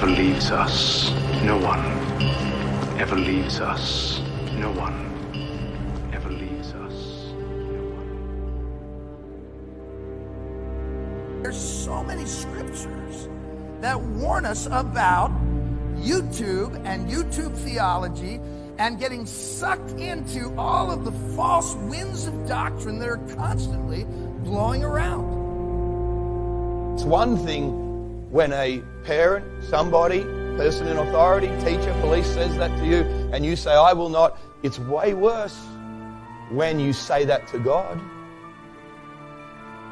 ever leaves us. No one ever leaves us. No one ever leaves us. No one. There's so many scriptures that warn us about YouTube and YouTube theology and getting sucked into all of the false winds of doctrine that are constantly blowing around. It's one thing when a parent, somebody, person in authority, teacher, police says that to you and you say, I will not. It's way worse when you say that to God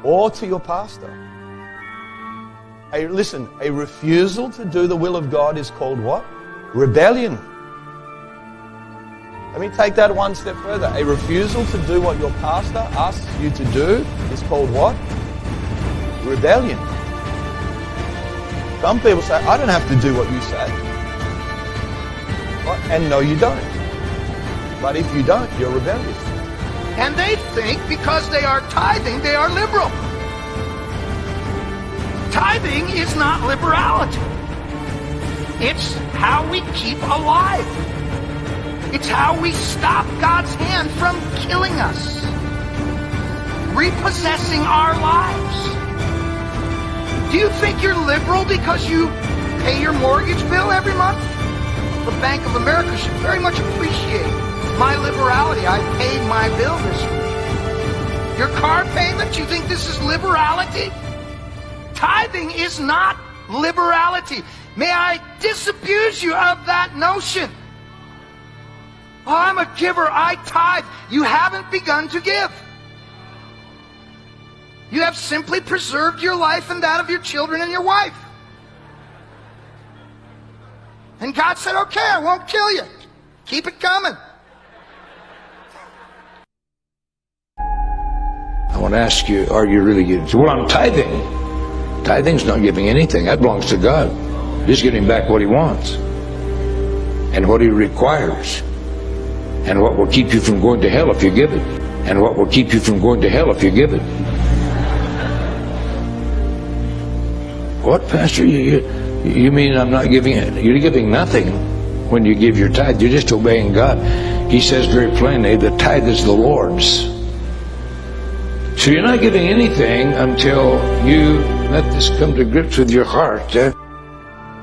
or to your pastor. Listen, a refusal to do the will of God is called what? Rebellion. Let me take that one step further. A refusal to do what your pastor asks you to do is called what? Rebellion. Some people say, I don't have to do what you say. And no, you don't. But if you don't, you're rebellious. And they think because they are tithing, they are liberal. Tithing is not liberality. It's how we keep alive. It's how we stop God's hand from killing us, repossessing our lives. Do you think you're liberal because you pay your mortgage bill every month? The Bank of America should very much appreciate my liberality. I paid my bill this week. Your car payment, you think this is liberality? Tithing is not liberality. May I disabuse you of that notion. Oh, I'm a giver, I tithe. You haven't begun to give. You have simply preserved your life and that of your children and your wife. And God said, okay, I won't kill you. Keep it coming. I want to ask you, are you really giving? Well, I'm tithing. Tithing's not giving anything. That belongs to God. He's getting back what he wants and what he requires and what will keep you from going to hell if you give it and what will keep you from going to hell if you give it. What, Pastor? You mean I'm not giving it? You're giving nothing when you give your tithe. You're just obeying God. He says very plainly, the tithe is the Lord's. So you're not giving anything until you let this come to grips with your heart.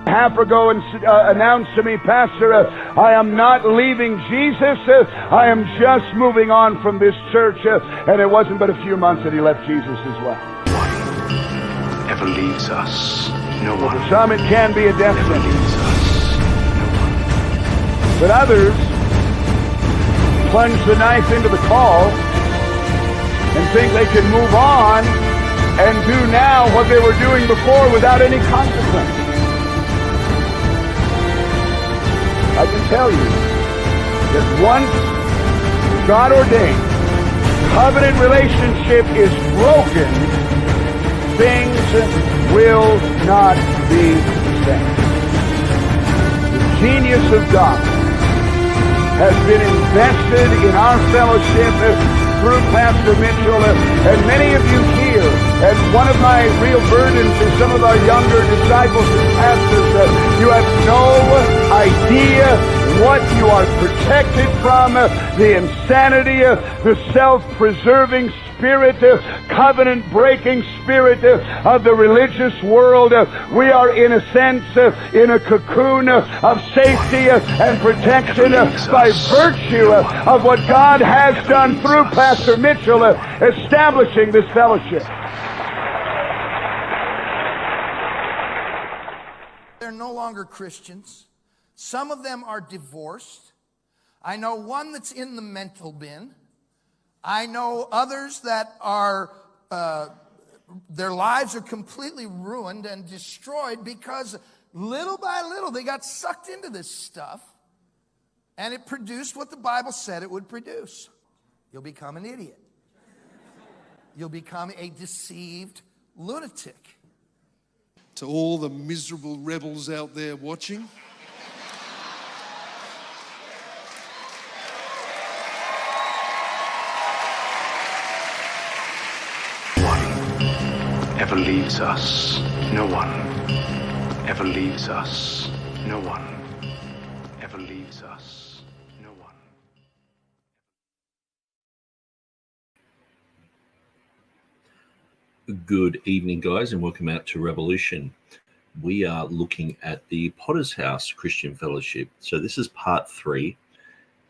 Half ago and announced to me, Pastor, I am not leaving Jesus. I am just moving on from this church. And it wasn't but a few months that he left Jesus as well. Ever leaves us. No one. For some it can be a death Ever sentence. leaves us. No one. But others plunge the knife into the call and think they can move on and do now what they were doing before without any consequence. I can tell you that once God ordained covenant relationship is broken, things will not be the same. The genius of God has been invested in our fellowship through Pastor Mitchell and many of you here. And one of my real burdens is some of our younger disciples and pastors that you have no idea what you are protected from, the insanity, the self-preserving spirit, covenant-breaking spirit of the religious world. We are, in a sense, in a cocoon of safety and protection by virtue of what God has done through Pastor Mitchell, establishing this fellowship. They're no longer Christians. Some of them are divorced. I know one that's in the mental bin. I know others that are, their lives are completely ruined and destroyed because little by little they got sucked into this stuff and it produced what the Bible said it would produce. You'll become an idiot. You'll become a deceived lunatic. To all the miserable rebels out there watching, Ever leaves us. No one ever leaves us. No one ever leaves us. No one. Good evening, guys, and welcome out to Revolution. We are looking at the Potter's House Christian Fellowship. So this is part 3,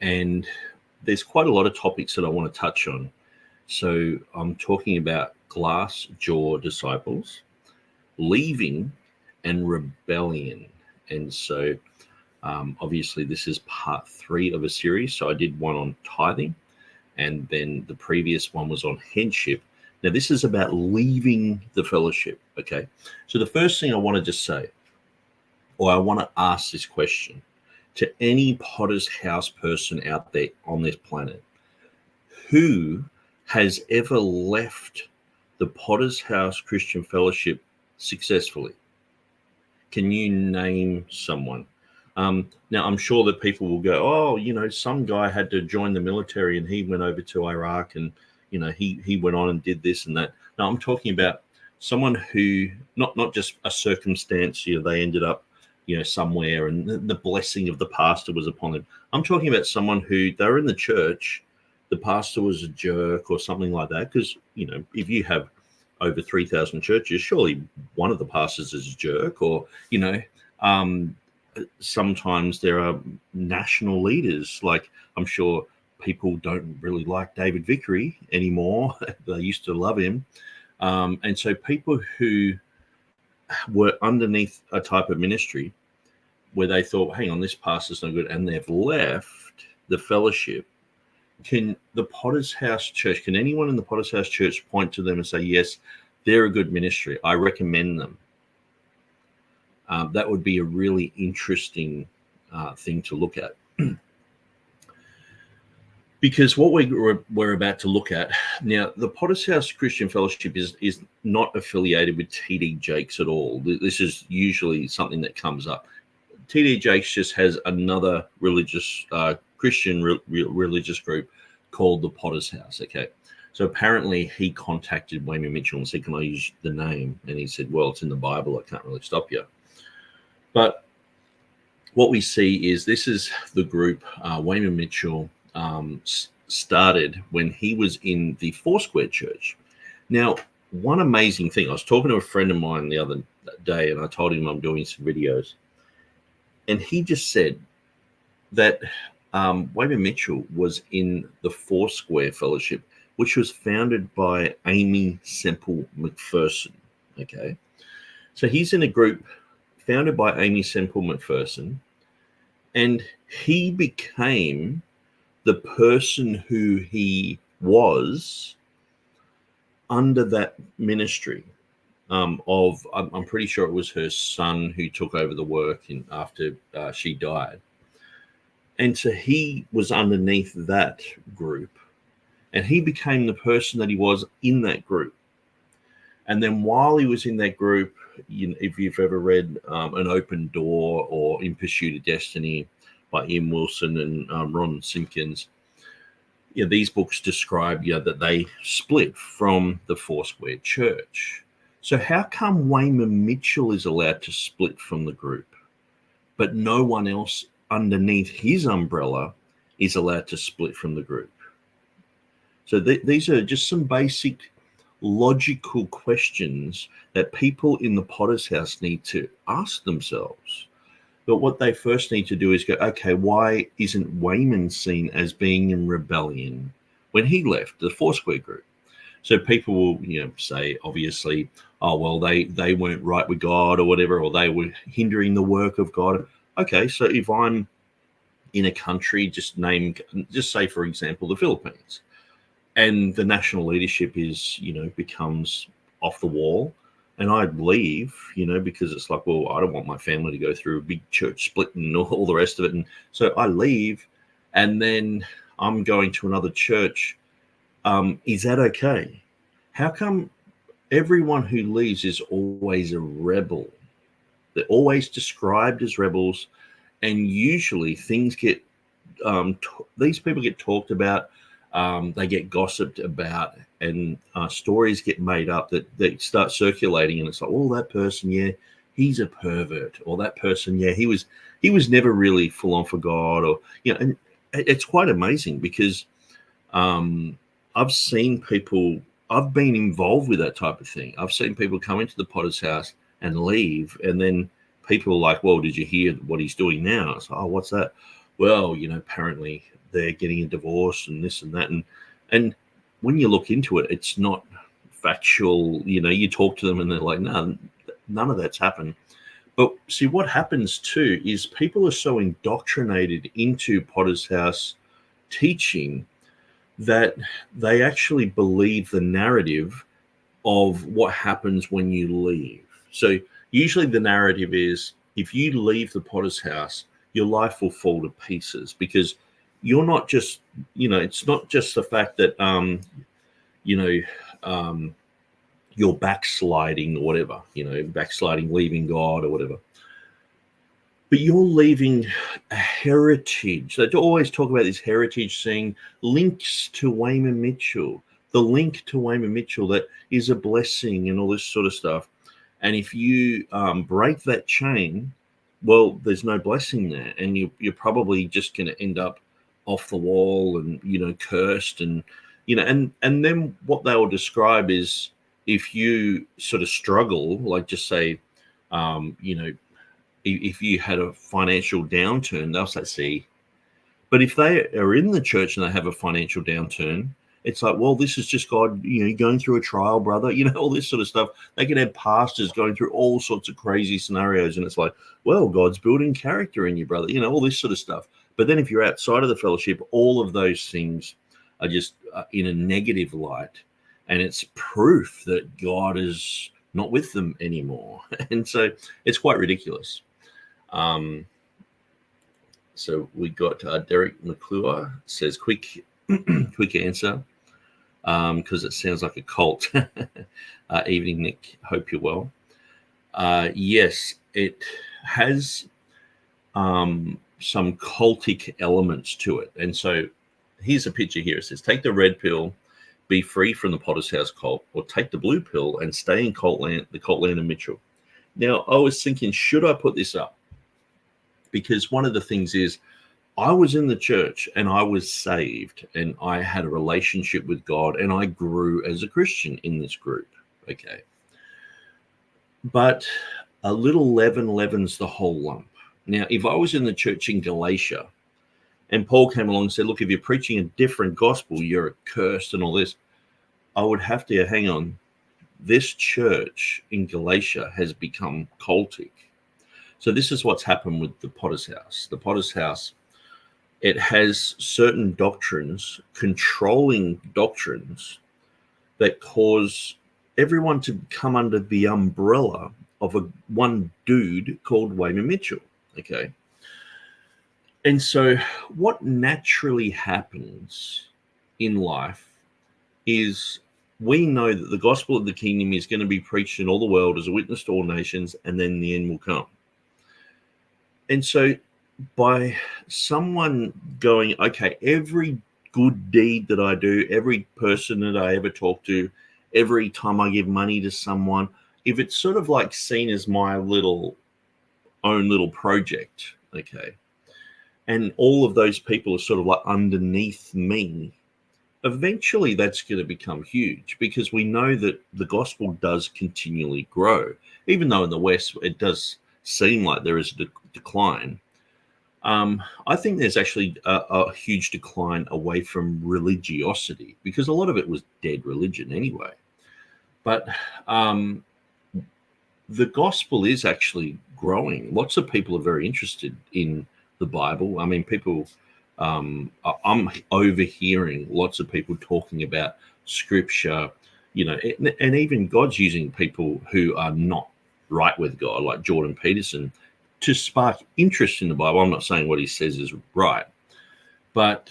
and there's quite a lot of topics that I want to touch on. So I'm talking about glass jaw disciples, leaving, and rebellion. And so obviously this is part 3 of a series. So I did one on tithing, and then the previous one was on headship. Now this is about leaving the fellowship. Okay, so the first thing I want to just say, or I want to ask this question to any Potter's House person out there on this planet: who has ever left the Potter's House Christian Fellowship successfully? Can you name someone? Now, I'm sure that people will go, oh, you know, some guy had to join the military and he went over to Iraq and, you know, he went on and did this and that. No, I'm talking about someone who, not just a circumstance, you know, they ended up, you know, somewhere and the blessing of the pastor was upon them. I'm talking about someone who, they were in the church, the pastor was a jerk or something like that. Because, you know, if you have over 3,000 churches, surely one of the pastors is a jerk. Or, you know, sometimes there are national leaders. Like, I'm sure people don't really like David Vickery anymore. They used to love him. And so people who were underneath a type of ministry where they thought, hang on, this pastor's no good, and they've left the fellowship. Can the Potter's House Church, can anyone in the Potter's House Church point to them and say, yes, they're a good ministry, I recommend them? That would be a really interesting thing to look at. Because what we're about to look at now, the Potter's House Christian Fellowship is not affiliated with T.D. Jakes at all. This is usually something that comes up. T.D. Jakes just has another religious Christian religious group called the Potter's House. Okay, so apparently he contacted Wayman Mitchell and said, "Can I use the name?" And he said, "Well, it's in the Bible. I can't really stop you." But what we see is this is the group Wayman Mitchell started when he was in the Foursquare Church. Now, one amazing thing, I was talking to a friend of mine the other day, and I told him I'm doing some videos, and he just said that Wayman Mitchell was in the Foursquare Fellowship, which was founded by Amy Semple McPherson. Okay, so he's in a group founded by Amy Semple McPherson, and he became the person who he was under that ministry of, I'm pretty sure it was her son who took over the work after she died. And so he was underneath that group, and he became the person that he was in that group. And then while he was in that group, you know, if you've ever read An Open Door or In Pursuit of Destiny by Ian Wilson and Ron Simpkins, you know, these books describe, you know, that they split from the Foursquare Church. So how come Wayman Mitchell is allowed to split from the group, but no one else underneath his umbrella is allowed to split from the group? So these are just some basic logical questions that people in the Potter's House need to ask themselves. But what they first need to do is go, okay, why isn't Wayman seen as being in rebellion when he left the Foursquare group? So people will, you know, say, obviously, oh, well, they weren't right with God or whatever, or they were hindering the work of God. Okay, so if I'm in a country, just say, for example, the Philippines, and the national leadership is, you know, becomes off the wall, and I'd leave, you know, because it's like, well, I don't want my family to go through a big church split and all the rest of it. And so I leave, and then I'm going to another church. Is that okay? How come everyone who leaves is always a rebel? They're always described as rebels, and usually things get, these people get talked about, they get gossiped about, and stories get made up that start circulating, and it's like, oh, that person, yeah, he's a pervert, or that person, yeah, he was never really full on for God, or and it's quite amazing because I've seen people, I've been involved with that type of thing. I've seen people come into the potter's house and leave, and then people are like, well, did you hear what he's doing now? It's like, oh, what's that? Well, apparently they're getting a divorce and this and that. And when you look into it, it's not factual. You talk to them and they're like, no, none of that's happened. But see, what happens too is people are so indoctrinated into potter's house teaching that they actually believe the narrative of what happens when you leave. So usually the narrative is, if you leave the potter's house, your life will fall to pieces, because you're not just, it's not just the fact that, you're backsliding or whatever, backsliding, leaving God or whatever. But you're leaving a heritage. They always talk about this heritage, saying links to Wayman Mitchell, the link to Wayman Mitchell that is a blessing and all this sort of stuff. And if you break that chain, well, there's no blessing there. And you're probably just going to end up off the wall and, cursed. And, and then what they will describe is, if you sort of struggle, like just say, if you had a financial downturn, they'll say, see. But if they are in the church and they have a financial downturn, it's like, well, this is just God, going through a trial, brother, all this sort of stuff. They can have pastors going through all sorts of crazy scenarios. And it's like, well, God's building character in you, brother, all this sort of stuff. But then if you're outside of the fellowship, all of those things are just in a negative light. And it's proof that God is not with them anymore. And so it's quite ridiculous. So we got Derek McClure says, quick answer, because it sounds like a cult. Evening, Nick. Hope you're well. Yes, it has some cultic elements to it. And so here's a picture here. It says, take the red pill, be free from the potter's house cult, or take the blue pill and stay in the cult land of Mitchell. Now, I was thinking, should I put this up? Because one of the things is, I was in the church and I was saved and I had a relationship with God and I grew as a Christian in this group. Okay. But a little leaven leavens the whole lump. Now, if I was in the church in Galatia and Paul came along and said, look, if you're preaching a different gospel, you're accursed and all this, I would have to, hang on, this church in Galatia has become cultic. So this is what's happened with the potter's house. The potter's house, it has certain doctrines, controlling doctrines, that cause everyone to come under the umbrella of one dude called Wayman Mitchell. Okay. And so what naturally happens in life is, we know that the gospel of the kingdom is going to be preached in all the world as a witness to all nations, and then the end will come. And so by someone going, okay, every good deed that I do, every person that I ever talk to, every time I give money to someone, if it's sort of like seen as my own little project, okay, and all of those people are sort of like underneath me, eventually that's going to become huge, because we know that the gospel does continually grow, even though in the West it does seem like there is a decline. I think there's actually a huge decline away from religiosity, because a lot of it was dead religion anyway. But the gospel is actually growing. Lots of people are very interested in the Bible. I mean, people, I'm overhearing lots of people talking about scripture, and even God's using people who are not right with God, like Jordan Peterson, to spark interest in the Bible. I'm not saying what he says is right, but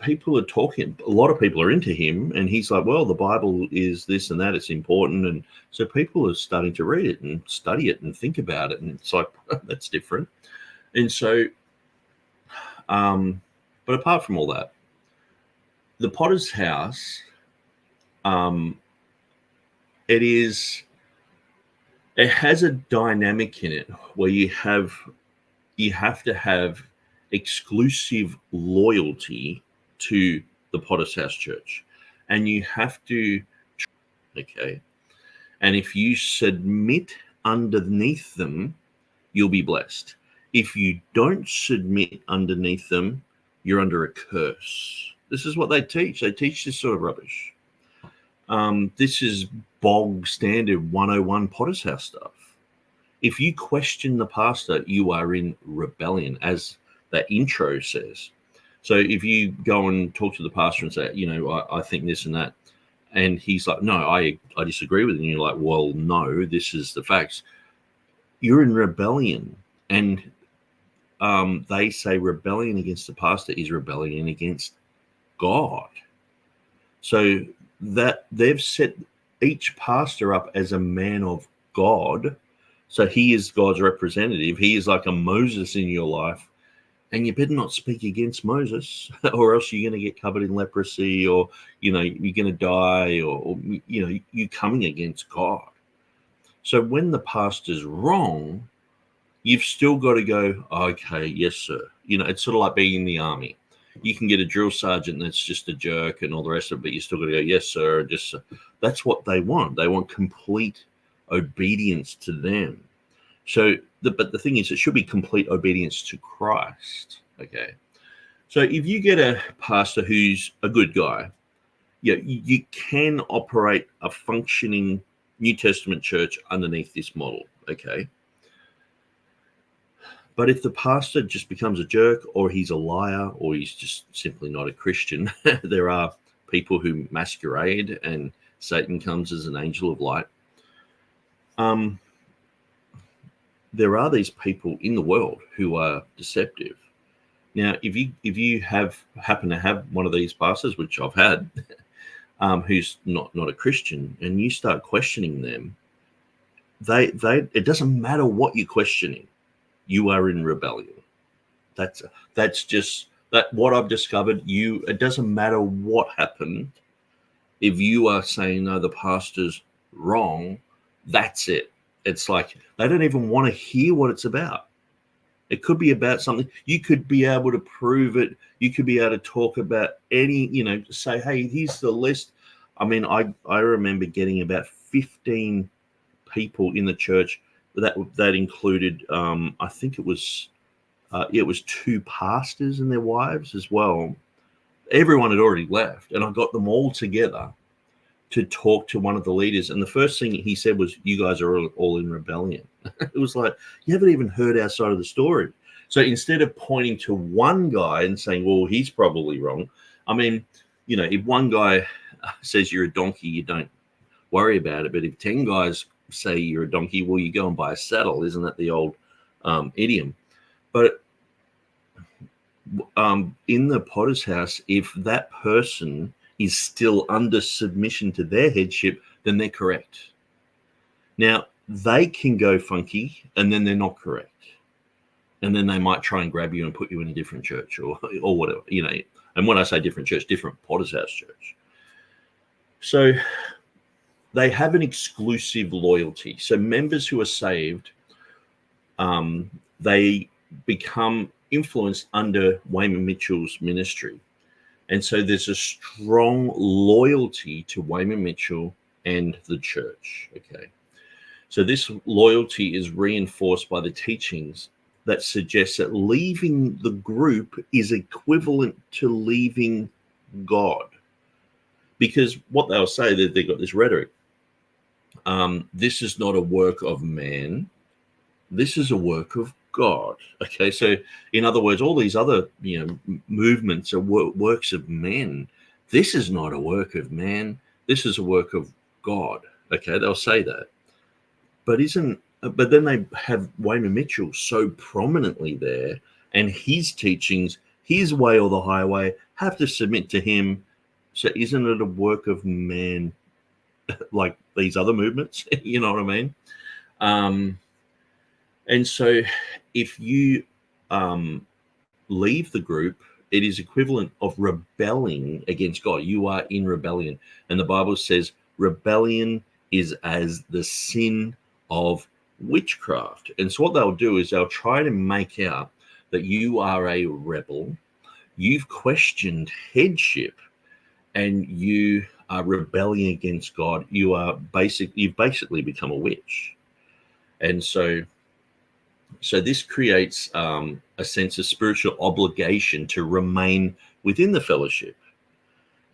people are talking, a lot of people are into him, and he's like, well, the Bible is this and that, it's important. And so people are starting to read it and study it and think about it, and it's like, that's different. And so, but apart from all that, the potter's house, it is it has a dynamic in it where you have to have exclusive loyalty to the Potter's House Church, and you have to, okay, and if you submit underneath them, you'll be blessed. If you don't submit underneath them, you're under a curse. This is what they teach. They teach this sort of rubbish. This is bog standard 101 Potter's House stuff. If you question the pastor, you are in rebellion, as that intro says. So if you go and talk to the pastor and say, you know, I think this and that, and he's like, no, I disagree with it, and you're like, well, no, this is the facts. You're in rebellion. And they say rebellion against the pastor is rebellion against God. So that they've set each pastor up as a man of God. So he is God's representative. He is like a Moses in your life. And you better not speak against Moses, or else you're going to get covered in leprosy, or, you know, you're going to die, or, you know, you're coming against God. So when the pastor's wrong, you've still got to go, okay, yes, sir. You know, it's sort of like being in the army. You can get a drill sergeant that's just a jerk and all the rest of it, but you still got to go, yes, sir. Just that's what they want. They want complete obedience to them. So, but the thing is, it should be complete obedience to Christ. Okay. So if you get a pastor who's a good guy, yeah, you can operate a functioning New Testament church underneath this model. Okay. But if the pastor just becomes a jerk, or he's a liar, or he's just simply not a Christian, there are people who masquerade, and Satan comes as an angel of light. There are these people in the world who are deceptive. Now, if you happen to have one of these pastors, which I've had, who's not a Christian, and you start questioning them, it doesn't matter what you're questioning. You are in rebellion. That's just that what I've discovered. It doesn't matter what happened. If you are saying, no, the pastor's wrong, that's it. It's like they don't even want to hear what it's about. It could be about something. You could be able to prove it. You could be able to talk about any, you know, say, hey, here's the list. I mean, I remember getting about 15 people in the church that included, I think it was 2 pastors and their wives as well. Everyone had already left, and I got them all together to talk to one of the leaders. And the first thing he said was, you guys are all in rebellion. It was like, you haven't even heard our side of the story. So instead of pointing to one guy and saying, well, he's probably wrong. I mean, you know, if one guy says you're a donkey, you don't worry about it. But if 10 guys say you're a donkey, well, you go and buy a saddle. Isn't that the old idiom? But in the Potter's House, if that person is still under submission to their headship, then they're correct. Now, they can go funky, and then they're not correct. And then they might try and grab you and put you in a different church or whatever, you know. And when I say different church, different Potter's House church. So they have an exclusive loyalty. So members who are saved, they become influenced under Wayman Mitchell's ministry. And so there's a strong loyalty to Wayman Mitchell and the church. Okay. So this loyalty is reinforced by the teachings that suggest that leaving the group is equivalent to leaving God. Because what they'll say, that they've got this rhetoric. This is not a work of man. This is a work of God. Okay, so in other words, all these other movements are works of men. This is not a work of man. This is a work of God. Okay, they'll say that, but then they have Wayman Mitchell so prominently there, and his teachings, his way or the highway, have to submit to him. So isn't it a work of man, like these other movements? You know what I mean? And so if you leave the group, it is equivalent of rebelling against God. You are in rebellion. And the Bible says rebellion is as the sin of witchcraft. And so what they'll do is they'll try to make out that you are a rebel, you've questioned headship, and you are rebelling against God. You've basically become a witch. And so this creates a sense of spiritual obligation to remain within the fellowship.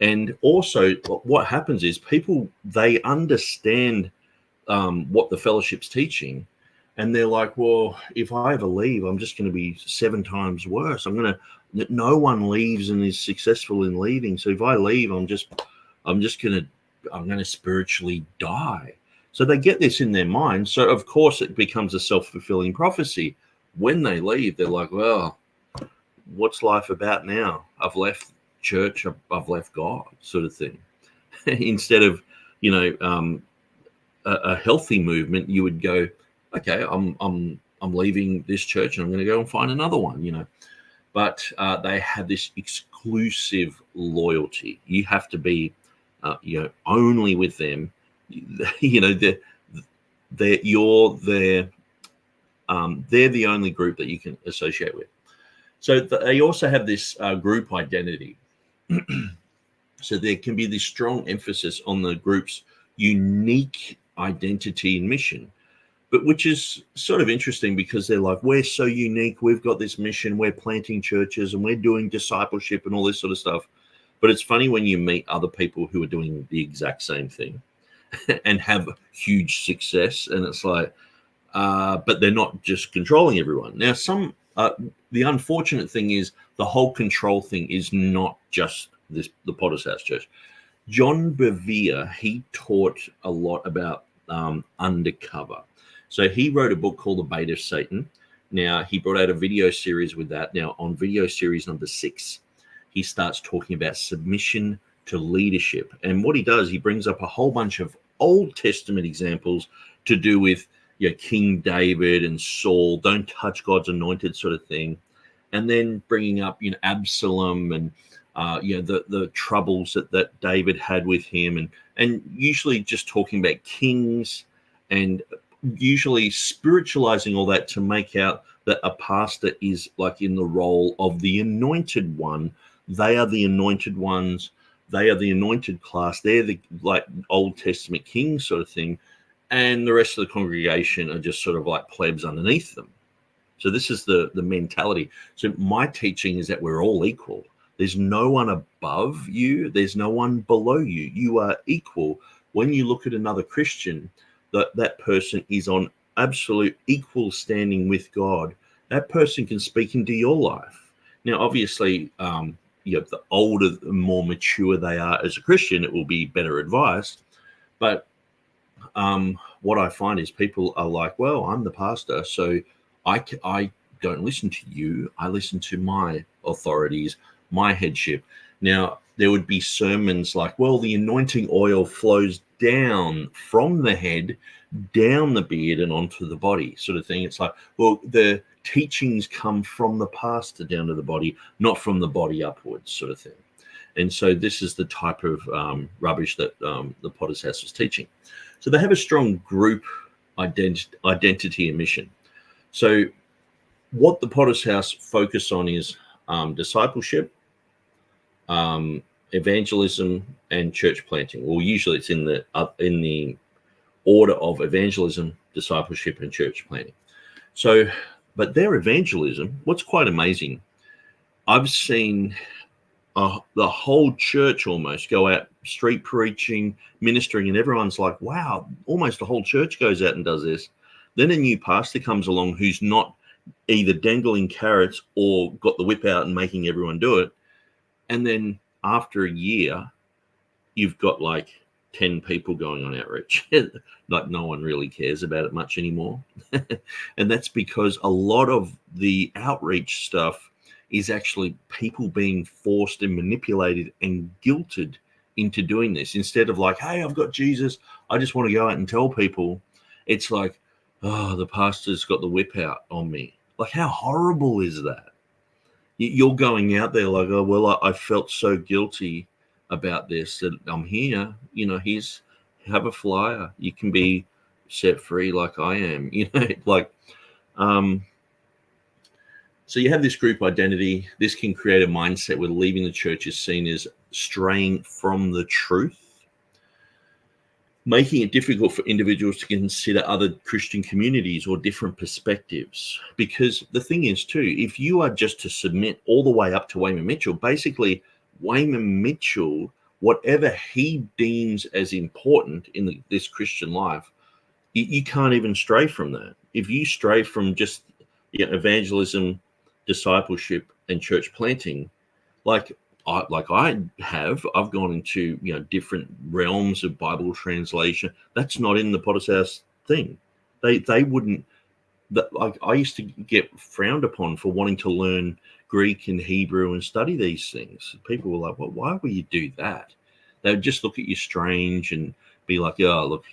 And also what happens is people, they understand what the fellowship's teaching, and they're like, well, if I ever leave, I'm just going to be 7 times worse. No one leaves and is successful in leaving. So if I leave, I'm going to spiritually die. So they get this in their mind. So of course it becomes a self-fulfilling prophecy. When they leave, they're like, well, what's life about now? I've left church, I've left God, sort of thing. Instead of, a healthy movement, you would go, okay, I'm leaving this church and I'm going to go and find another one, But they have this exclusive loyalty. You have to be, only with them. They're the only group that you can associate with. So they also have this group identity. So there can be this strong emphasis on the group's unique identity and mission, but which is sort of interesting because they're like, we're so unique. We've got this mission. We're planting churches and we're doing discipleship and all this sort of stuff. But it's funny when you meet other people who are doing the exact same thing and have huge success. And it's like, but they're not just controlling everyone. Now, the unfortunate thing is the whole control thing is not just the Potter's House Church. John Bevere, he taught a lot about undercover. So he wrote a book called The Bait of Satan. Now, he brought out a video series with that. Now, on video series number 6, he starts talking about submission to leadership. And what he does, he brings up a whole bunch of Old Testament examples to do with King David and Saul, don't touch God's anointed sort of thing. And then bringing up, Absalom and, the troubles that David had with him. And usually just talking about kings and usually spiritualizing all that to make out that a pastor is like in the role of the anointed one. They are the anointed ones. They are the anointed class. They're the like Old Testament kings sort of thing. And the rest of the congregation are just sort of like plebs underneath them. So this is the mentality. So my teaching is that we're all equal. There's no one above you. There's no one below you. You are equal. When you look at another Christian, that person is on absolute equal standing with God. That person can speak into your life. Now, obviously, the older, the more mature they are as a Christian, it will be better advice. But what I find is people are like, well, I'm the pastor, so I don't listen to you. I listen to my authorities, my headship. Now, there would be sermons like, well, the anointing oil flows down from the head, down the beard and onto the body sort of thing. It's like, well, the teachings come from the pastor down to the body, not from the body upwards sort of thing. And so this is the type of rubbish that the Potter's House is teaching. So they have a strong group identity and mission. So what the Potter's House focus on is discipleship, evangelism, and church planting. Well, usually it's in the order of evangelism, discipleship, and church planting. So, but their evangelism, what's quite amazing, I've seen the whole church almost go out street preaching, ministering, and everyone's like, wow, almost the whole church goes out and does this. Then a new pastor comes along who's not either dangling carrots or got the whip out and making everyone do it. And then after a year, you've got like 10 people going on outreach. Like no one really cares about it much anymore. And that's because a lot of the outreach stuff is actually people being forced and manipulated and guilted into doing this. Instead of like, hey, I've got Jesus, I just want to go out and tell people. It's like, oh, the pastor's got the whip out on me. Like, how horrible is that? You're going out there like, oh, well, I felt so guilty about this that I'm here. Here's, have a flyer. You can be set free like I am, like, so you have this group identity. This can create a mindset where leaving the church is seen as straying from the truth, making it difficult for individuals to consider other Christian communities or different perspectives. Because the thing is, too, if you are just to submit all the way up to Wayman Mitchell, basically Wayman Mitchell, whatever he deems as important in this Christian life, you can't even stray from that. If you stray from just evangelism, discipleship, and church planting, I've gone into different realms of Bible translation. That's not in the Potter's House thing. They wouldn't. I used to get frowned upon for wanting to learn Greek and Hebrew and study these things. People were like, "Well, why would you do that?" They would just look at you strange and be like, "Oh, look,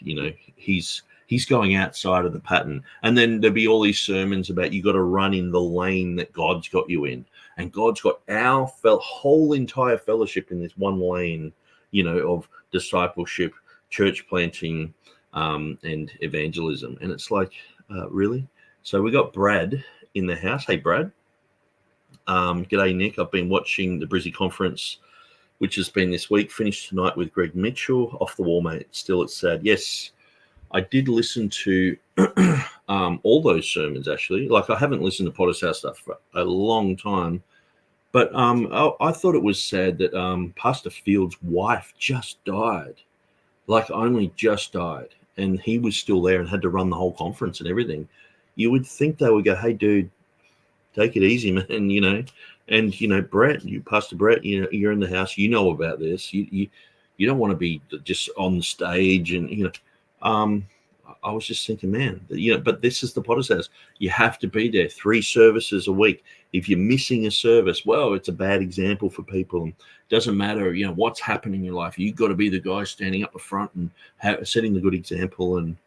he's going outside of the pattern." And then there'd be all these sermons about you got to run in the lane that God's got you in. And God's got our whole entire fellowship in this one lane, of discipleship, church planting, and evangelism. And it's like, really? So we got Brad in the house. Hey, Brad. G'day, Nick. I've been watching the Brizzy conference, which has been this week. Finished tonight with Greg Mitchell. Off the wall, mate. Still, it's sad. Yes, I did listen to all those sermons, actually. Like, I haven't listened to Potter's House stuff for a long time. But I thought it was sad that Pastor Field's wife just died. Like, only just died. And he was still there and had to run the whole conference and everything. You would think they would go, "Hey, dude, take it easy, man," And, Brett, Pastor Brett, you're in the house. You know about this. You don't want to be just on the stage and, I was just thinking, man, but this is the Potter's House. You have to be there 3 services a week. If you're missing a service, well, it's a bad example for people. It doesn't matter, what's happening in your life. You've got to be the guy standing up the front and setting the good example. And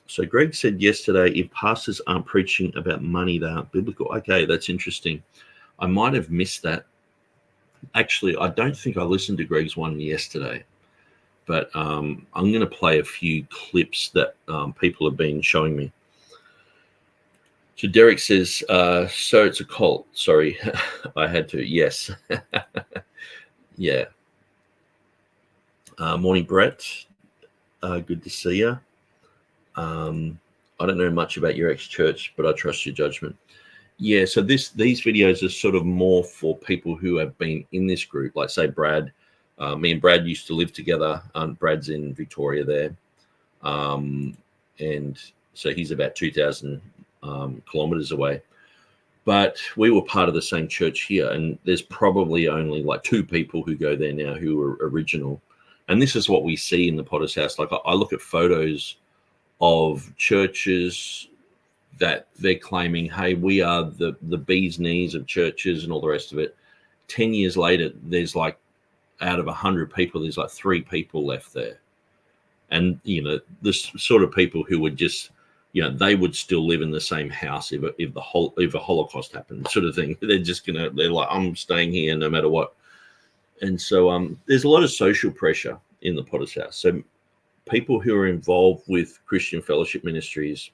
so Greg said yesterday, if pastors aren't preaching about money, they aren't biblical. Okay, that's interesting. I might have missed that. Actually, I don't think I listened to Greg's one yesterday. But I'm going to play a few clips that people have been showing me. So Derek says, so it's a cult. Sorry, I had to. Yes. Yeah. Morning, Brett. Good to see you. I don't know much about your ex-church, but I trust your judgment. Yeah, so these videos are sort of more for people who have been in this group, like, say, Brad. Me and Brad used to live together. Brad's in Victoria there. And so he's about 2,000 kilometers away. But we were part of the same church here. And there's probably only like 2 people who go there now who are original. And this is what we see in the Potter's House. Like, I look at photos of churches that they're claiming, hey, we are the bee's knees of churches and all the rest of it. 10 years later, there's like, out of 100 people, there's like 3 people left there. And, this sort of people who would just, they would still live in the same house if a Holocaust happened, sort of thing. They're like, I'm staying here no matter what. And so there's a lot of social pressure in the Potter's House. So people who are involved with Christian fellowship ministries,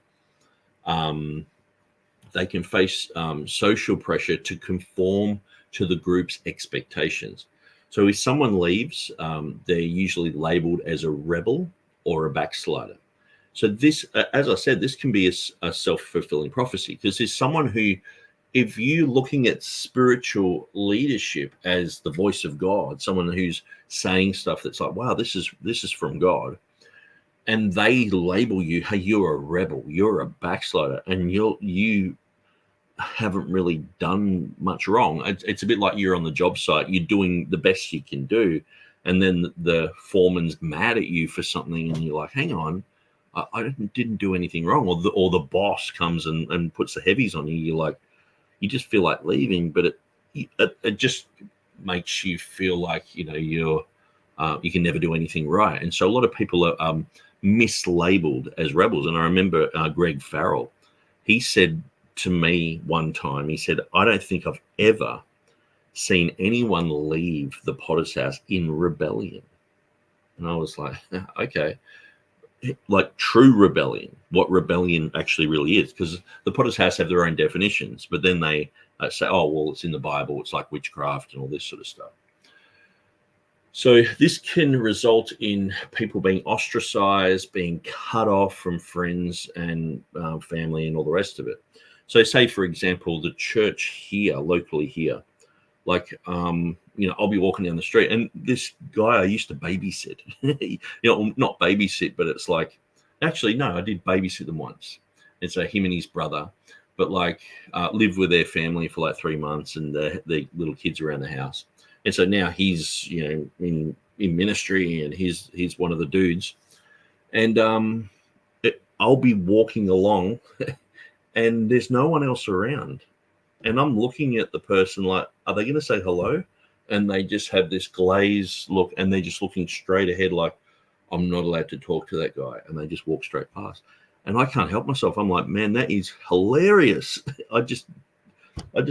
they can face social pressure to conform to the group's expectations. So if someone leaves, they're usually labeled as a rebel or a backslider. So this, as I said, this can be a self-fulfilling prophecy, because there's someone who, if you're looking at spiritual leadership as the voice of God, someone who's saying stuff that's like, wow, this is from God, and they label you, hey, you're a rebel, you're a backslider, and you haven't really done much wrong. It's a bit like you're on the job site, you're doing the best you can do, and then the foreman's mad at you for something, and you're like, hang on, I didn't do anything wrong. Or the boss comes and puts the heavies on you. You're like, you just feel like leaving, but it just makes you feel like, you can never do anything right. And so a lot of people are mislabeled as rebels. And I remember Greg Farrell, he said to me one time, he said, I don't think I've ever seen anyone leave the Potter's House in rebellion. And I was like, okay. like true rebellion, what rebellion actually really is, because the Potter's House have their own definitions, but then they say, oh, well, it's in the Bible, it's like witchcraft and all this sort of stuff. So this can result in people being ostracized, being cut off from friends and family and all the rest of it. So say, for example, the church here, locally here, like, I'll be walking down the street and this guy I used to babysit, not babysit, but it's like, actually, no, I did babysit them once. And so him and his brother, but like lived with their family for like 3 months and the little kids around the house. And so now he's, in ministry and he's one of the dudes. And I'll be walking along and there's no one else around. And I'm looking at the person like, are they going to say hello? And they just have this glazed look and they're just looking straight ahead like, I'm not allowed to talk to that guy. And they just walk straight past. And I can't help myself. I'm like, man, that is hilarious. I just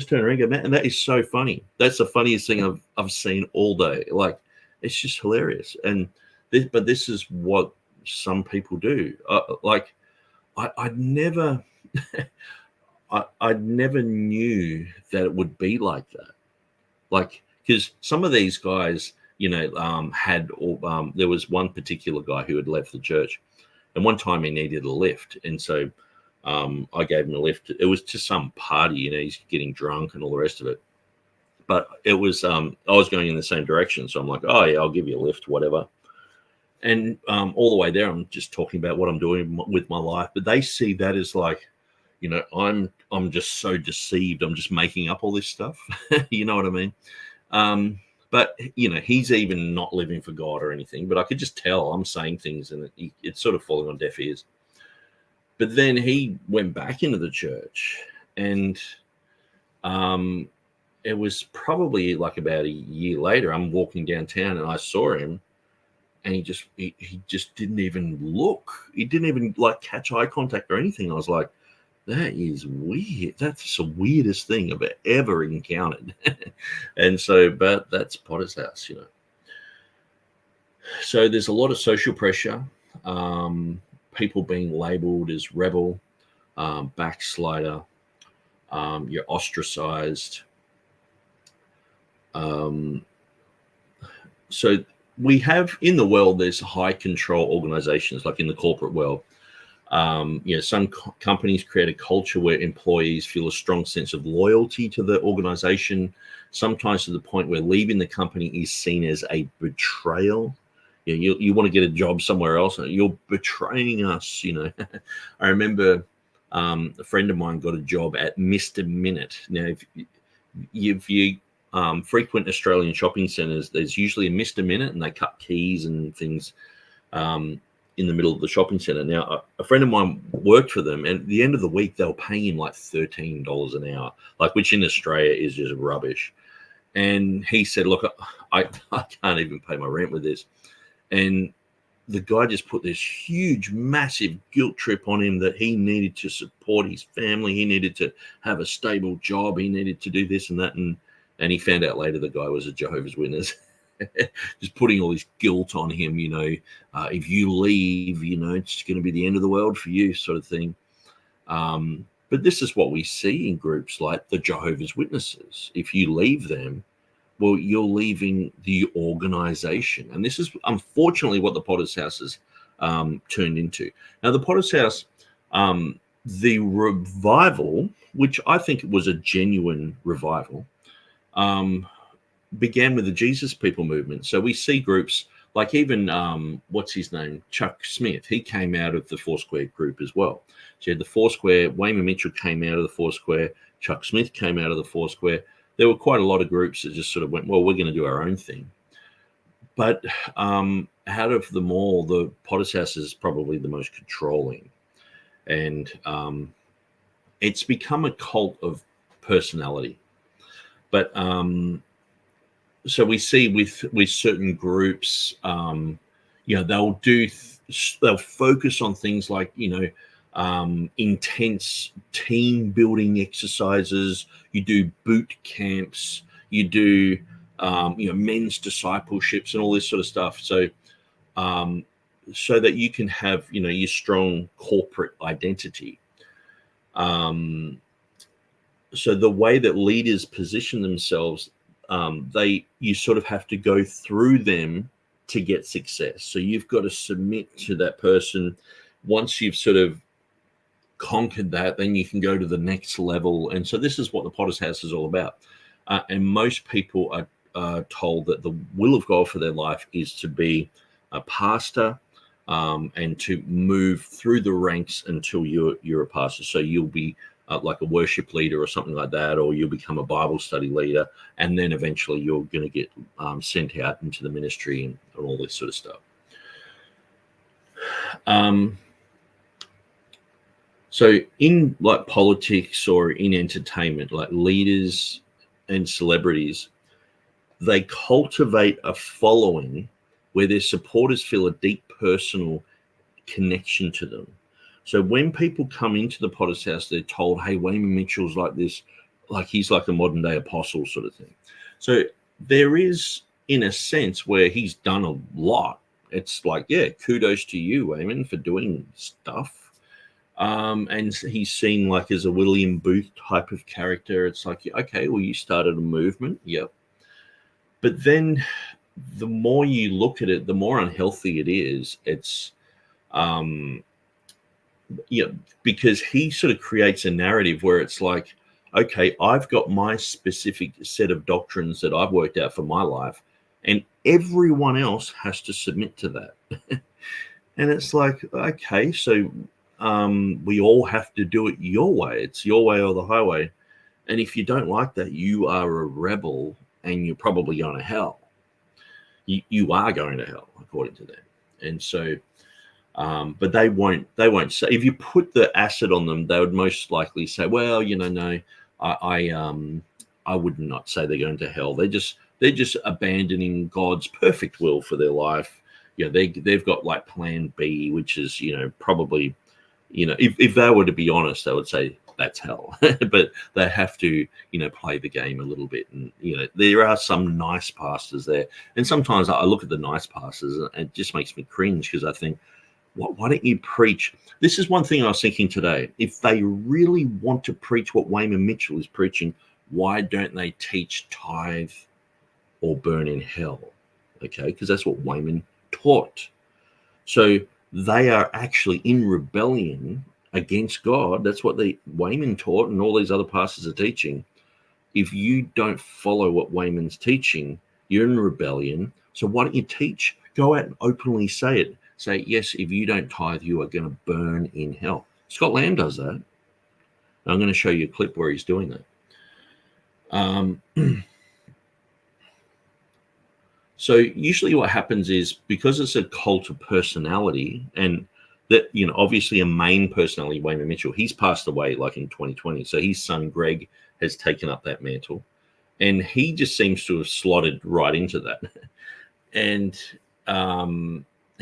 turn around and go, man, and that is so funny. That's the funniest thing I've seen all day. Like, it's just hilarious. And this is what some people do. I'd never knew that it would be like that. Like, because some of these guys, there was one particular guy who had left the church, and one time he needed a lift, and so I gave him a lift. It was to some party, he's getting drunk and all the rest of it. But it was, I was going in the same direction, so I'm like, oh yeah, I'll give you a lift, whatever. And all the way there, I'm just talking about what I'm doing with my life, but they see that as like, I'm just so deceived. I'm just making up all this stuff. You know what I mean? But he's even not living for God or anything. But I could just tell I'm saying things, and it's sort of falling on deaf ears. But then he went back into the church, and it was probably like about a year later. I'm walking downtown, and I saw him, and he just didn't even look. He didn't even like catch eye contact or anything. I was like, that is weird. That's the weirdest thing I've ever encountered. And so, but that's Potter's House, So there's a lot of social pressure, people being labeled as rebel, backslider, you're ostracized. So we have in the world, there's high control organizations, like in the corporate world. Some companies create a culture where employees feel a strong sense of loyalty to the organization, sometimes to the point where leaving the company is seen as a betrayal. You want to get a job somewhere else, and you're betraying us. I remember a friend of mine got a job at Mr. Minute. Now, if you frequent Australian shopping centres, there's usually a Mr. Minute, and they cut keys and things in the middle of the shopping centre. Now, a friend of mine worked for them, and at the end of the week, they were paying him like $13 an hour, which in Australia is just rubbish. And he said, look, I can't even pay my rent with this. And the guy just put this huge, massive guilt trip on him that he needed to support his family. He needed to have a stable job. He needed to do this and that. And he found out later the guy was a Jehovah's Witness. Just putting all this guilt on him, if you leave, it's going to be the end of the world for you, sort of thing. But this is what we see in groups like the Jehovah's Witnesses. If you leave them, well, you're leaving the organization. And this is unfortunately what the Potter's House has turned into. Now, the Potter's House, the revival, which I think was a genuine revival, began with the Jesus People movement. So we see groups like even, what's his name? Chuck Smith. He came out of the Foursquare group as well. So you had the Foursquare, Wayman Mitchell came out of the Foursquare, Chuck Smith came out of the Foursquare. There were quite a lot of groups that just sort of went, well, we're going to do our own thing. But out of them all, the Potter's House is probably the most controlling. And it's become a cult of personality. But so we see with certain groups, they'll focus on things like, intense team building exercises. You do boot camps. You do, men's discipleships and all this sort of stuff. So so that you can have, your strong corporate identity. So the way that leaders position themselves, you sort of have to go through them to get success. So you've got to submit to that person. Once you've sort of conquered that, then you can go to the next level. And so this is what the Potter's House is all about. And most people are told that the will of God for their life is to be a pastor, and to move through the ranks until you're a pastor. So you'll be like a worship leader or something like that, or you'll become a Bible study leader, and then eventually you're going to get sent out into the ministry and all this sort of stuff. So in like politics or in entertainment, like leaders and celebrities, they cultivate a following where their supporters feel a deep personal connection to them. So when people come into the Potter's House, they're told, hey, Wayman Mitchell's like this, like he's like a modern day apostle sort of thing. So there is, in a sense, where he's done a lot. It's like, yeah, kudos to you, Wayman, for doing stuff. And he's seen like as a William Booth type of character. It's like, okay, well, you started a movement. Yep. But then the more you look at it, the more unhealthy it is. It's, because he sort of creates a narrative where it's like, okay, I've got my specific set of doctrines that I've worked out for my life, and everyone else has to submit to that. And it's like, okay, so we all have to do it your way. It's your way or the highway. And if you don't like that, you are a rebel and you're probably going to hell. You are going to hell, according to them. And so, but they won't say, if you put the acid on them, they would most likely say, well, no, I would not say they're going to hell. They're just abandoning God's perfect will for their life. They've got like plan B, which is, probably, if they were to be honest, they would say that's hell. But they have to, play the game a little bit. And, there are some nice pastors there. And sometimes I look at the nice pastors and it just makes me cringe, because I think, why don't you preach? This is one thing I was thinking today. If they really want to preach what Wayman Mitchell is preaching, why don't they teach tithe or burn in hell? Okay, because that's what Wayman taught. So they are actually in rebellion against God. That's what Wayman taught, and all these other pastors are teaching. If you don't follow what Wayman's teaching, you're in rebellion. So why don't you teach? Go out and openly say it. Say, yes, if you don't tithe, you are going to burn in hell. Scott Lamb does that. I'm going to show you a clip where he's doing that. So usually what happens is, because it's a cult of personality, and that, obviously a main personality, Wayman Mitchell, he's passed away like in 2020. So his son, Greg, has taken up that mantle, and he just seems to have slotted right into that. And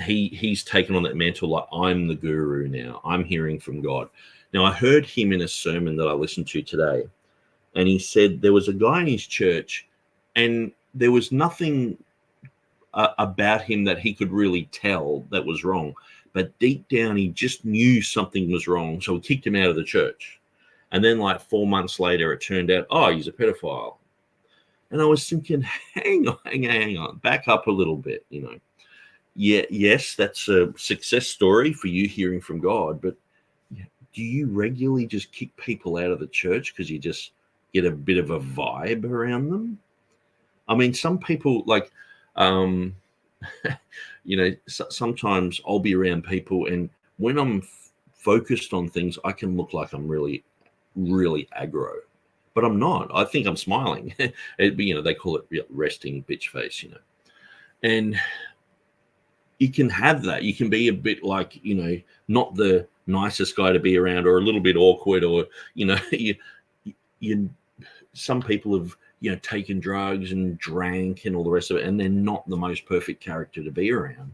he's taken on that mantle like, I'm the guru now. I'm hearing from God. Now, I heard him in a sermon that I listened to today, and he said there was a guy in his church, and there was nothing about him that he could really tell that was wrong. But deep down, he just knew something was wrong, so he kicked him out of the church. And then like 4 months later, it turned out, he's a pedophile. And I was thinking, hang on, back up a little bit, Yeah, yes, that's a success story for you hearing from God, but do you regularly just kick people out of the church because you just get a bit of a vibe around them? I mean, some people like, sometimes I'll be around people, and when I'm focused on things, I can look like I'm really, really aggro, but I'm not. I think I'm smiling. They call it resting bitch face, and you can have that. You can be a bit like, not the nicest guy to be around, or a little bit awkward, or, some people have, taken drugs and drank and all the rest of it, and they're not the most perfect character to be around.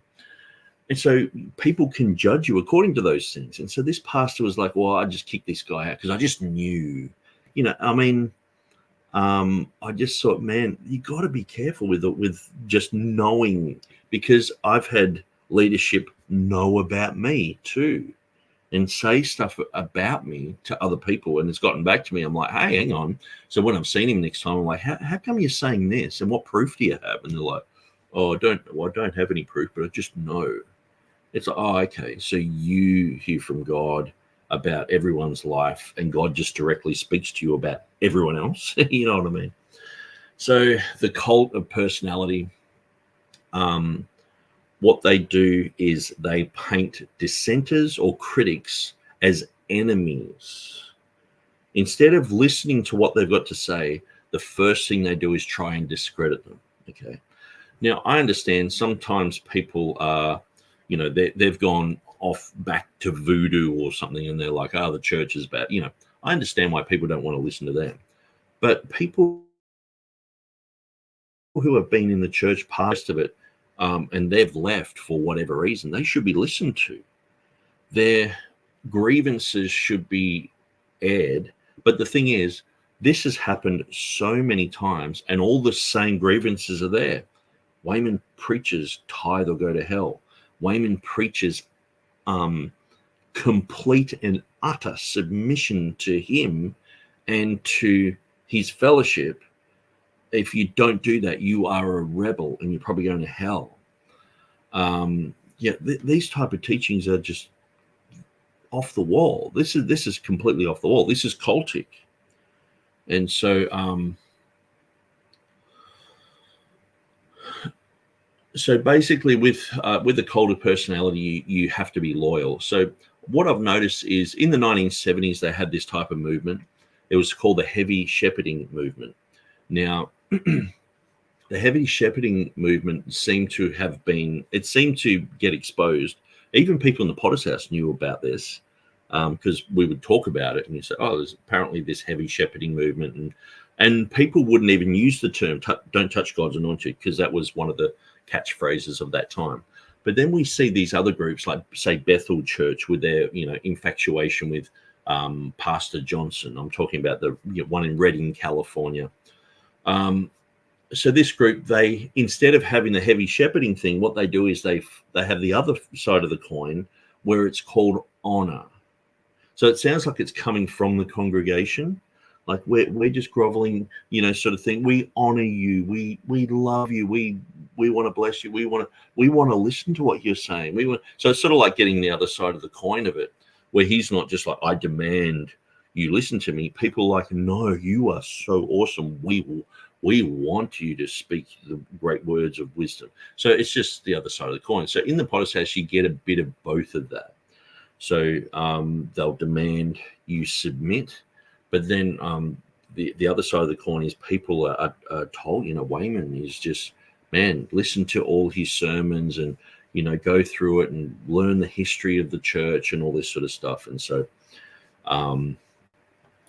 And so people can judge you according to those things. And so this pastor was like, well, I just kicked this guy out because I just knew, I just thought, man, you got to be careful with just knowing, because I've had leadership know about me too and say stuff about me to other people. And it's gotten back to me. I'm like, hey, hang on. So when I'm seeing him next time, I'm like, how come you're saying this? And what proof do you have? And they're like, oh, I don't have any proof, but I just know. It's like, oh, okay. So you hear from God about everyone's life, and God just directly speaks to you about everyone else. You know what I mean? So the cult of personality, what they do is they paint dissenters or critics as enemies. Instead of listening to what they've got to say, the first thing they do is try and discredit them. Okay. Now, I understand sometimes people are, you know, they've gone off back to voodoo or something, and they're like, oh, the church is bad. You know, I understand why people don't want to listen to them. But people who have been in the church past of it, and they've left for whatever reason, they should be listened to. Their grievances should be aired. But the thing is, this has happened so many times, and all the same grievances are there. Wayman preaches tithe or go to hell. Wayman preaches complete and utter submission to him and to his fellowship. If you don't do that, you are a rebel and you're probably going to hell. These type of teachings are just off the wall. This is completely off the wall. This is cultic. And so basically with the cult of personality, you have to be loyal. So what I've noticed is in the 1970s, they had this type of movement. It was called the heavy shepherding movement. Now, the heavy shepherding movement seemed to get exposed. Even people in the Potter's House knew about this because we would talk about it, and you say, oh, there's apparently this heavy shepherding movement. And people wouldn't even use the term, don't touch God's anointed, because that was one of the catchphrases of that time. But then we see these other groups, like, say, Bethel Church, with their, infatuation with Pastor Johnson. I'm talking about the one in Redding, California. So this group, they, instead of having the heavy shepherding thing, what they do is they have the other side of the coin where it's called honor. So it sounds like it's coming from the congregation, like we're just groveling, sort of thing. We honor you, we love you, we want to bless you, we want to listen to what you're saying. So it's sort of like getting the other side of the coin of it, where he's not just like, I demand you listen to me. People are like, no, you are so awesome. We want you to speak the great words of wisdom. So it's just the other side of the coin. So in the Potter's House, you get a bit of both of that. So they'll demand you submit, but then the other side of the coin is people are told, Wayman is just, man, listen to all his sermons and, go through it and learn the history of the church and all this sort of stuff. And so,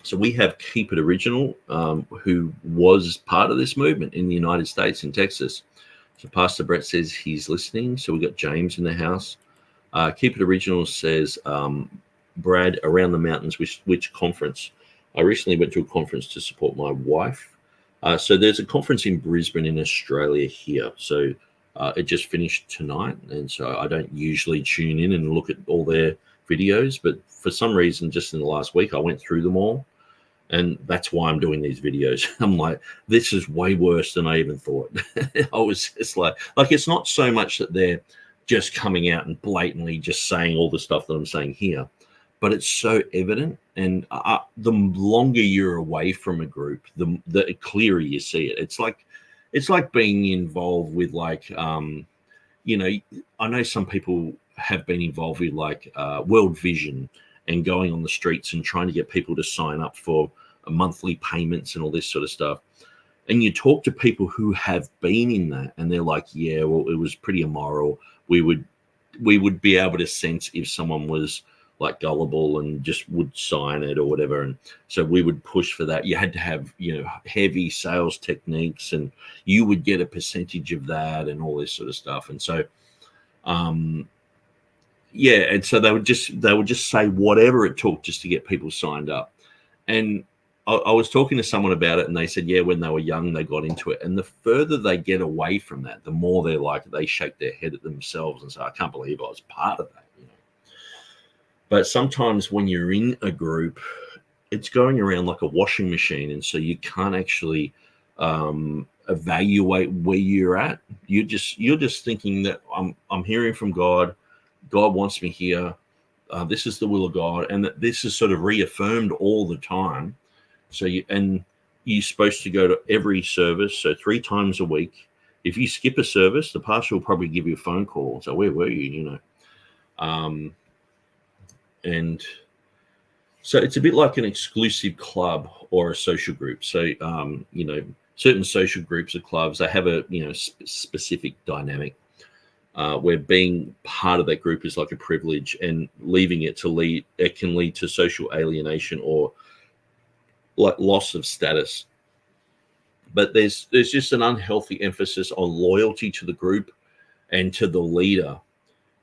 so we have Keep It Original, who was part of this movement in the United States, in Texas. So Pastor Brett says he's listening. So we've got James in the house. Keep It Original says, Brad, around the mountains, which conference? I recently went to a conference to support my wife. So there's a conference in Brisbane in Australia here. So it just finished tonight. And so I don't usually tune in and look at all their videos. But for some reason, just in the last week, I went through them all. And that's why I'm doing these videos. I'm like, this is way worse than I even thought. I was just like it's not so much that they're just coming out and blatantly just saying all the stuff that I'm saying here, but it's so evident. And the longer you're away from a group, the clearer you see it. It's like being involved with I know some people have been involved with World Vision and going on the streets and trying to get people to sign up for monthly payments and all this sort of stuff. And you talk to people who have been in that, and they're like, yeah, well, it was pretty immoral. We would be able to sense if someone was like gullible and just would sign it or whatever. And so we would push for that. You had to have, heavy sales techniques, and you would get a percentage of that and all this sort of stuff. And so, and so they would just say whatever it took just to get people signed up. And I was talking to someone about it, and they said, yeah, when they were young, they got into it. And the further they get away from that, the more they're like, they shake their head at themselves and say, I can't believe I was part of that. You know? But sometimes when you're in a group, it's going around like a washing machine. And so you can't actually evaluate where you're at. You're just thinking that I'm hearing from God. God wants me here. This is the will of God. And that this is sort of reaffirmed all the time. So you're supposed to go to every service, so 3 times a week. If you skip a service, the pastor will probably give you a phone call. So where were you? You know, and so it's a bit like an exclusive club or a social group. So you know, certain social groups or clubs, they have a specific dynamic where being part of that group is like a privilege, and leaving it can lead to social alienation or like loss of status. But there's just an unhealthy emphasis on loyalty to the group and to the leader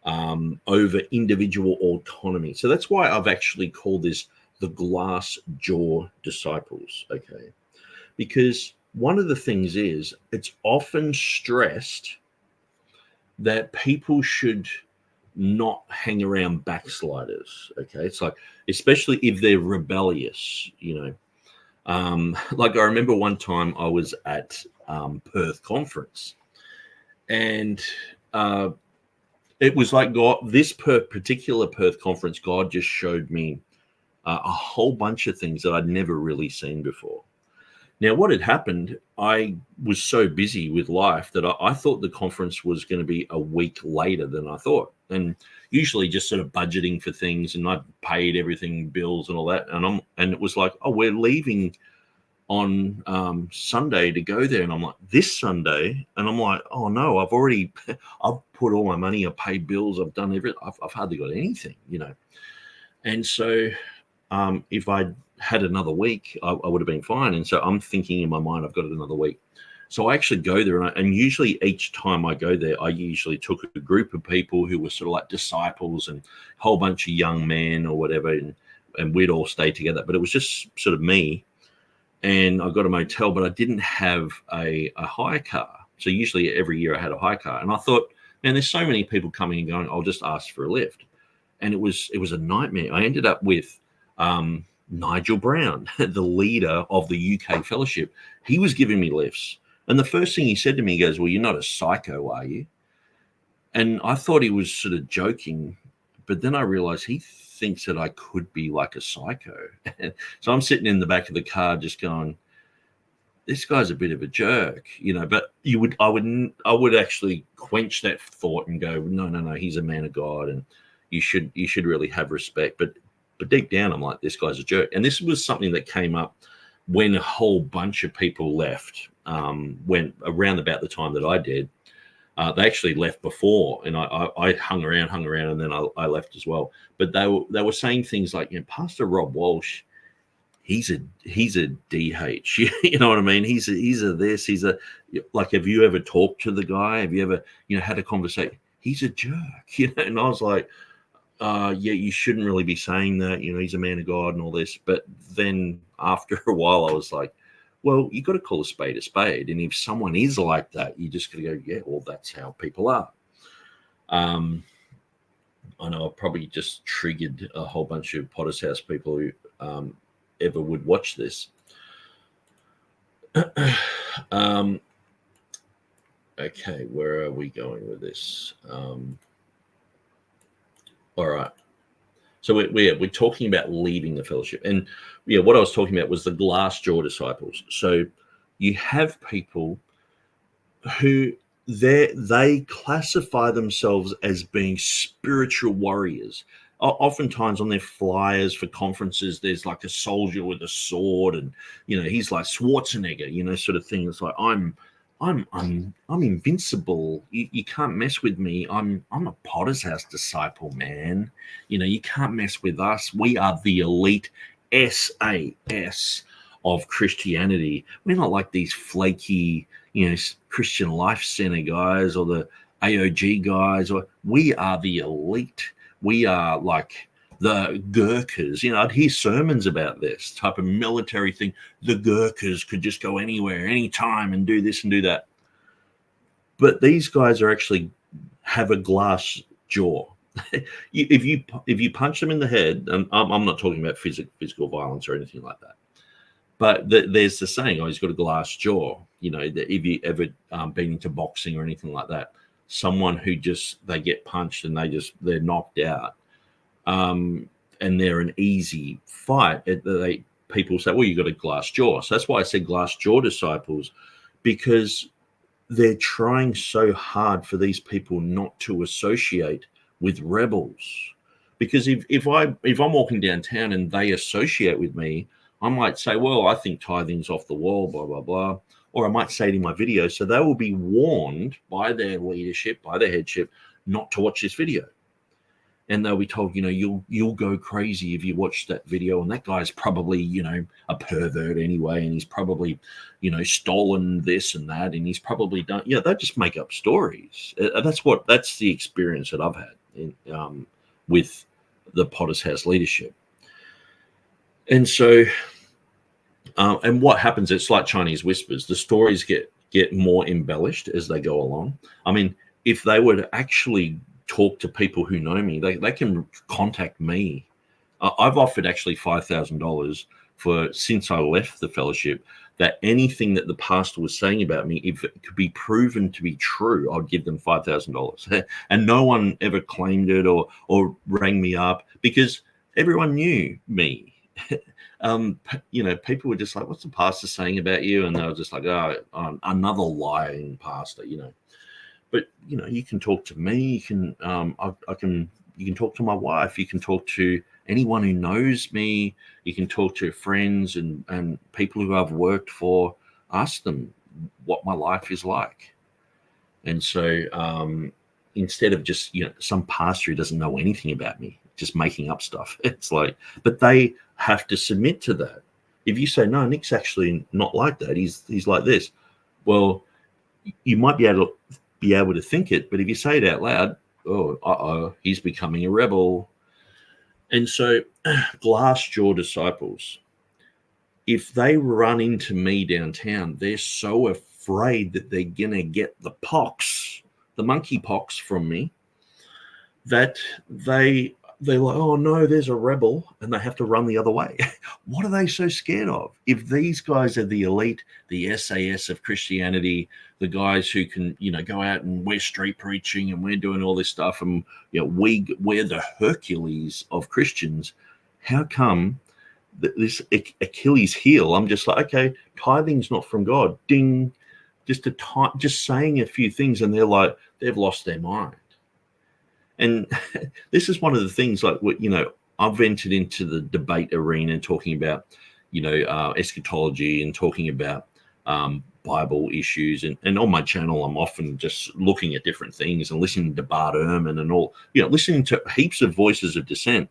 over individual autonomy. So that's why I've actually called this the glass jaw disciples, okay? Because one of the things is, it's often stressed that people should not hang around backsliders, okay? It's like, especially if they're rebellious, you know. Like I remember one time I was at Perth conference, and it was like this particular Perth conference, God just showed me a whole bunch of things that I'd never really seen before. Now, what had happened, I was so busy with life that I thought the conference was going to be a week later than I thought. And usually just sort of budgeting for things, and I'd paid everything, bills and all that. And it was like, oh, we're leaving on Sunday to go there. And I'm like, this Sunday? And I'm like, oh no, I've put all my money, I've paid bills, I've done everything. I've hardly got anything, you know. And so if I'd had another week, I would have been fine. And so I'm thinking in my mind, I've got another week. So I actually go there, and usually each time I go there, I usually took a group of people who were sort of like disciples and a whole bunch of young men or whatever, and we'd all stay together. But it was just sort of me, and I got a motel, but I didn't have a hire car. So usually every year I had a hire car, and I thought, man, there's so many people coming and going, I'll just ask for a lift. And it was a nightmare. I ended up with Nigel Brown, the leader of the UK fellowship. He was giving me lifts. And the first thing he said to me, he goes, well, you're not a psycho, are you? And I thought he was sort of joking, but then I realized he thinks that I could be like a psycho. So I'm sitting in the back of the car just going, this guy's a bit of a jerk, you know. But I would actually quench that thought and go, no, he's a man of God, and you should really have respect. But deep down, I'm like, this guy's a jerk. And this was something that came up when a whole bunch of people left, when around about the time that I did. They actually left before, and I hung around, and then I left as well. But they were saying things like, you know, Pastor Rob Walsh, he's a DH. You know what I mean? He's a this. He's a, like, have you ever talked to the guy? Have you ever, you know, had a conversation? He's a jerk, you know. And I was like, yeah, you shouldn't really be saying that. You know, he's a man of God and all this. But then after a while, I was like, well, you got to call a spade. And if someone is like that, you just got to go, yeah, well, that's how people are. I know I probably just triggered a whole bunch of Potter's House people who ever would watch this. Okay, where are we going with this? All right. So we're talking about leaving the fellowship. And yeah, what I was talking about was the glass jaw disciples. So you have people who they classify themselves as being spiritual warriors. Oftentimes on their flyers for conferences, there's like a soldier with a sword, and you know, he's like Schwarzenegger, you know, sort of thing. It's like, I'm invincible. You can't mess with me. I'm a Potter's House disciple, man. You know, you can't mess with us. We are the elite SAS of Christianity. We're not like these flaky, you know, Christian Life Center guys or the AOG guys. Or we are the elite. We are like the Gurkhas. I'd hear sermons about this type of military thing. The Gurkhas could just go anywhere, anytime, and do this and do that. But these guys are actually have a glass jaw. If you punch them in the head, and I'm not talking about physical violence or anything like that, but there's the saying, he's got a glass jaw. That if you ever been into boxing or anything like that, someone who they get punched and they're knocked out, and they're an easy fight. People say, well, you got a glass jaw. So that's why I said glass jaw disciples, because they're trying so hard for these people not to associate with rebels. Because if I'm walking downtown and they associate with me, I might say, well, I think tithing's off the wall, blah, blah, blah. Or I might say it in my video. So they will be warned by their leadership, by their headship, not to watch this video. And they'll be told, you'll go crazy if you watch that video. And that guy's probably, a pervert anyway. And he's probably, stolen this and that. And he's probably done, they just make up stories. That's the experience that I've had with the Potter's House leadership. And so, and what happens, it's like Chinese whispers. The stories get more embellished as they go along. I mean, if they were to actually talk to people who know me, they can contact me. I've offered actually $5,000 since I left the fellowship, that anything that the pastor was saying about me, if it could be proven to be true, I'd give them $5,000. And no one ever claimed it or rang me up, because everyone knew me. People were just like, what's the pastor saying about you? And they were just like, another lying pastor, But you can talk to me. You can you can talk to my wife. You can talk to anyone who knows me. You can talk to friends and people who I've worked for. Ask them what my life is like. And so instead of just some pastor who doesn't know anything about me, just making up stuff, it's like, but they have to submit to that. If you say, no, Nick's actually not like that, he's like this, well, you might be able to think it, but if you say it out loud, he's becoming a rebel. And so glass jaw disciples, if they run into me downtown, they're so afraid that they're gonna get the monkey pox from me, that they're like, oh no, there's a rebel, and they have to run the other way. What are they so scared of? If these guys are the elite, the SAS of Christianity, the guys who can, go out and we're street preaching and we're doing all this stuff, and we're the Hercules of Christians, how come this Achilles heel? I'm just like, okay, tithing's not from God. Ding, just saying a few things, and they're like, they've lost their mind. And this is one of the things, like, I've entered into the debate arena talking about, eschatology and talking about Bible issues. And on my channel, I'm often just looking at different things and listening to Bart Ehrman and all, listening to heaps of voices of dissent,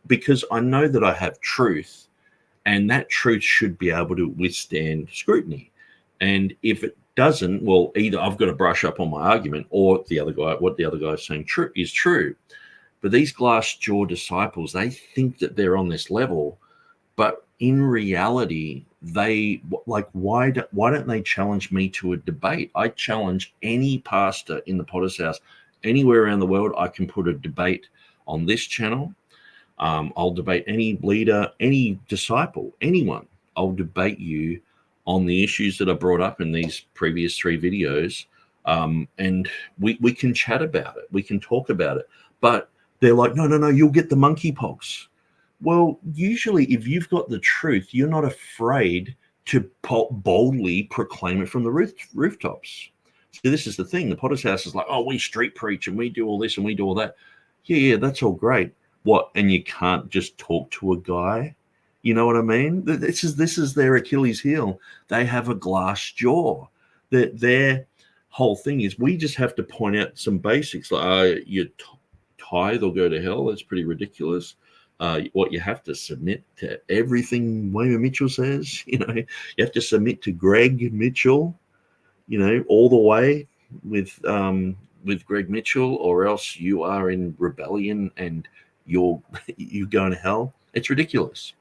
because I know that I have truth, and that truth should be able to withstand scrutiny. And if it doesn't, well, either I've got to brush up on my argument, or what the other guy is saying is true. But these glass jaw disciples, they think that they're on this level, but in reality, why don't they challenge me to a debate? I challenge any pastor in the Potter's House anywhere around the world. I can put a debate on this channel. I'll debate any leader, any disciple, anyone. I'll debate you on the issues that I brought up in these previous 3 videos. And we can chat about it. We can talk about it. But they're like, no, you'll get the monkeypox. Well, usually if you've got the truth, you're not afraid to boldly proclaim it from the rooftops. So this is the thing. The Potter's House is like, oh, we street preach and we do all this and we do all that. Yeah, that's all great. What? And you can't just talk to a guy? You know what I mean? This is their Achilles heel. They have a glass jaw. Their whole thing is, we just have to point out some basics, like your tithe or go to hell. That's pretty ridiculous. What you have to submit to everything Wayman Mitchell says. You have to submit to Greg Mitchell. All the way with Greg Mitchell, or else you are in rebellion and you're going to hell. It's ridiculous.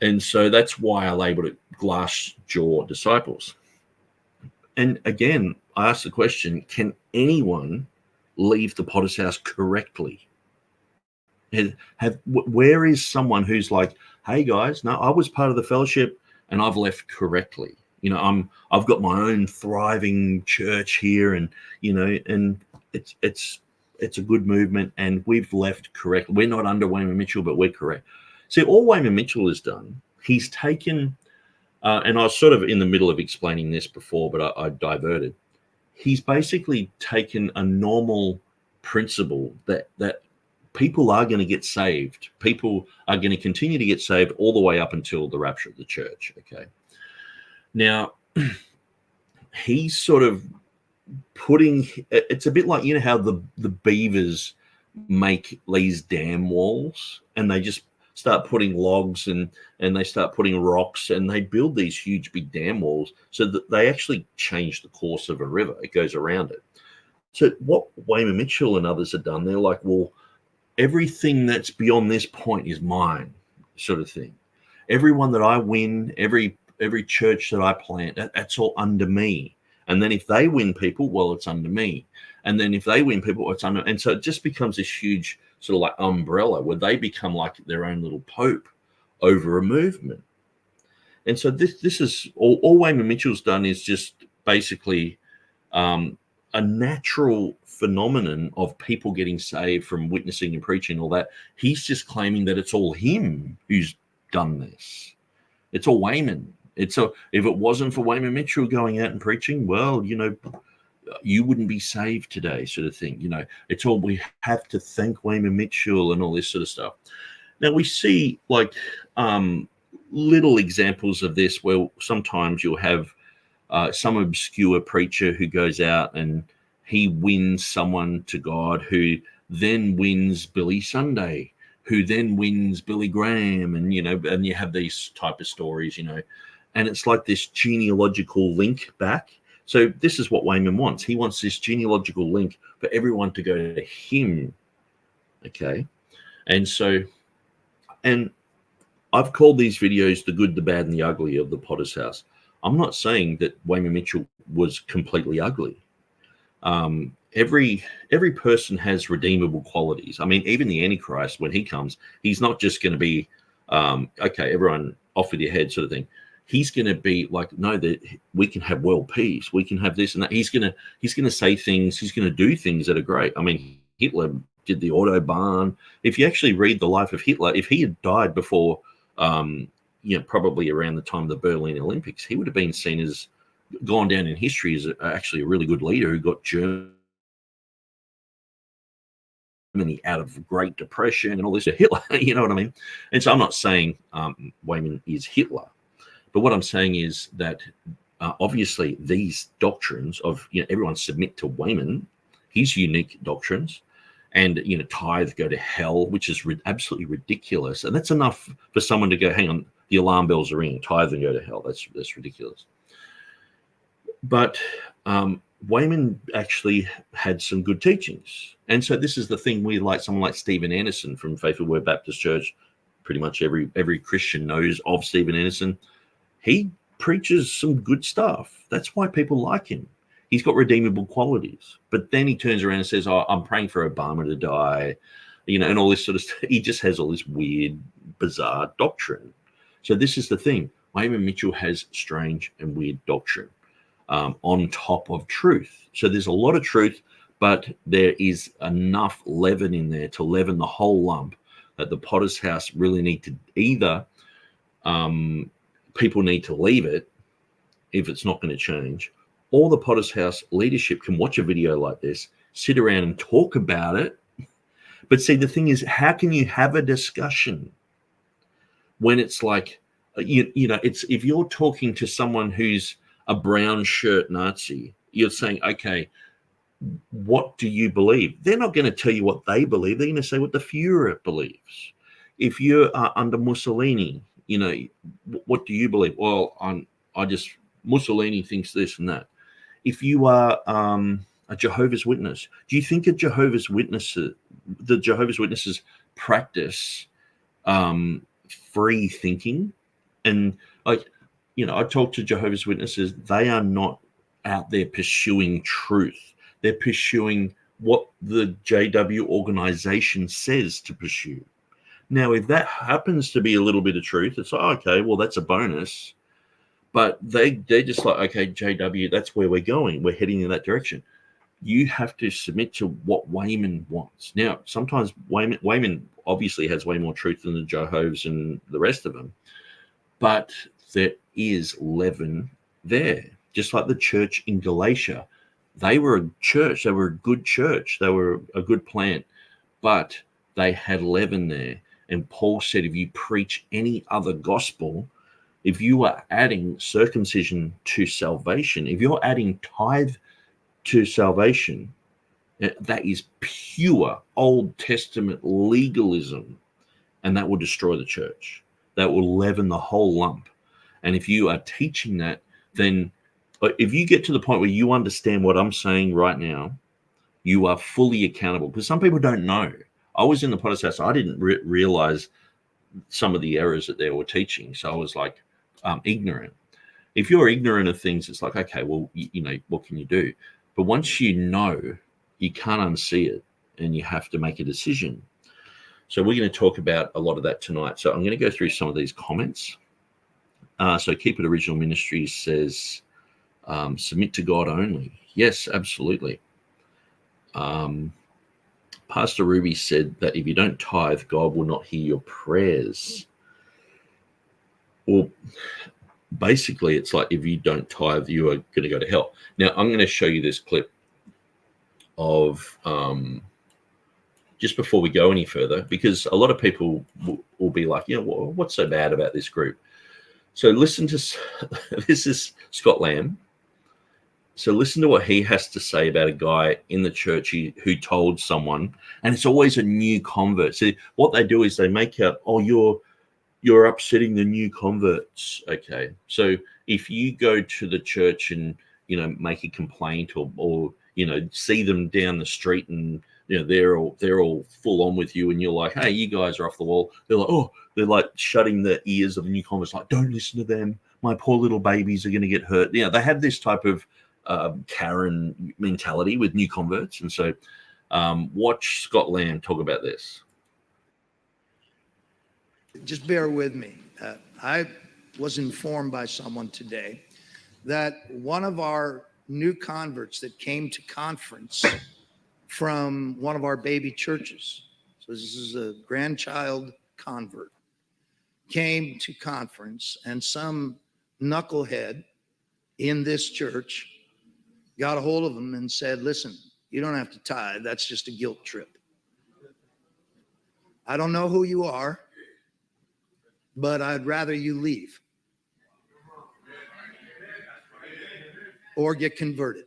And so that's why I labeled it glass jaw disciples. And again, I asked the question, can anyone leave the Potter's house correctly? Where is someone who's like, hey guys, no, I was part of the fellowship and I've left correctly. You know, I've got my own thriving church here, and you know, and it's a good movement, and we've left correctly. We're not under Wayman Mitchell, but we're correct. See, all Wayman Mitchell has done, he's taken, and I was sort of in the middle of explaining this before, but I diverted. He's basically taken a normal principle that people are going to get saved. People are going to continue to get saved all the way up until the rapture of the church. Okay. Now, he's sort of putting, it's a bit like, you know, how the beavers make these dam walls, and they just start putting logs and they start putting rocks, and they build these huge big dam walls so that they actually change the course of a river. It goes around it. So what Wayman Mitchell and others have done, they're like, well, everything that's beyond this point is mine, sort of thing. Everyone that I win, every church that I plant, that's all under me. And then if they win people, well, it's under me. And then if they win people, it's under. And so it just becomes this huge sort of like umbrella where they become like their own little pope over a movement. And so this is all Wayman Mitchell's done is just basically a natural phenomenon of people getting saved from witnessing and preaching and all that. He's just claiming that it's all him who's done this. It's all Wayman. If it wasn't for Wayman Mitchell going out and preaching, well, you know, you wouldn't be saved today, sort of thing. You know, it's all, we have to thank Wayman Mitchell and all this sort of stuff. Now we see like little examples of this where sometimes you'll have some obscure preacher who goes out and he wins someone to God, who then wins Billy Sunday, who then wins Billy Graham, and you know, and you have these type of stories, you know, and it's like this genealogical link back. So this is what Wayman wants. He wants this genealogical link for everyone to go to him. Okay. And so, and I've called these videos the good, the bad, and the ugly of the Potter's house. I'm not saying that Wayman Mitchell was completely ugly. Every person has redeemable qualities. I mean, even the Antichrist, when he comes, he's not just going to be, okay, everyone off with your head sort of thing. He's going to be like, no, that we can have world peace. We can have this and that. He's going to say things. He's going to do things that are great. I mean, Hitler did the Autobahn. If you actually read the life of Hitler, if he had died before, you know, probably around the time of the Berlin Olympics, he would have been seen as gone down in history as actually a really good leader who got Germany out of the Great Depression and all this. Hitler, you know what I mean? And so I'm not saying Wayman is Hitler. But what I'm saying is that obviously these doctrines of, you know, everyone submit to Wayman, his unique doctrines, and, you know, tithe go to hell, which is absolutely ridiculous. And that's enough for someone to go, hang on, the alarm bells are ringing, tithe and go to hell. That's ridiculous. But Wayman actually had some good teachings. And so this is the thing, we like someone like Stephen Anderson from Faithful Word Baptist Church. Pretty much every Christian knows of Stephen Anderson. He preaches some good stuff. That's why people like him. He's got redeemable qualities. But then he turns around and says, oh, I'm praying for Obama to die, you know, and all this sort of stuff. He just has all this weird, bizarre doctrine. So this is the thing. Wayman Mitchell has strange and weird doctrine on top of truth. So there's a lot of truth, but there is enough leaven in there to leaven the whole lump that the Potter's house really need to either people need to leave it if it's not going to change, or the Potter's house leadership can watch a video like this, sit around and talk about it. But see, the thing is, how can you have a discussion when it's like, you know, it's if you're talking to someone who's a brown shirt Nazi, you're saying, okay, what do you believe? They're not going to tell you what they believe. They're going to say what the Führer believes. If you're under Mussolini, you know, what do you believe? Well, Mussolini thinks this and that. If you are a Jehovah's Witness, do you think a Jehovah's Witness the Jehovah's Witnesses practice free thinking, and I talk to Jehovah's Witnesses. They are not out there pursuing truth. They're pursuing what the JW organization says to pursue. Now, if that happens to be a little bit of truth, it's like, okay, well, that's a bonus. But they're just like, okay, JW, that's where we're going. We're heading in that direction. You have to submit to what Wayman wants. Now, sometimes Wayman obviously has way more truth than the Jehovah's and the rest of them. But there is leaven there. Just like the church in Galatia. They were a church. They were a good church. They were a good plant. But they had leaven there. And Paul said, if you preach any other gospel, if you are adding circumcision to salvation, if you're adding tithe to salvation, that is pure Old Testament legalism, and that will destroy the church. That will leaven the whole lump. And if you are teaching that, then if you get to the point where you understand what I'm saying right now, you are fully accountable. Because some people don't know. I was in the Potter's House. I didn't realize some of the errors that they were teaching. So I was like ignorant. If you're ignorant of things, it's like, okay, well, what can you do? But once you know, you can't unsee it, and you have to make a decision. So we're going to talk about a lot of that tonight. So I'm going to go through some of these comments. So Keep It Original Ministries says, submit to God only. Yes, absolutely. Pastor Ruby said that if you don't tithe, God will not hear your prayers. Well, basically, it's like if you don't tithe, you are going to go to hell. Now, I'm going to show you this clip of just before we go any further, because a lot of people will be like, what's so bad about this group? So listen to this is Scott Lamb. So listen to what he has to say about a guy in the church who told someone, and it's always a new convert. So what they do is they make out, you're upsetting the new converts. Okay. So if you go to the church and, make a complaint or see them down the street and, they're all full on with you, and you're like, hey, you guys are off the wall. They're like shutting the ears of the new converts, like, don't listen to them. My poor little babies are going to get hurt. They have this type of Karen mentality with new converts. And so watch Scott Lamb talk about this. Just bear with me. I was informed by someone today that one of our new converts that came to conference from one of our baby churches, so this is a grandchild convert, came to conference, and some knucklehead in this church got a hold of him and said, listen, you don't have to tithe. That's just a guilt trip. I don't know who you are, but I'd rather you leave or get converted.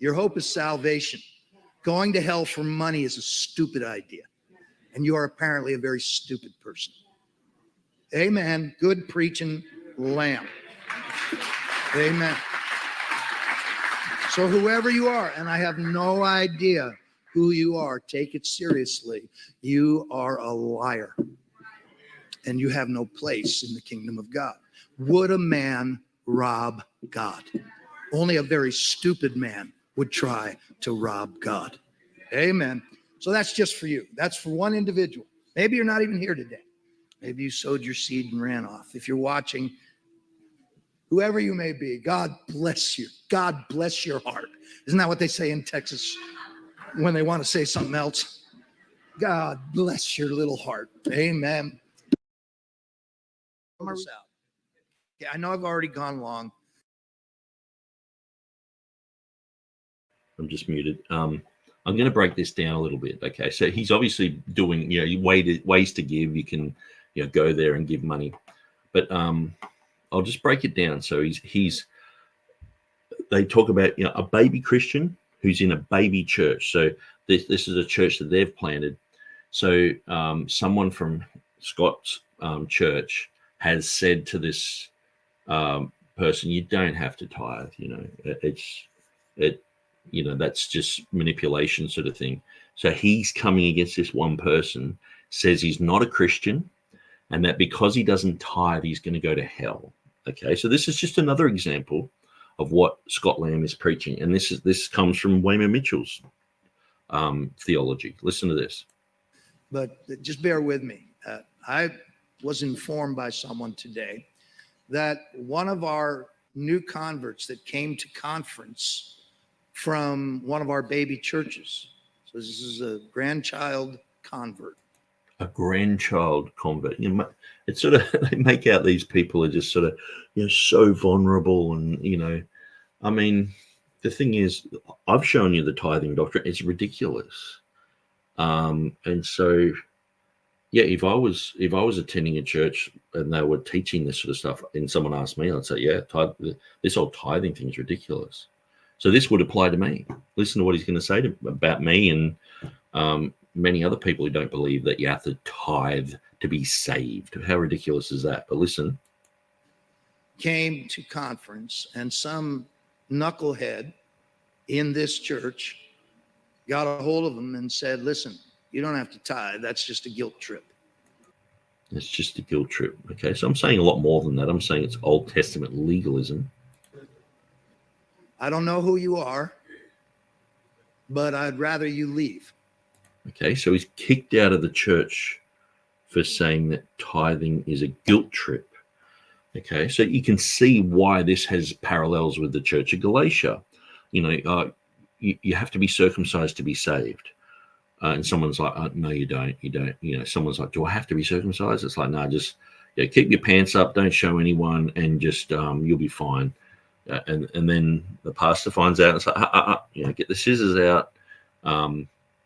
Your hope is salvation. Going to hell for money is a stupid idea, and you are apparently a very stupid person. Amen. Good preaching, lamb. Amen. So whoever you are, and I have no idea who you are, take it seriously. You are a liar, and you have no place in the kingdom of God. Would a man rob God? Only a very stupid man would try to rob God. Amen. So that's just for you. That's for one individual. Maybe you're not even here today. Maybe you sowed your seed and ran off. If you're watching, whoever you may be, God bless you. God bless your heart. Isn't that what they say in Texas when they want to say something else? God bless your little heart. Amen. Yeah, I know I've already gone long. I'm just muted. I'm going to break this down a little bit. Okay, so he's obviously doing, ways to give. You can, go there and give money, but I'll just break it down. So they talk about, a baby Christian who's in a baby church. So this is a church that they've planted. So someone from Scott's church has said to this person, you don't have to tithe. That's just manipulation sort of thing. So he's coming against this one person, says he's not a Christian, and that because he doesn't tithe, he's going to go to hell. Okay, so this is just another example of what Scott Lamb is preaching, and this comes from Wayman Mitchell's theology. Listen to this. But just bear with me. I was informed by someone today that one of our new converts that came to conference from one of our baby churches. So this is a grandchild convert. A grandchild convert. You know, it's sort of, they make out these people are just sort of, you know, so vulnerable. And, you know, I mean, the thing is, I've shown you the tithing doctrine. It's ridiculous. And so, yeah, if I was attending a church and they were teaching this sort of stuff and someone asked me, I'd say, yeah, this whole tithing thing is ridiculous. So this would apply to me. Listen to what he's going to say about me and many other people who don't believe that you have to tithe to be saved. How ridiculous is that? But listen. Came to conference, and some knucklehead in this church got a hold of him and said, listen, you don't have to tithe. That's just a guilt trip. It's just a guilt trip. Okay, so I'm saying a lot more than that. I'm saying it's Old Testament legalism. I don't know who you are, but I'd rather you leave. Okay, so he's kicked out of the church for saying that tithing is a guilt trip. Okay, so you can see why this has parallels with the Church of Galatia. You know, you have to be circumcised to be saved. And someone's like, no, you don't. You don't. You know, someone's like, do I have to be circumcised? It's like, no, just keep your pants up, don't show anyone, and just you'll be fine. And then the pastor finds out and it's like, you know, get the scissors out.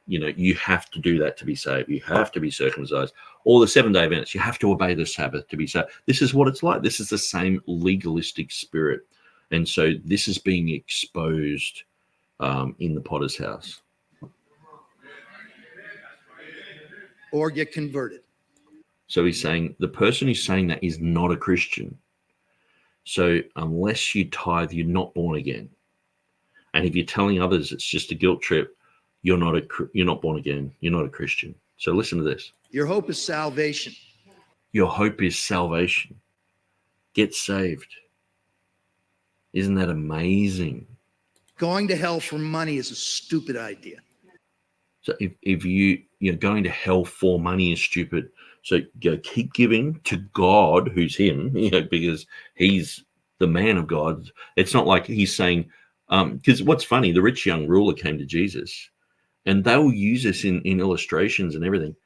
You know, you have to do that to be saved. You have to be circumcised. All the 7-day events, you have to obey the Sabbath to be saved. This is what it's like. This is the same legalistic spirit. And so this is being exposed in the potter's house. Or get converted. So he's saying the person who's saying that is not a Christian. So unless you tithe, you're not born again. And if you're telling others it's just a guilt trip, you're not born again. You're not a Christian. So listen to this. Your hope is salvation. Your hope is salvation. Get saved. Isn't that amazing? Going to hell for money is a stupid idea. So if you're going to hell for money is stupid. So keep giving to God, who's him, you know, because he's the man of God. It's not like he's saying, because what's funny, the rich young ruler came to Jesus, and they will use this in illustrations and everything.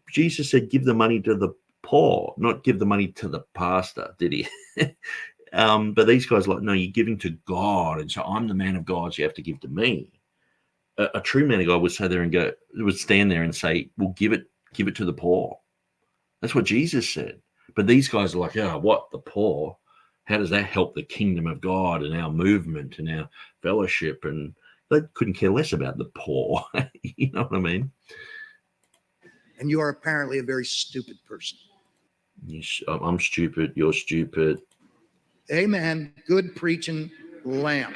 Jesus said, give the money to the poor, not give the money to the pastor, did he? But these guys are like, no, you're giving to God. And so I'm the man of God, so you have to give to me. A true man of God would stand there and say, well, give it to the poor. That's what Jesus said. But these guys are like, oh, what, the poor? How does that help the kingdom of God and our movement and our fellowship? And they couldn't care less about the poor. You know what I mean? And you are apparently a very stupid person. I'm stupid. You're stupid. Amen. Good preaching lamb.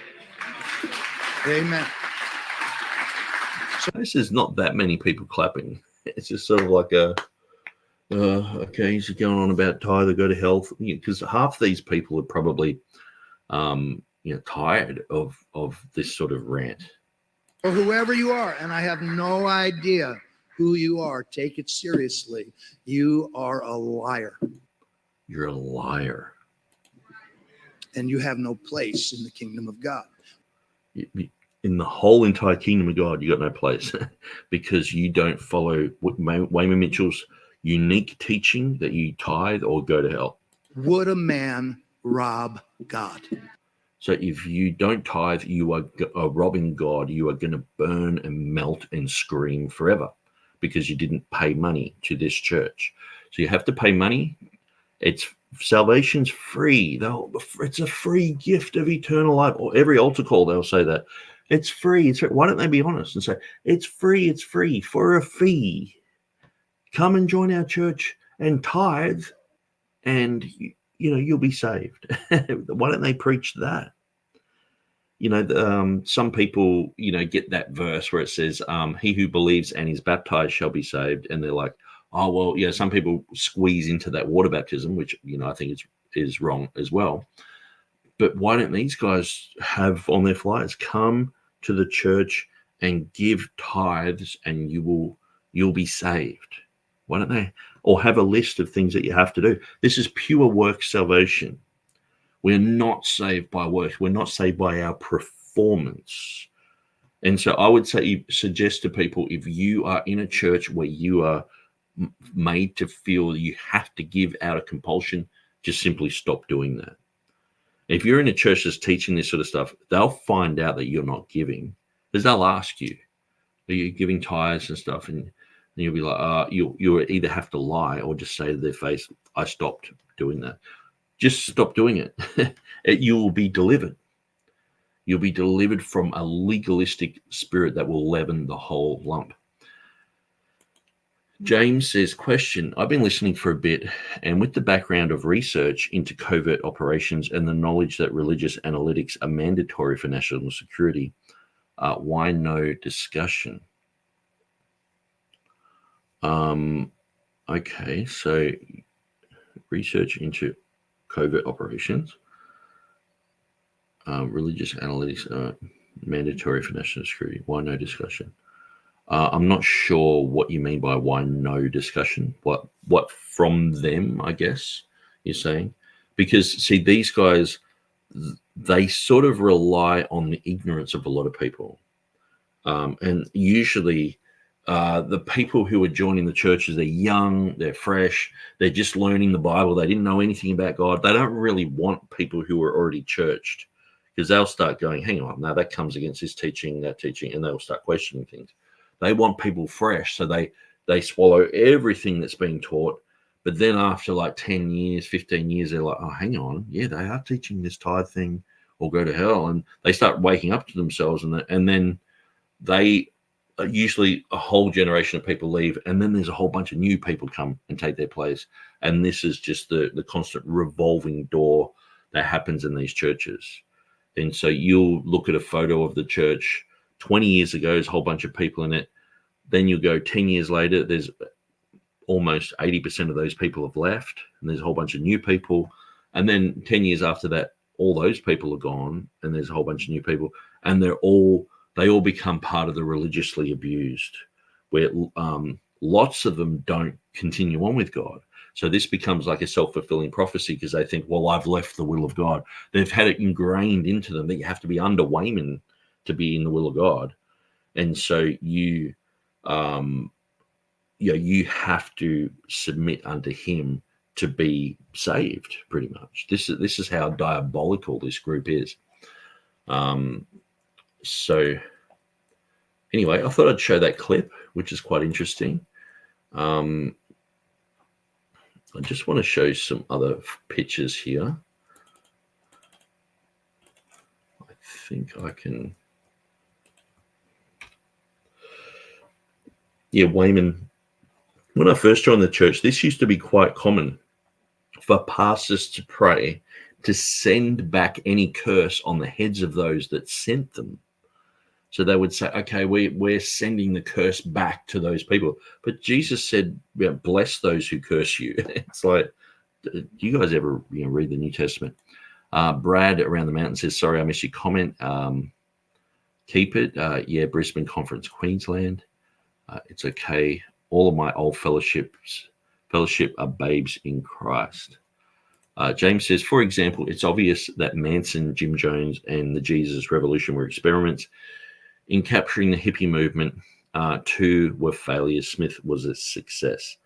Amen. So this is not that many people clapping. It's just sort of like okay, he's going on about tithe or go to hell, because half these people are probably, tired of this sort of rant. Or whoever you are, and I have no idea who you are, take it seriously. You are a liar. You're a liar. And you have no place in the kingdom of God. In the whole entire kingdom of God, you got no place because you don't follow Wayman Mitchell's unique teaching that you tithe or go to hell. Would a man rob God? So if you don't tithe, you are robbing God. You are going to burn and melt and scream forever because you didn't pay money to this church. So you have to pay money. Salvation's free. It's a free gift of eternal life. Or every altar call, they'll say that. It's free. Why don't they be honest and say, it's free for a fee. Come and join our church and tithe, and you'll be saved. Why don't they preach that? some people, get that verse where it says, he who believes and is baptized shall be saved. And they're like, oh, well, some people squeeze into that water baptism, which, I think is wrong as well. But why don't these guys have on their flyers, come to the church and give tithes and you'll be saved? Why don't they? Or have a list of things that you have to do. This is pure work salvation. We're not saved by works. We're not saved by our performance. And so I would suggest to people, if you are in a church where you are made to feel you have to give out of compulsion, just simply stop doing that. If you're in a church that's teaching this sort of stuff, they'll find out that you're not giving, because they'll ask you, are you giving tithes and stuff? And you'll be like, you'll either have to lie or just say to their face, I stopped doing that. Just stop doing it. You will be delivered. You'll be delivered from a legalistic spirit that will leaven the whole lump. James says, question, I've been listening for a bit, and with the background of research into covert operations and the knowledge that religious analytics are mandatory for national security, why no discussion? Okay, so research into covert operations, religious analytics, mandatory for national security. Why no discussion? I'm not sure what you mean by why no discussion. What from them, I guess you're saying? Because, see, these guys, they sort of rely on the ignorance of a lot of people. And usually the people who are joining the churches, they're young, they're fresh, they're just learning the Bible. They didn't know anything about God. They don't really want people who are already churched, because they'll start going, hang on, now that comes against this teaching, that teaching, and they'll start questioning things. They want people fresh, so they swallow everything that's being taught. But then after like 10 years, 15 years, they're like, oh, hang on, yeah, they are teaching this tithe thing or go to hell. And they start waking up to themselves, and then they usually a whole generation of people leave, and then there's a whole bunch of new people come and take their place. And this is just the constant revolving door that happens in these churches. And so you'll look at a photo of the church 20 years ago, there's a whole bunch of people in it. Then you'll go 10 years later, there's almost 80% of those people have left, and there's a whole bunch of new people. And then 10 years after that, all those people are gone, and there's a whole bunch of new people, and they all become part of the religiously abused, where lots of them don't continue on with God. So this becomes like a self-fulfilling prophecy, because they think, well, I've left the will of God. They've had it ingrained into them that you have to be under Wayman to be in the will of God. And so you have to submit unto him to be saved, pretty much. This is how diabolical this group is. So anyway, I thought I'd show that clip, which is quite interesting. I just want to show some other pictures here. I think I can. Yeah, Wayman. When I first joined the church, this used to be quite common for pastors to pray to send back any curse on the heads of those that sent them. So they would say, okay, we're sending the curse back to those people. But Jesus said, bless those who curse you. It's like, do you guys ever read the New Testament? Brad around the mountain says, sorry, I missed your comment. Keep it. Yeah, Brisbane Conference, Queensland. It's okay. All of my old fellowship are babes in Christ. James says, for example, it's obvious that Manson, Jim Jones, and the Jesus Revolution were experiments in capturing the hippie movement. Two were failures. Smith was a success.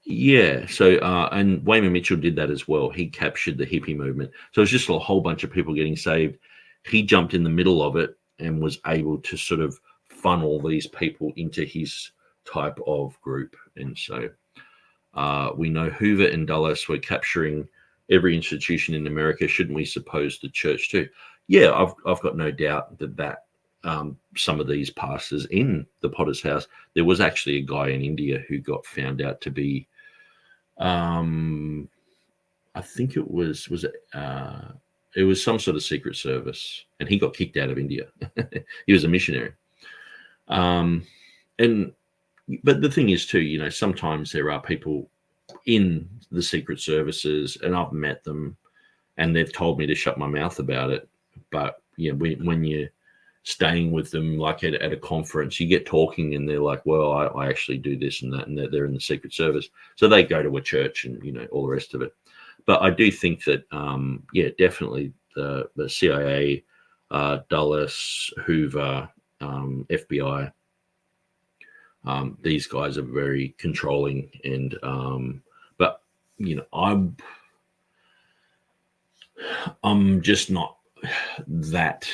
Yeah, so and Wayman Mitchell did that as well. He captured the hippie movement. So it's just a whole bunch of people getting saved. He jumped in the middle of it and was able to sort of funnel these people into his type of group. And so we know Hoover and Dulles were capturing every institution in America. Shouldn't we suppose the church too? Yeah, I've got no doubt that some of these pastors in the Potter's House, there was actually a guy in India who got found out to be I think it was it was some sort of secret service, and he got kicked out of India. He was a missionary. But the thing is too, sometimes there are people in the secret services, and I've met them, and they've told me to shut my mouth about it. But when you're staying with them, like at a conference, you get talking, and they're like, "Well, I actually do this and that," and they're in the secret service, so they go to a church and all the rest of it. But I do think that, definitely the CIA, Dulles, Hoover, FBI, these guys are very controlling, and but I'm just not that.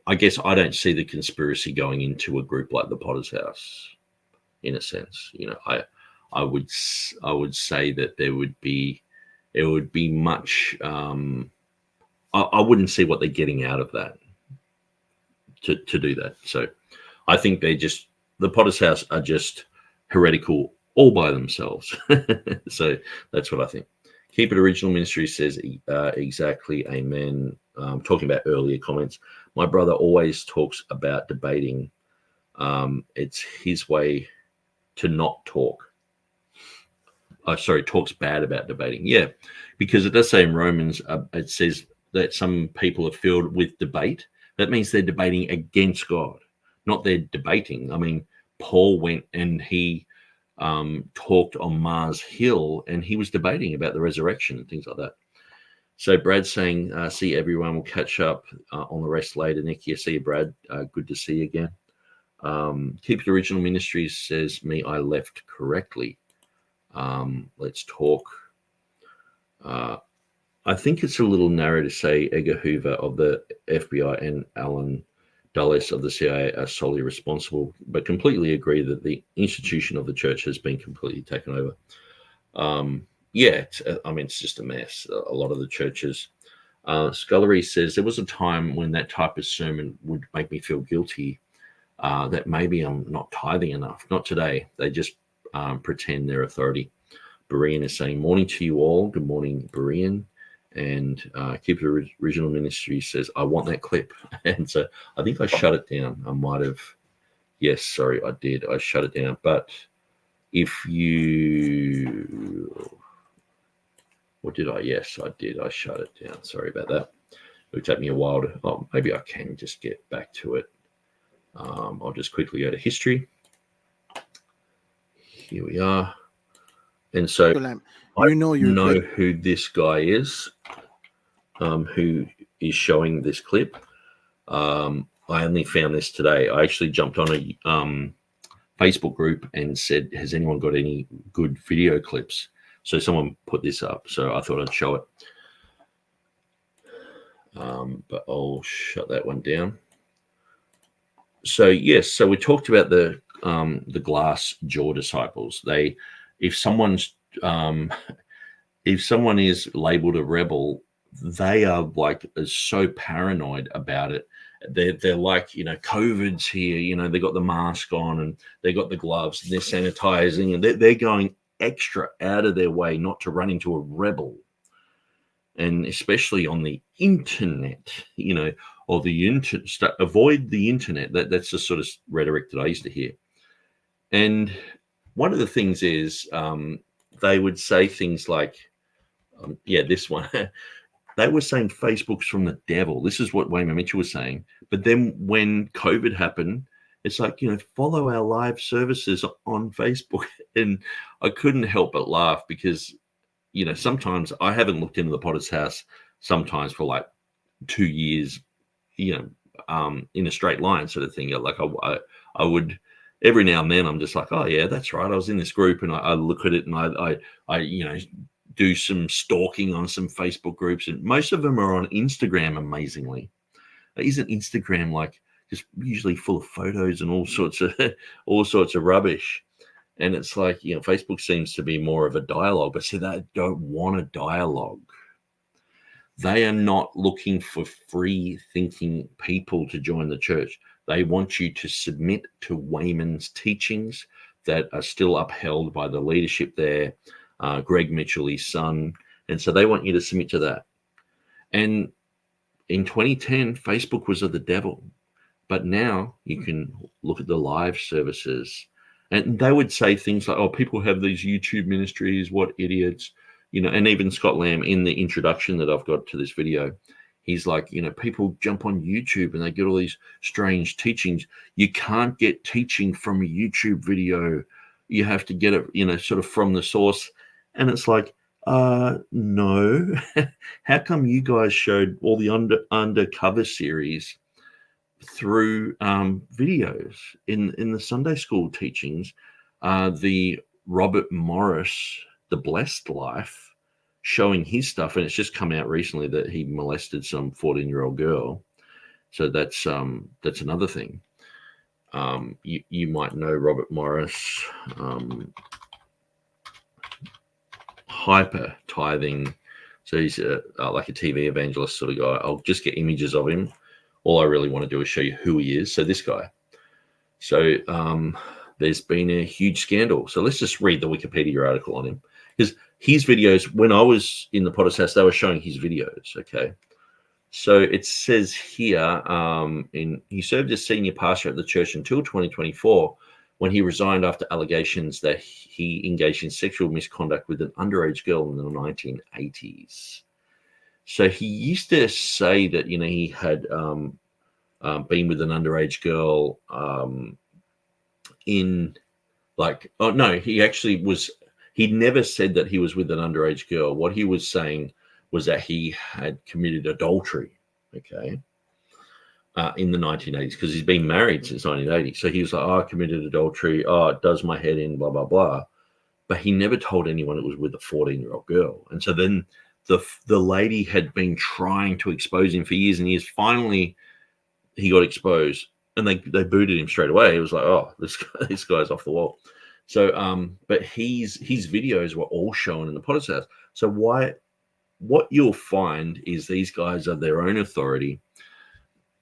I guess I don't see the conspiracy going into a group like the Potter's House, in a sense. I would say that it would be much. I wouldn't see what they're getting out of that to do that. So I think the Potter's House are just heretical all by themselves. So that's what I think. Keep It Original Ministry says exactly, amen. Talking about earlier comments, my brother always talks about debating. It's his way to not talk. Talks bad about debating. Yeah, because it does say in Romans, it says that some people are filled with debate. That means they're debating against God, not they're debating. I mean, Paul went and he talked on Mars Hill, and he was debating about the resurrection and things like that. So Brad's saying, see everyone, will catch up on the rest later. Nick, see you, Brad. Good to see you again. Keep It Original Ministries says, me, I left correctly. Let's talk. I think it's a little narrow to say Edgar Hoover of the FBI and Alan Dulles of the CIA are solely responsible, but completely agree that the institution of the church has been completely taken over. It's just a mess. A lot of the churches. Scullery says there was a time when that type of sermon would make me feel guilty that maybe I'm not tithing enough. Not today. They just pretend they're authority. Berean is saying, morning to you all. Good morning, Berean. And Keep It Original Ministry says, I want that clip. And so I think I shut it down. I might have. Yes, sorry, I did. I shut it down. But if you. What did I? Yes, I did. I shut it down. Sorry about that. It would take me a while to. Oh, maybe I can just get back to it. I'll just quickly go to history. Here we are. And so I know who this guy is, who is showing this clip. I only found this today. I actually jumped on a Facebook group and said, has anyone got any good video clips? So someone put this up, so I thought I'd show it. But I'll shut that one down. So yes, so we talked about the glass jaw disciples. If someone is labeled a rebel, they are like so paranoid about it. They're like, COVID's here, they got the mask on and they got the gloves and they're sanitizing, and they're going extra out of their way not to run into a rebel. And especially on the internet, or the internet, avoid the internet. That's the sort of rhetoric that I used to hear. And one of the things is they would say things like, this one. They were saying Facebook's from the devil. This is what Wayman Mitchell was saying. But then when COVID happened, it's like, follow our live services on Facebook. And I couldn't help but laugh because, sometimes I haven't looked into the Potter's House sometimes for like 2 years, in a straight line sort of thing. Like I would, every now and then I'm just like, oh yeah, that's right. I was in this group, and I look at it and I do some stalking on some Facebook groups, and most of them are on Instagram. Amazingly, isn't Instagram like just usually full of photos and all sorts of rubbish? And it's like, Facebook seems to be more of a dialogue, but see, they don't want a dialogue. They are not looking for free thinking people to join the church. They want you to submit to Wayman's teachings that are still upheld by the leadership there. Greg Mitchell, his son, And so they want you to submit to that. And in 2010, Facebook was of the devil. But now you can look at the live services. And they would say things like, oh, people have these YouTube ministries, what idiots, you know, and even Scott Lamb in the introduction that I've got to this video, he's like, you know, people jump on YouTube and they get all these strange teachings. You can't get teaching from a YouTube video. You have to get it, you know, sort of from the source. And it's like, no. How come you guys showed all the undercover series through videos in the Sunday school teachings? The Robert Morris, The Blessed Life, showing his stuff, and it's just come out recently that he molested some 14-year-old girl. So that's another thing. You might know Robert Morris, hyper tithing. So he's like a TV evangelist sort of guy. I'll just get images of him. All I really want to do is show you who he is. So this guy. So there's been a huge scandal. So let's just read the Wikipedia article on him. Because his videos, when I was in the Potter's house, they were showing his videos, okay? So it says here, he served as senior pastor at the church until 2024, when he resigned after allegations that he engaged in sexual misconduct with an underage girl in the 1980s. So he used to say that, you know, he had been with an underage girl he never said that he was with an underage girl. What he was saying was that he had committed adultery, okay, in the 1980s, because he's been married since 1980. So he was like, oh, I committed adultery. Oh, it does my head in, blah, blah, blah. But he never told anyone it was with a 14-year-old girl. And so then the lady had been trying to expose him for years and years. Finally, he got exposed, and they booted him straight away. It was like, oh, this guy's off the wall. So, but his videos were all shown in the Potter's house. So what you'll find is these guys are their own authority.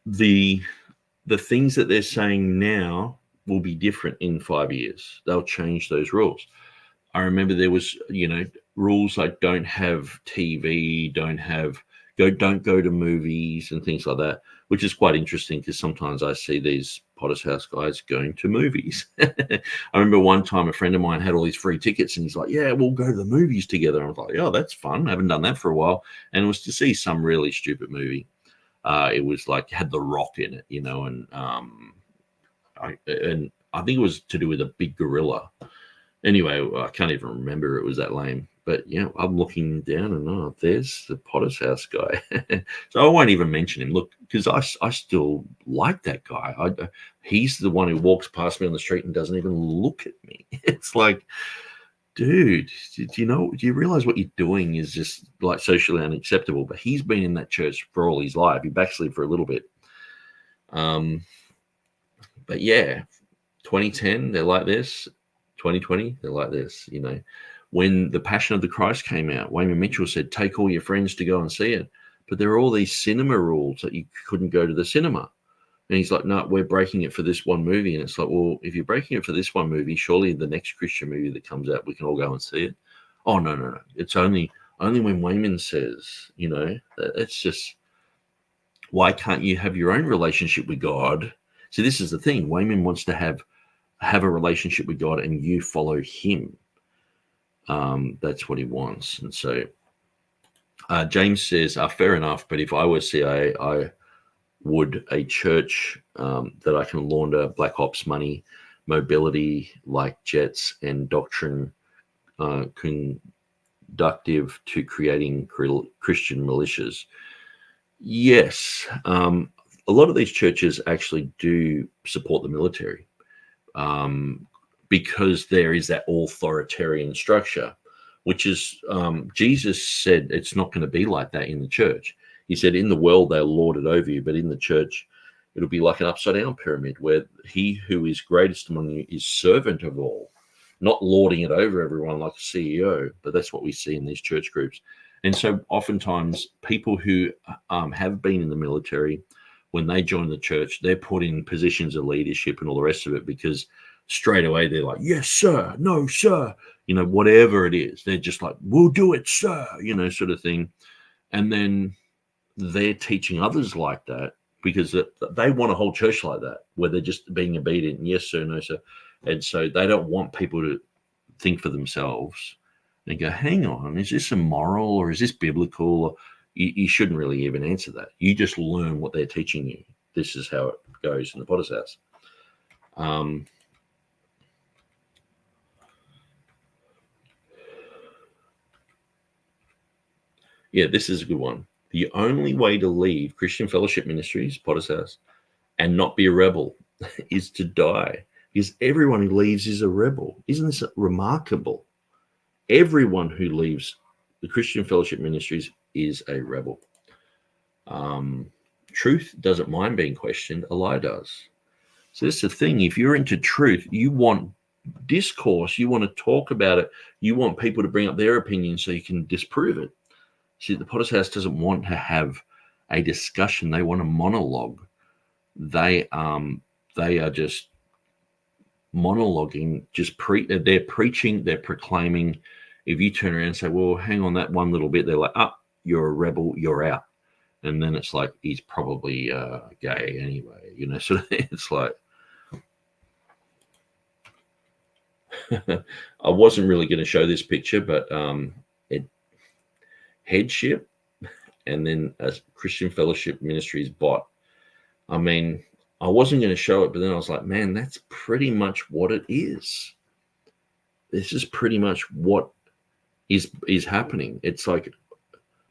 The things that they're saying now will be different in 5 years. They'll change those rules. I remember there was, you know, rules like don't have TV, don't go to movies and things like that, which is quite interesting because sometimes I see these Potter's house guys going to movies. I remember one time a friend of mine had all these free tickets and he's like, yeah, we'll go to the movies together. I was like, oh, that's fun. I haven't done that for a while. And it was to see some really stupid movie. It was like, had The Rock in it, you know, and I think it was to do with a big gorilla. Anyway, I can't even remember. It was that lame. But, yeah, I'm looking down and, there's the Potter's house guy. So I won't even mention him. Look, because I still like that guy. He's the one who walks past me on the street and doesn't even look at me. It's like, dude, do you realize what you're doing is just, like, socially unacceptable? But he's been in that church for all his life. He backslid for a little bit. But, yeah, 2010, they're like this. 2020, they're like this, you know. When The Passion of the Christ came out, Wayman Mitchell said, take all your friends to go and see it. But there are all these cinema rules that you couldn't go to the cinema. And he's like, no, we're breaking it for this one movie. And it's like, well, if you're breaking it for this one movie, surely the next Christian movie that comes out, we can all go and see it. Oh, no. It's only when Wayman says, you know, it's just, why can't you have your own relationship with God? See, this is the thing. Wayman wants to have a relationship with God and you follow him. That's what he wants. And so James says, fair enough, but if I were CIA, I would a church that I can launder black ops money, mobility like jets, and doctrine conductive to creating Christian militias. Yes, a lot of these churches actually do support the military. Because there is that authoritarian structure, which is, Jesus said it's not going to be like that in the church. He said, in the world, they'll lord it over you, but in the church, it'll be like an upside-down pyramid where he who is greatest among you is servant of all, not lording it over everyone like a CEO, but that's what we see in these church groups. And so oftentimes people who have been in the military, when they join the church, they're put in positions of leadership and all the rest of it because straight away they're like, yes, sir, no, sir, whatever it is. They're just like, we'll do it, sir, sort of thing. And then they're teaching others like that because they want a whole church like that, where they're just being obedient. Yes, sir, no, sir. And so they don't want people to think for themselves and go, hang on, is this immoral or is this biblical? You shouldn't really even answer that. You just learn what they're teaching you. This is how it goes in the Potter's House. Yeah, this is a good one. The only way to leave Christian Fellowship Ministries, Potter's House, and not be a rebel is to die. Because everyone who leaves is a rebel. Isn't this remarkable? Everyone who leaves the Christian Fellowship Ministries is a rebel. Truth doesn't mind being questioned. A lie does. So that's the thing. If you're into truth, you want discourse. You want to talk about it. You want people to bring up their opinion so you can disprove it. See, the Potter's House doesn't want to have a discussion. They want a monologue. They are just monologuing, they're preaching, they're proclaiming. If you turn around and say, well, hang on that one little bit, they're like, you're a rebel, you're out. And then it's like, he's probably gay anyway, so it's like, I wasn't really going to show this picture, but headship and then a Christian Fellowship Ministries bot. I mean, I wasn't going to show it, but then I was like, man, that's pretty much what it is. This is pretty much what is happening. It's like,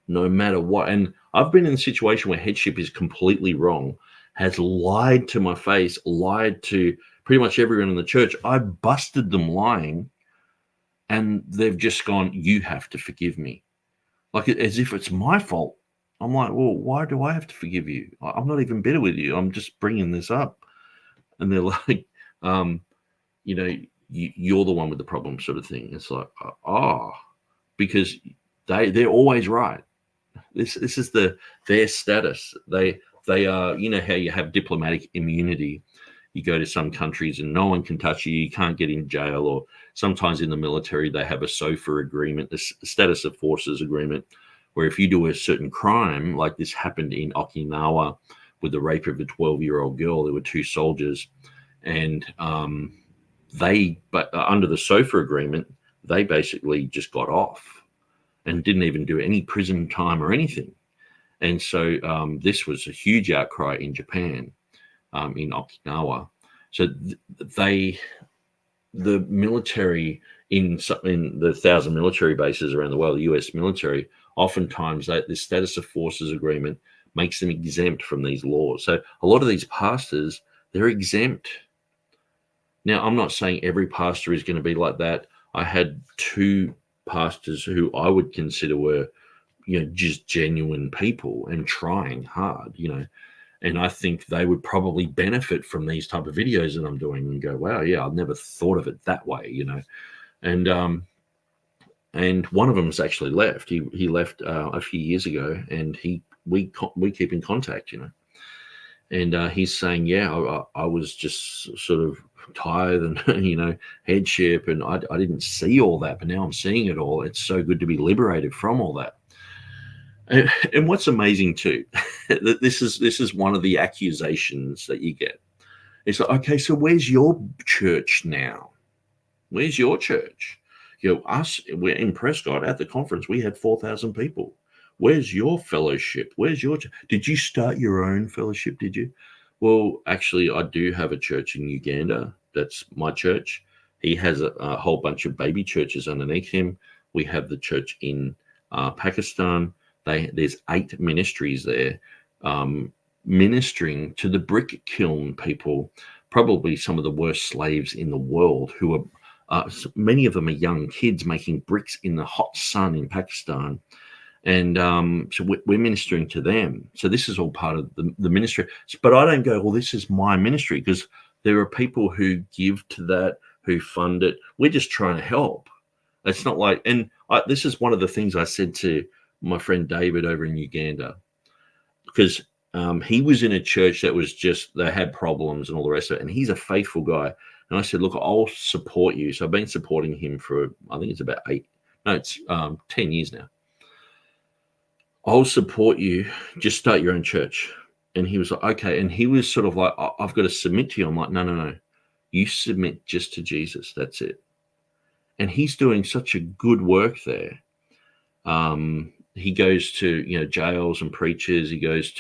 no matter what. And I've been in a situation where headship is completely wrong, has lied to my face, lied to pretty much everyone in the church. I busted them lying, and they've just gone, you have to forgive me. Like, as if it's my fault. I'm like, well, why do I have to forgive you? I'm not even bitter with you. I'm just bringing this up. And they're like, you're the one with the problem, sort of thing. It's like, because they're always right. This is their status. They are, how you have diplomatic immunity. You go to some countries and no one can touch you. You can't get in jail, or sometimes in the military they have a SOFA agreement, the status of forces agreement, where if you do a certain crime, like this happened in Okinawa with the rape of a 12-year-old girl, there were 2 soldiers, and but under the SOFA agreement, they basically just got off and didn't even do any prison time or anything. And so this was a huge outcry in Japan, in Okinawa. So the military in the 1,000 military bases around the world, the US military, oftentimes this status of forces agreement makes them exempt from these laws. So a lot of these pastors, they're exempt. Now, I'm not saying every pastor is going to be like that. I had 2 pastors who I would consider were, just genuine people and trying hard, and I think they would probably benefit from these type of videos that I'm doing and go, wow, yeah, I've never thought of it that way, And one of them has actually left. He left a few years ago, and we keep in contact, And he's saying, yeah, I was just sort of tired and, headship, and I didn't see all that, but now I'm seeing it all. It's so good to be liberated from all that. And what's amazing too, that this is one of the accusations that you get. It's like, okay, so where's your church now? Where's your church? We're in Prescott at the conference. We had 4,000 people. Where's your fellowship? Where's your did you start your own fellowship? Did you? Well, actually, I do have a church in Uganda. That's my church. He has a whole bunch of baby churches underneath him. We have the church in Pakistan. There's 8 ministries there, ministering to the brick kiln people, probably some of the worst slaves in the world, who are many of them are young kids making bricks in the hot sun in Pakistan. And so we're ministering to them. So this is all part of the ministry. But I don't go, well, this is my ministry, because there are people who give to that, who fund it. We're just trying to help. It's not like, and this is one of the things I said to my friend David over in Uganda, because he was in a church that was just, they had problems and all the rest of it. And he's a faithful guy. And I said, look, I'll support you. So I've been supporting him for, I think it's about 10 years now. I'll support you. Just start your own church. And he was like, okay. And he was sort of like, I've got to submit to you. I'm like, no. You submit just to Jesus. That's it. And he's doing such a good work there. He goes to, jails and preaches. He goes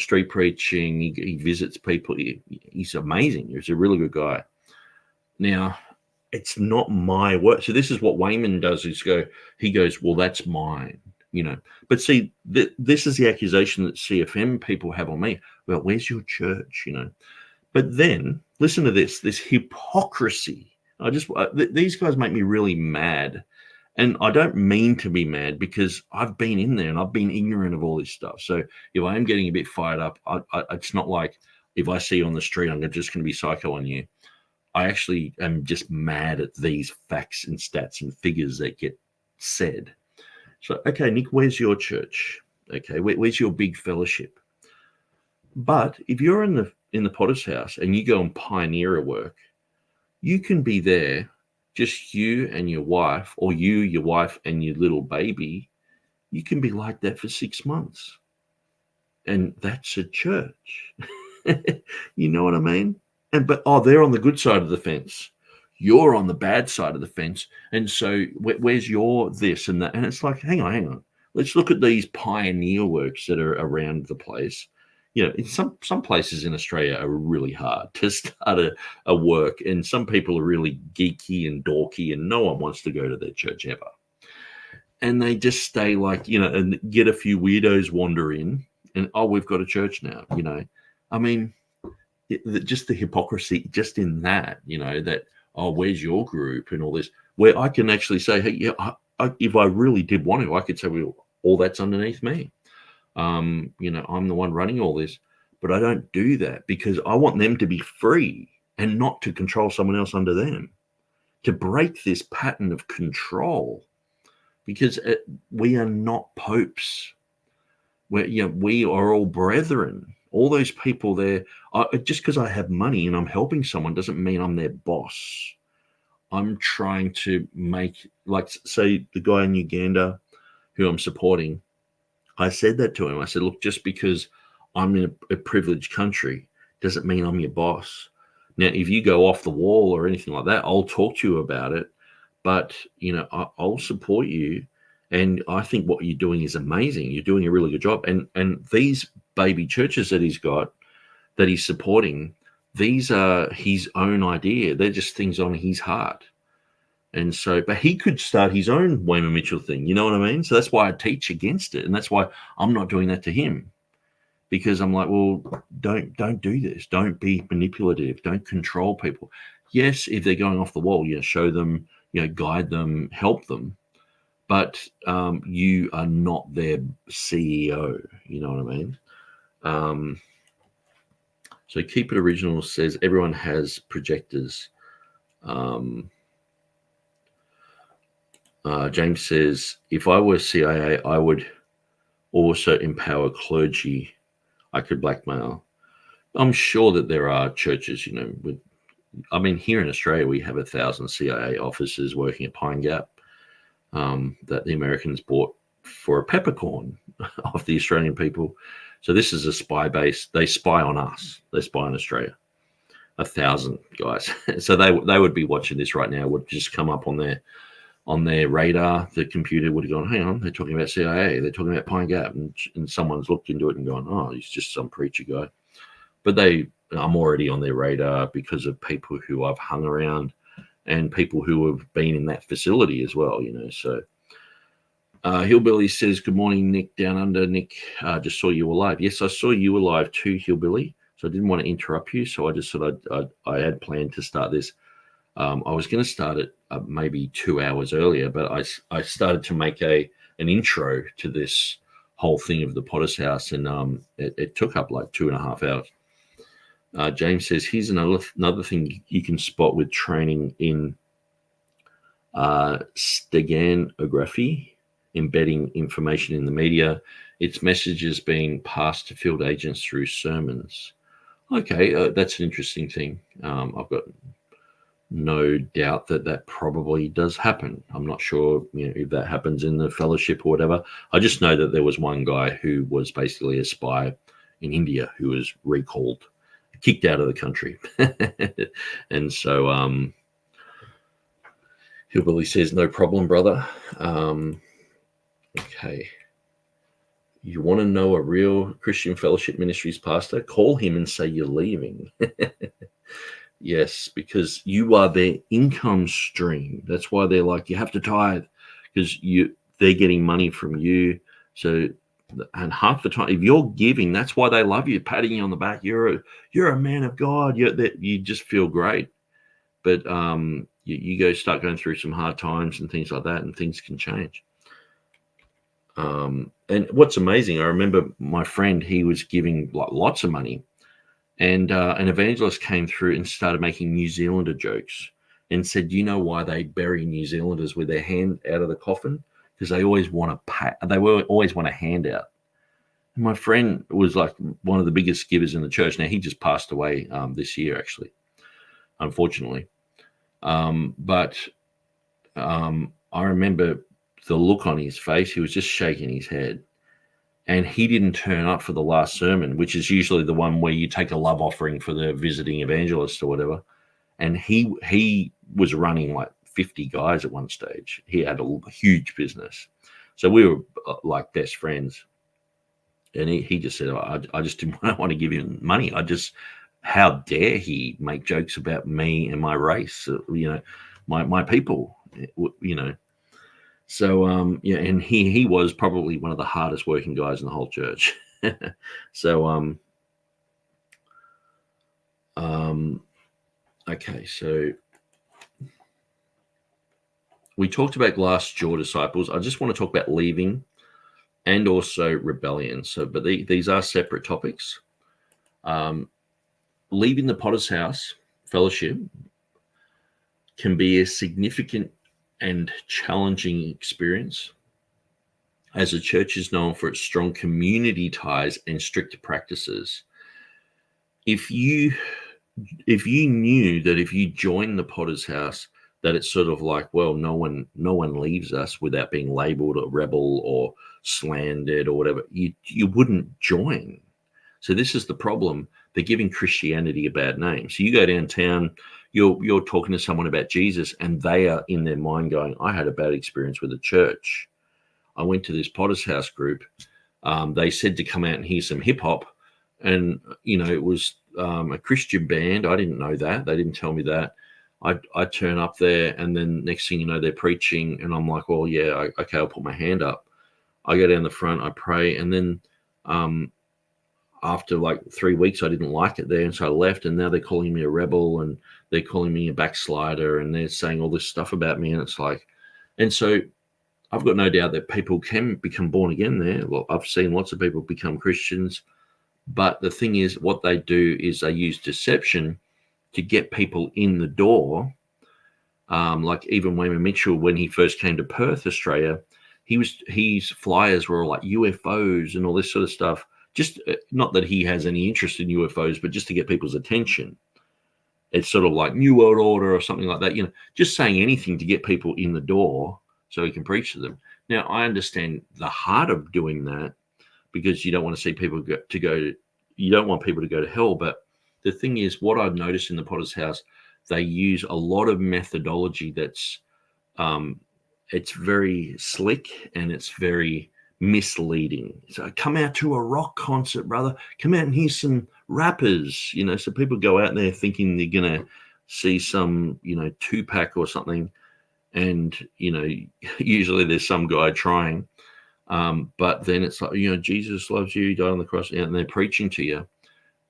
street preaching. He visits people. He's amazing. He's a really good guy. Now, it's not my work. So this is what Wayman does he goes, well, that's mine, But see, this is the accusation that CFM people have on me. Well, where's your church, But then, listen to this hypocrisy. These guys make me really mad. And I don't mean to be mad because I've been in there and I've been ignorant of all this stuff. So if I am getting a bit fired up, it's not like if I see you on the street, I'm just going to be psycho on you. I actually am just mad at these facts and stats and figures that get said. So, okay, Nick, where's your church? Okay, where's your big fellowship? But if you're in the Potter's house and you go and pioneer a work, you can be there, just you and your wife, or you, your wife, and your little baby. You can be like that for 6 months. And that's a church. You know what I mean? But they're on the good side of the fence. You're on the bad side of the fence. And so where's your this and that? And it's like, hang on. Let's look at these pioneer works that are around the place. In some places in Australia are really hard to start a work, and some people are really geeky and dorky, and no one wants to go to their church ever. And they just stay and get a few weirdos wander in, and we've got a church now. I mean, just the hypocrisy, just in that, that where's your group and all this, where I can actually say, hey, if I really did want to, I could say, well, all that's underneath me. I'm the one running all this, but I don't do that because I want them to be free and not to control someone else under them, to break this pattern of control, because we are not popes. We are all brethren. All those people there, just because I have money and I'm helping someone doesn't mean I'm their boss. I'm trying to make, say, the guy in Uganda who I'm supporting, I said that to him. I said, look, just because I'm in a privileged country doesn't mean I'm your boss. Now, if you go off the wall or anything like that, I'll talk to you about it. But, I'll support you. And I think what you're doing is amazing. You're doing a really good job. And these baby churches that he's got, that he's supporting, these are his own idea. They're just things on his heart. And so, but he could start his own Wayman Mitchell thing. You know what I mean? So that's why I teach against it. And that's why I'm not doing that to him. Because I'm like, well, don't do this. Don't be manipulative. Don't control people. Yes, if they're going off the wall, show them, guide them, help them. But you are not their CEO. You know what I mean? So Keep It Original says everyone has projectors. James says, if I were CIA, I would also empower clergy. I could blackmail. I'm sure that there are churches, here in Australia, we have 1,000 CIA officers working at Pine Gap that the Americans bought for a peppercorn of the Australian people. So this is a spy base. They spy on us. They spy on Australia. 1,000 guys. So they would be watching this right now, would just come up on their radar. The computer would have gone, hang on, they're talking about CIA, they're talking about Pine Gap, and someone's looked into it and gone, oh, he's just some preacher guy. But I'm already on their radar because of people who I've hung around and people who have been in that facility as well, So Hillbilly says, good morning, Nick, down under. Nick, just saw you were live. Yes, I saw you were live too, Hillbilly. So I didn't want to interrupt you. So I just thought I had planned to start this. I was going to start it maybe 2 hours earlier, but I started to make an intro to this whole thing of the Potter's House, and it took up like 2.5 hours. James says, here's another thing you can spot with training in steganography, embedding information in the media. Its messages being passed to field agents through sermons. Okay, that's an interesting thing. I've got no doubt that probably does happen. I'm not sure, if that happens in the fellowship or whatever. I just know that there was one guy who was basically a spy in India who was recalled, kicked out of the country. And so Hillbilly says, no problem, brother. Okay. You want to know a real Christian Fellowship Ministries pastor? Call him and say you're leaving. Yes, because you are their income stream. That's why they're like, you have to tithe, because they're getting money from you. So, and half the time, if you're giving, that's why they love you, patting you on the back. You're a man of God. You just feel great. But you start going through some hard times and things like that, and things can change. And what's amazing, I remember my friend, he was giving lots of money. And an evangelist came through and started making New Zealander jokes and said, do you know why they bury New Zealanders with their hand out of the coffin? Because they always want a handout. And my friend was like one of the biggest givers in the church. Now, he just passed away this year, actually, unfortunately. But I remember the look on his face. He was just shaking his head. And he didn't turn up for the last sermon, which is usually the one where you take a love offering for the visiting evangelist or whatever. And he was running like 50 guys at one stage. He had a huge business. So we were like best friends. And he just said, I just didn't want to give him money. How dare he make jokes about me and my race, my people, So, and he was probably one of the hardest working guys in the whole church. So, okay, so we talked about glass jaw disciples. I just want to talk about leaving and also rebellion. So, but these are separate topics. Leaving the Potter's House fellowship can be a significant and challenging experience, as the church is known for its strong community ties and strict practices. If you knew that if you join the Potter's House, that it's sort of like, well, no one leaves us without being labeled a rebel or slandered or whatever, you wouldn't join. So this is the problem. They're giving Christianity a bad name. So you go downtown, you're talking to someone about Jesus, and they are in their mind going, I had a bad experience with the church. I went to this Potter's House group. They said to come out and hear some hip hop, and it was a Christian band. I didn't know that. They didn't tell me that. I turn up there, and then next thing you know, they're preaching, and I'm like, well, yeah, okay, I'll put my hand up. I go down the front, I pray, and then after like 3 weeks, I didn't like it there, and so I left, and now they're calling me a rebel, and they're calling me a backslider, and they're saying all this stuff about me, and it's like, and so I've got no doubt that people can become born again there. Well, I've seen lots of people become Christians, but the thing is, what they do is they use deception to get people in the door. Like even Wayman Mitchell, when he first came to Perth, Australia, his flyers were all like UFOs and all this sort of stuff. Just not that he has any interest in UFOs, but just to get people's attention. It's sort of like New World Order or something like that, just saying anything to get people in the door so he can preach to them. Now, I understand the heart of doing that, because you don't want to see people you don't want people to go to hell. But the thing is, what I've noticed in the Potter's House, they use a lot of methodology that's, it's very slick and it's very misleading. So come out to a rock concert, brother. Come out and hear some rappers, so people go out there thinking they're going to see some, Tupac or something. And, usually there's some guy trying. But then it's like, Jesus loves you, he died on the cross, and they're preaching to you,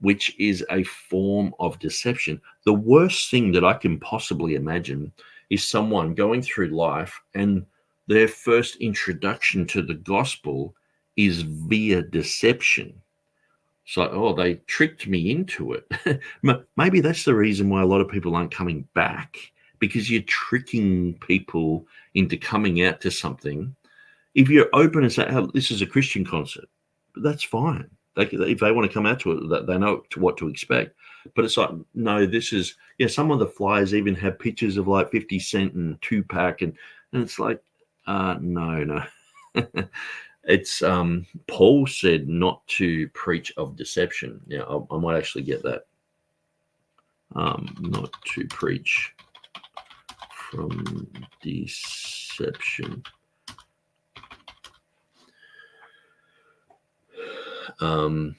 which is a form of deception. The worst thing that I can possibly imagine is someone going through life and their first introduction to the gospel is via deception. It's like, oh, they tricked me into it. Maybe that's the reason why a lot of people aren't coming back, because you're tricking people into coming out to something. If you're open and say, oh, this is a Christian concert, that's fine. If they want to come out to it, they know what to expect. But it's like, no, this is, some of the flyers even have pictures of like 50 Cent and Tupac, and it's like, no. It's Paul said not to preach of deception. I might actually get that. Not to preach from deception. No,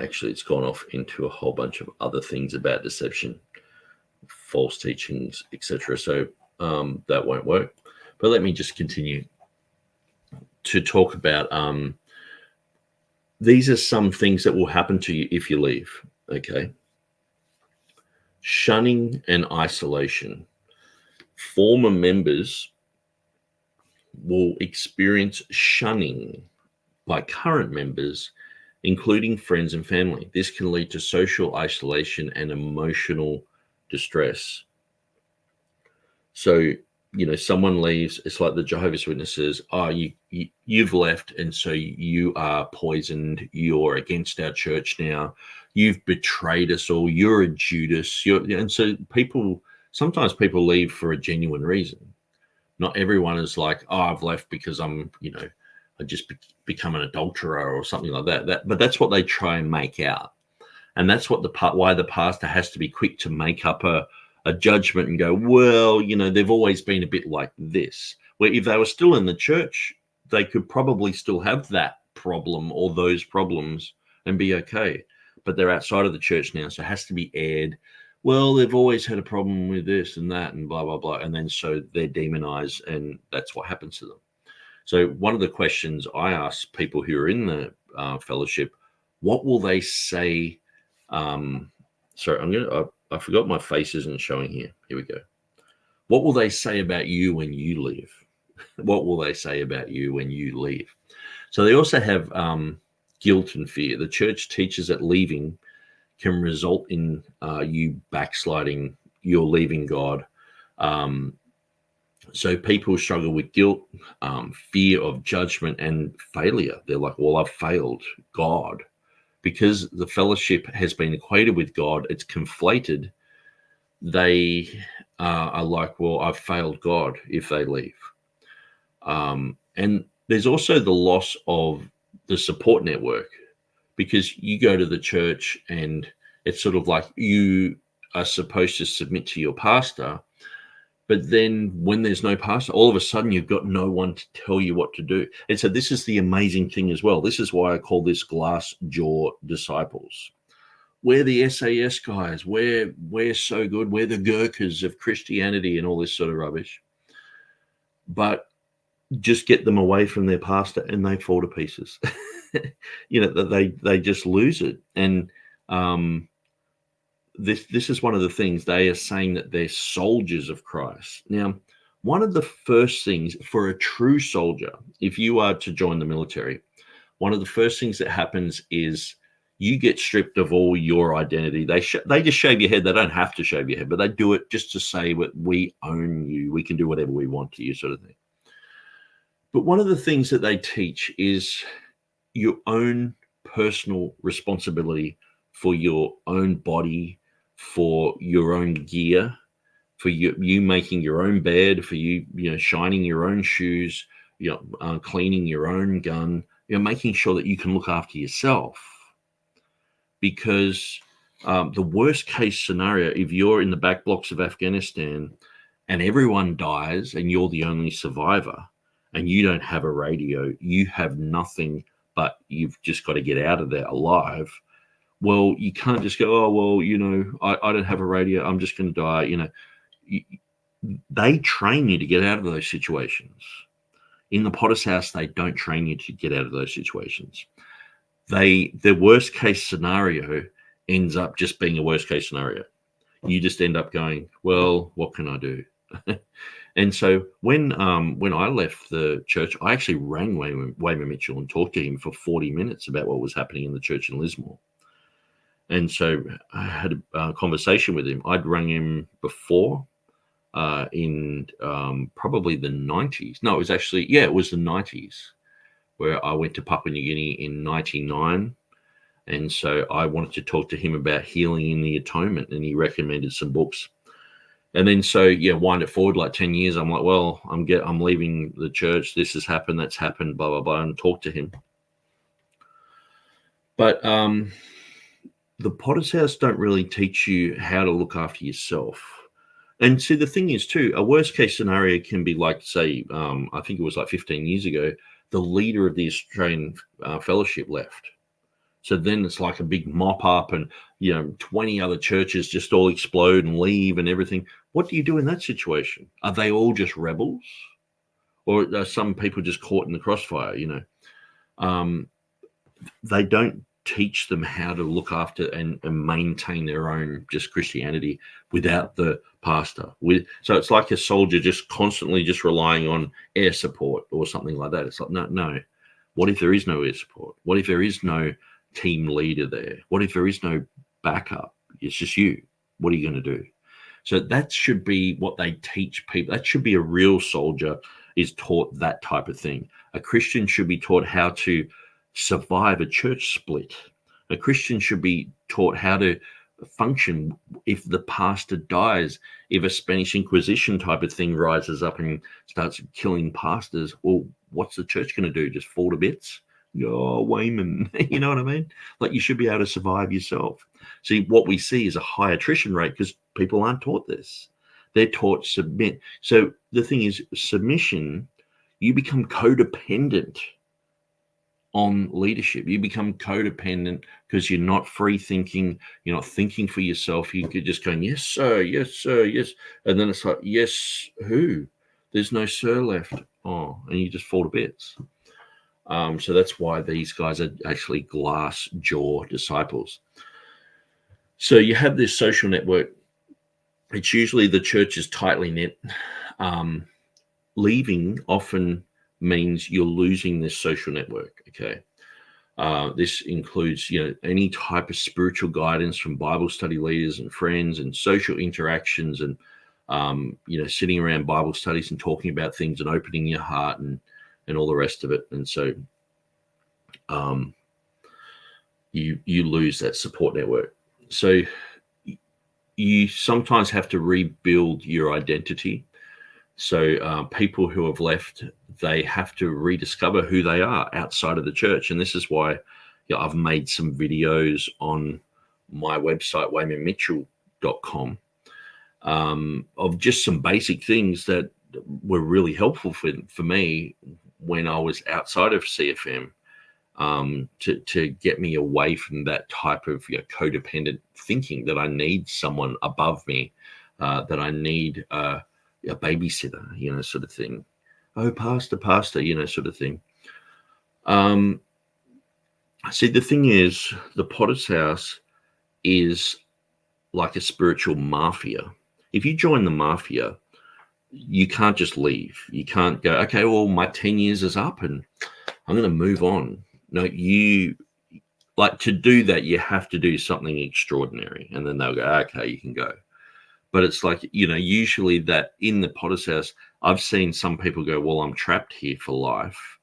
actually, it's gone off into a whole bunch of other things about deception, false teachings, etc. So that won't work. But let me just continue to talk about these are some things that will happen to you if you leave, okay? Shunning and isolation. Former members will experience shunning by current members, including friends and family. This can lead to social isolation and emotional distress. So, someone leaves, it's like the Jehovah's Witnesses, you've left, and so you are poisoned, you're against our church now, you've betrayed us all, you're a Judas. And so sometimes people leave for a genuine reason. Not everyone is like, I've left because I'm, I just become an adulterer or something like that. But that's what they try and make out. And that's what why the pastor has to be quick to make up a judgment and go, well, they've always been a bit like this. Where if they were still in the church, they could probably still have that problem or those problems and be okay. But they're outside of the church now, so it has to be aired. Well, they've always had a problem with this and that and blah, blah, blah. And then so they're demonized, and that's what happens to them. So one of the questions I ask people who are in the fellowship, what will they say? Sorry, I forgot my face isn't showing here. Here we go. What will they say about you when you leave? What will they say about you when you leave? So they also have guilt and fear. The church teaches that leaving can result in you backsliding, you're leaving God. So people struggle with guilt, fear of judgment and failure. They're like, well, I've failed God. Because the fellowship has been equated with God, it's conflated. They are like, well, I've failed God if they leave. And there's also the loss of the support network, because you go to the church and it's sort of like you are supposed to submit to your pastor. But then when there's no pastor, all of a sudden you've got no one to tell you what to do. And so this is the amazing thing as well. This is why I call this glass jaw disciples. We're the SAS guys. We're so good. We're the Gurkhas of Christianity and all this sort of rubbish. But just get them away from their pastor and they fall to pieces. They just lose it. And this is one of the things they are saying, that they're soldiers of Christ. Now, one of the first things for a true soldier, if you are to join the military, one of the first things that happens is you get stripped of all your identity. They just shave your head. They don't have to shave your head, but they do it just to say that we own you. We can do whatever we want to you, sort of thing. But one of the things that they teach is your own personal responsibility for your own body, for your own gear, for you making your own bed, for you shining your own shoes, cleaning your own gun, making sure that you can look after yourself. Because the worst case scenario, if you're in the back blocks of Afghanistan and everyone dies and you're the only survivor and you don't have a radio, you have nothing, but you've just got to get out of there alive. Well, you can't just go, oh, well, I don't have a radio, I'm just going to die. They train you to get out of those situations. In the Potter's House, they don't train you to get out of those situations. The worst case scenario ends up just being a worst case scenario. You just end up going, well, what can I do? And so when I left the church, I actually rang Wayman Mitchell and talked to him for 40 minutes about what was happening in the church in Lismore. And so I had a conversation with him. I'd rung him before in probably the 90s. No, it was the 90s. where I went to Papua New Guinea in 99. And so I wanted to talk to him about healing in the atonement, and he recommended some books. And then wind it forward like 10 years. I'm like, well, I'm leaving the church. This has happened, that's happened, blah, blah, blah, and talk to him. But the Potter's House don't really teach you how to look after yourself. And see, the thing is too, a worst case scenario can be like, say, I think it was like 15 years ago, the leader of the Australian Fellowship left. So then it's like a big mop up, and 20 other churches just all explode and leave and everything. What do you do in that situation? Are they all just rebels, or are some people just caught in the crossfire? They don't teach them how to look after and maintain their own just Christianity without the pastor. So it's like a soldier just constantly just relying on air support or something like that. It's like, no. What if there is no air support? What if there is no team leader there? What if there is no backup? It's just you. What are you going to do? So that should be what they teach people. That should be a real soldier is taught that type of thing. A Christian should be taught how to survive a church split. A Christian should be taught how to function if the pastor dies, if a Spanish Inquisition type of thing rises up and starts killing pastors. Well, what's the church going to do? Just fall to bits? Oh, Wayman, you know what I mean? Like, you should be able to survive yourself. See, what we see is a high attrition rate because people aren't taught this. They're taught submit. So the thing is, submission, you become codependent on leadership. You become codependent because you're not free thinking. You're not thinking for yourself. You could just go, yes, sir, yes, sir, yes. And then it's like, yes, who? There's no sir left. Oh, and you just fall to bits. So that's why these guys are actually glass jaw disciples. So you have this social network. It's usually the church is tightly knit. Leaving often means you're losing this social network. Okay. This includes, any type of spiritual guidance from Bible study leaders and friends and social interactions and, sitting around Bible studies and talking about things and opening your heart and all the rest of it. And so you lose that support network. So you sometimes have to rebuild your identity. So people who have left, they have to rediscover who they are outside of the church. And this is why I've made some videos on my website, waymanmitchell.com, of just some basic things that were really helpful for me when I was outside of CFM, to get me away from that type of codependent thinking that I need someone above me, that I need a babysitter, sort of thing. Oh, pastor, sort of thing. See, the thing is, the Potter's House is like a spiritual mafia. If you join the mafia, you can't just leave. You can't go, okay, well, my 10 years is up and I'm going to move on. No, to do that, you have to do something extraordinary. And then they'll go, okay, you can go. But it's like, usually that in the Potter's House, I've seen some people go, well, I'm trapped here for life.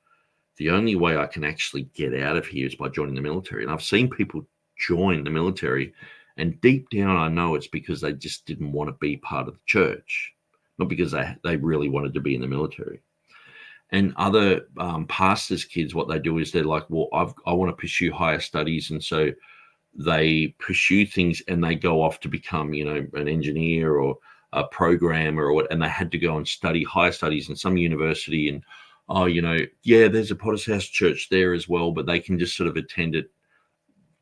The only way I can actually get out of here is by joining the military. And I've seen people join the military, and deep down, I know it's because they just didn't want to be part of the church, not because they really wanted to be in the military. And other pastors' kids, what they do is they're like, well, I want to pursue higher studies. And so they pursue things and they go off to become, an engineer or a programmer or what, and they had to go and study higher studies in some university. And, there's a Potter's House church there as well, but they can just sort of attend it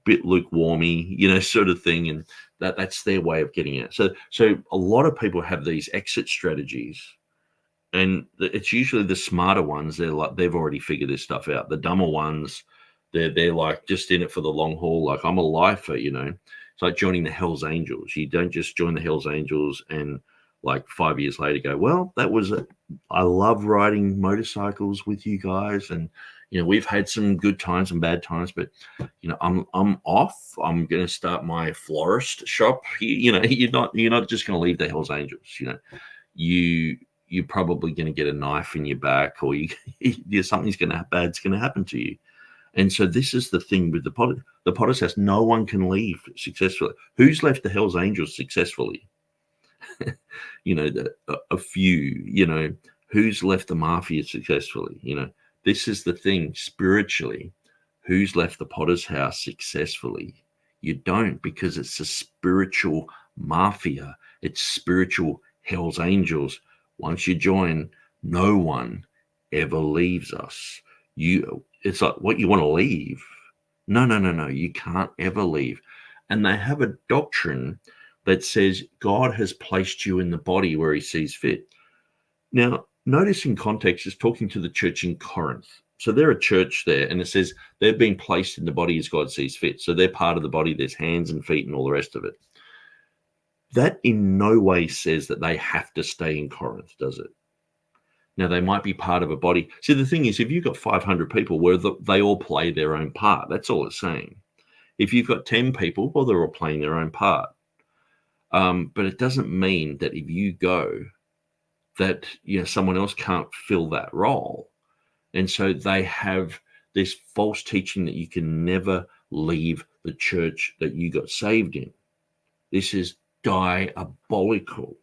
bit lukewarmy, sort of thing. And that's their way of getting it. So a lot of people have these exit strategies, and it's usually the smarter ones. They're like, they've already figured this stuff out. The dumber ones, they're like just in it for the long haul. Like, I'm a lifer, It's like joining the Hells Angels. You don't just join the Hells Angels and like 5 years later go, well, I love riding motorcycles with you guys. And, we've had some good times and bad times, but, I'm off. I'm going to start my florist shop. You're not just going to leave the Hells Angels. you're probably going to get a knife in your back, or something's bad's going to happen to you. And so this is the thing with the Potter's House. No one can leave successfully. Who's left the Hell's Angels successfully? A few. Who's left the Mafia successfully? This is the thing spiritually. Who's left the Potter's House successfully? You don't, because it's a spiritual mafia. It's spiritual Hell's Angels. Once you join, no one ever leaves us. It's like, what, you want to leave? No. You can't ever leave. And they have a doctrine that says God has placed you in the body where he sees fit. Now, notice in context, it's talking to the church in Corinth. So they're a church there, and it says they've been placed in the body as God sees fit. So they're part of the body. There's hands and feet and all the rest of it. That in no way says that they have to stay in Corinth, does it? Now, they might be part of a body. See, the thing is, if you've got 500 people where they all play their own part, that's all it's saying. If you've got 10 people, well, they're all playing their own part. But it doesn't mean that if you go, that someone else can't fill that role. And so they have this false teaching that you can never leave the church that you got saved in. This is diabolical.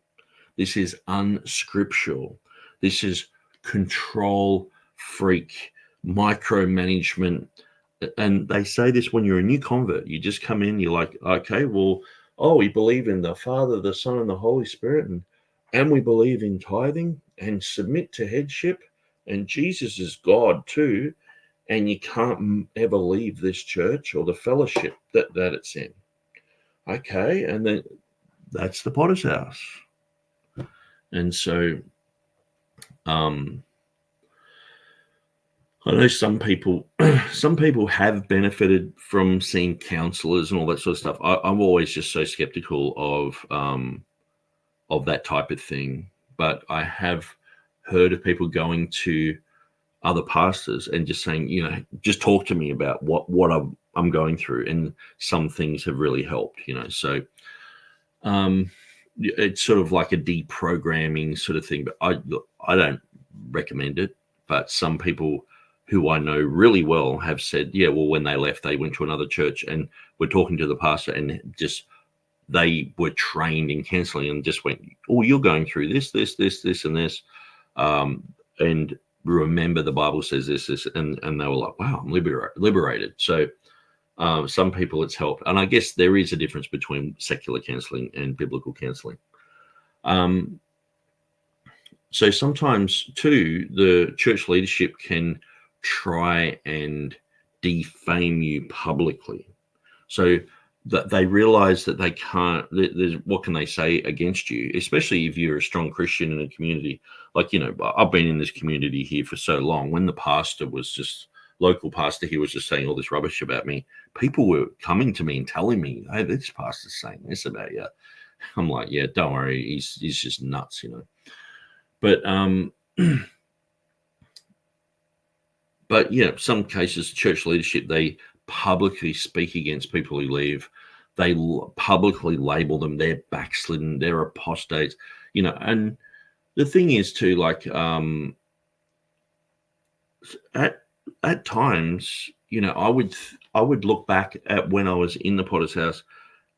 This is unscriptural. This is control freak, micromanagement. And they say this when you're a new convert. You just come in, you're like, okay, well, we believe in the Father, the Son, and the Holy Spirit, and we believe in tithing and submit to headship, and Jesus is God too, and you can't ever leave this church or the fellowship that it's in. Okay, and then that's the Potter's House. And so I know some people have benefited from seeing counselors and all that sort of stuff. I'm always just so skeptical of that type of thing. But I have heard of people going to other pastors and just saying, just talk to me about what I'm going through. And some things have really helped, So it's sort of like a deprogramming sort of thing. But I don't recommend it. But some people who I know really well have said, when they left, they went to another church and were talking to the pastor, and just they were trained in counseling and just went, you're going through this, and this. And remember, the Bible says this, and they were like, wow, I'm liberated. So some people it's helped. And I guess there is a difference between secular counseling and biblical counseling. So sometimes, too, the church leadership can try and defame you publicly. So that they realize that they can't, what can they say against you, especially if you're a strong Christian in a community. Like, I've been in this community here for so long. When the pastor was just, local pastor, he was just saying all this rubbish about me, people were coming to me and telling me, hey, this pastor's saying this about you. I'm like, yeah, don't worry. He's just nuts, But, some cases, church leadership, they publicly speak against people who leave. They publicly label them, they're backslidden, they're apostates, and the thing is too, like, at times, I would look back at when I was in the Potter's House,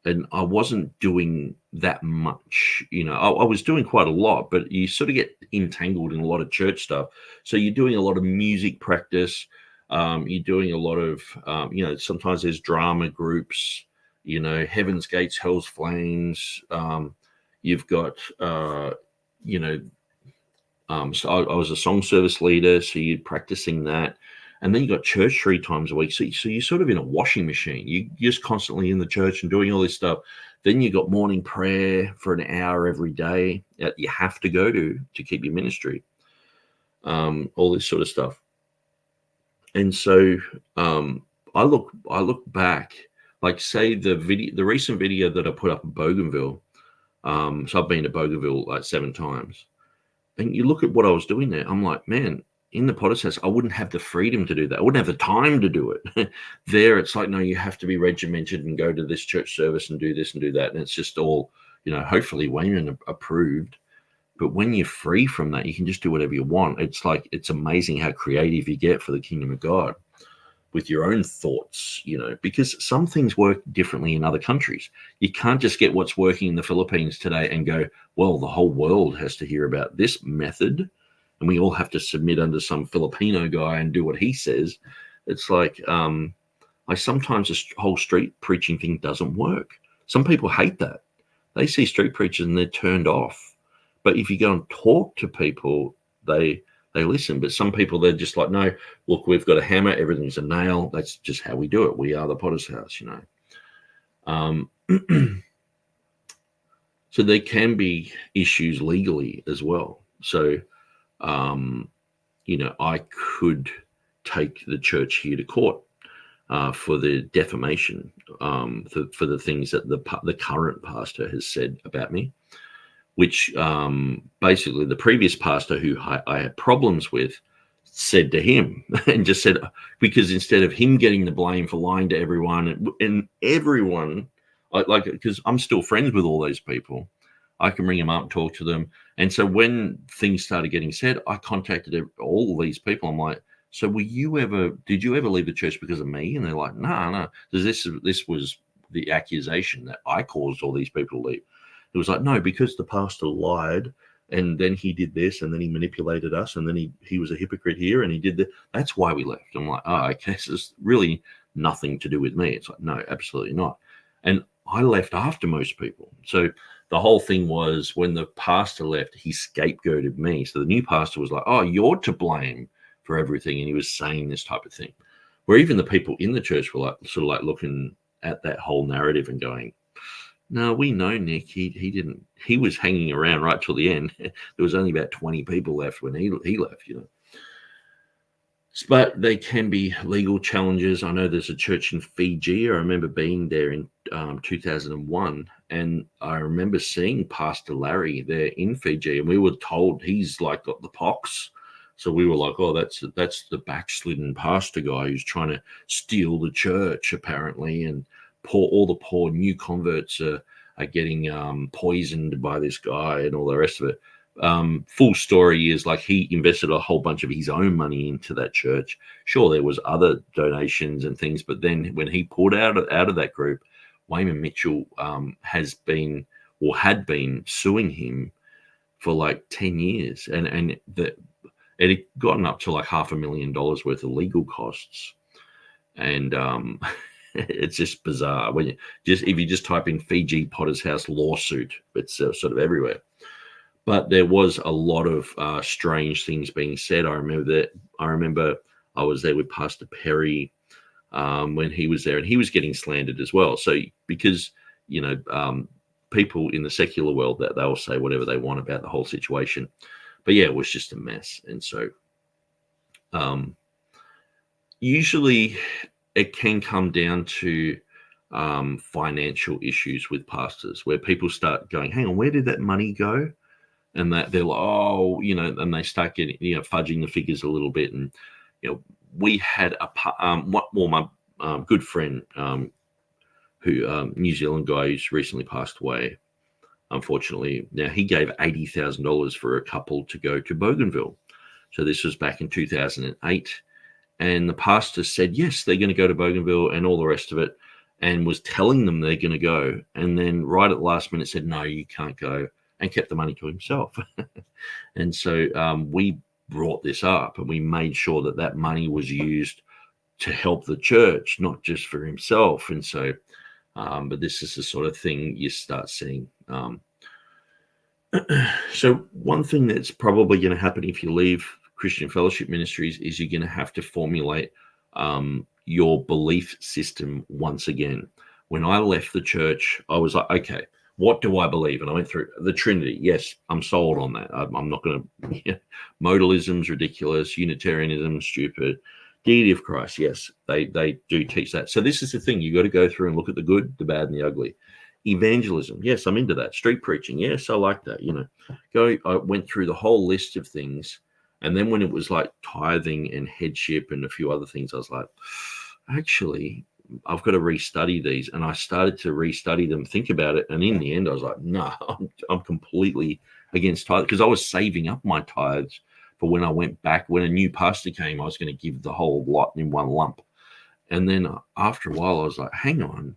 and I wasn't doing that much. I was doing quite a lot, but you sort of get entangled in a lot of church stuff. So you're doing a lot of music practice. You're doing a lot of, sometimes there's drama groups, Heaven's Gates, Hell's Flames. You've got, so I was a song service leader, so you're practicing that. And then you got church 3 times a week. So you're sort of in a washing machine. You're just constantly in the church and doing all this stuff. Then you got morning prayer for an hour every day that you have to go to keep your ministry. All this sort of stuff. And so I look back, like, say the recent video that I put up in Bougainville. So I've been to Bougainville like 7 times. And you look at what I was doing there. I'm like, man, in the Potter's House, I wouldn't have the freedom to do that. I wouldn't have the time to do it. There, it's like, no, you have to be regimented and go to this church service and do this and do that. And it's just all, hopefully Wayman approved. But when you're free from that, you can just do whatever you want. It's like, it's amazing how creative you get for the kingdom of God with your own thoughts, you know, because some things work differently in other countries. You can't just get what's working in the Philippines today and go, well, the whole world has to hear about this method and we all have to submit under some Filipino guy and do what he says. It's like, sometimes this whole street preaching thing doesn't work. Some people hate that. They see street preachers and they're turned off. But if you go and talk to people, they listen. But some people, they're just like, no, look, we've got a hammer, everything's a nail. That's just how we do it. We are the potter's house, you know. So there can be issues legally as well. So, you know, I could take the church here to court for the defamation, for the things that the current pastor has said about me, which basically the previous pastor who I had problems with said to him, and just said, because instead of him getting the blame for lying to everyone and everyone, because I'm still friends with all those people, I can ring them up and talk to them. And so when things started getting said, I contacted all these people. I'm like, so did you ever leave the church because of me? And they're like, no. This was the accusation that I caused all these people to leave. It was like, no, because the pastor lied and then he did this and then he manipulated us and then he was a hypocrite here and he did that. That's why we left. I'm like, oh, okay, so it's really nothing to do with me. It's like, no, absolutely not. And I left after most people. So the whole thing was when the pastor left, he scapegoated me. So the new pastor was like, oh, you're to blame for everything. And he was saying this type of thing, where even the people in the church were like, sort of like looking at that whole narrative and going, no, we know Nick. He didn't. He was hanging around right till the end. There was only about 20 people left when he left, you know. But they can be legal challenges. I know there's a church in Fiji. I remember being there in 2001, and I remember seeing Pastor Larry there in Fiji, and we were told he's like got the pox. So we were like, oh, that's the backslidden pastor guy who's trying to steal the church, apparently, and all the poor new converts are getting poisoned by this guy and all the rest of it. Full story is like he invested a whole bunch of his own money into that church. Sure, there was other donations and things, but then when he pulled out of that group, Wayman Mitchell had been suing him for like 10 years, and it had gotten up to like $500,000 worth of legal costs, and it's just bizarre when if you just type in Fiji Potter's House lawsuit, it's sort of everywhere. But there was a lot of strange things being said. I remember I was there with Pastor Perry when he was there, and he was getting slandered as well. So because, you know, people in the secular world, that they'll say whatever they want about the whole situation. But yeah, it was just a mess. And so usually it can come down to financial issues with pastors, where people start going, hang on, where did that money go? And that they're like, oh, you know, and they start getting, you know, fudging the figures a little bit. And, you know, we had my good friend who, New Zealand guy who's recently passed away, unfortunately. Now, he gave $80,000 for a couple to go to Bougainville. So this was back in 2008. And the pastor said, yes, they're going to go to Bougainville and all the rest of it, and was telling them they're going to go. And then right at the last minute said, no, you can't go, and kept the money to himself. And so we brought this up, and we made sure that that money was used to help the church, not just for himself. And so, but this is the sort of thing you start seeing. So one thing that's probably going to happen if you leave Christian Fellowship Ministries is you're going to have to formulate your belief system once again. When I left the church, I was like, okay, what do I believe? And I went through the Trinity. Yes, I'm sold on that. I'm not going to. Modalism's ridiculous. Unitarianism, stupid. Deity of Christ. Yes, they do teach that. So this is the thing. You got to go through and look at the good, the bad, and the ugly. Evangelism. Yes, I'm into that. Street preaching. Yes, I like that. You know, I went through the whole list of things. And then when it was like tithing and headship and a few other things, I was like, actually, I've got to restudy these. And I started to restudy them, think about it. And in the end, I was like, no, I'm completely against tithe because I was saving up my tithes for when I went back. When a new pastor came, I was going to give the whole lot in one lump. And then after a while, I was like, hang on,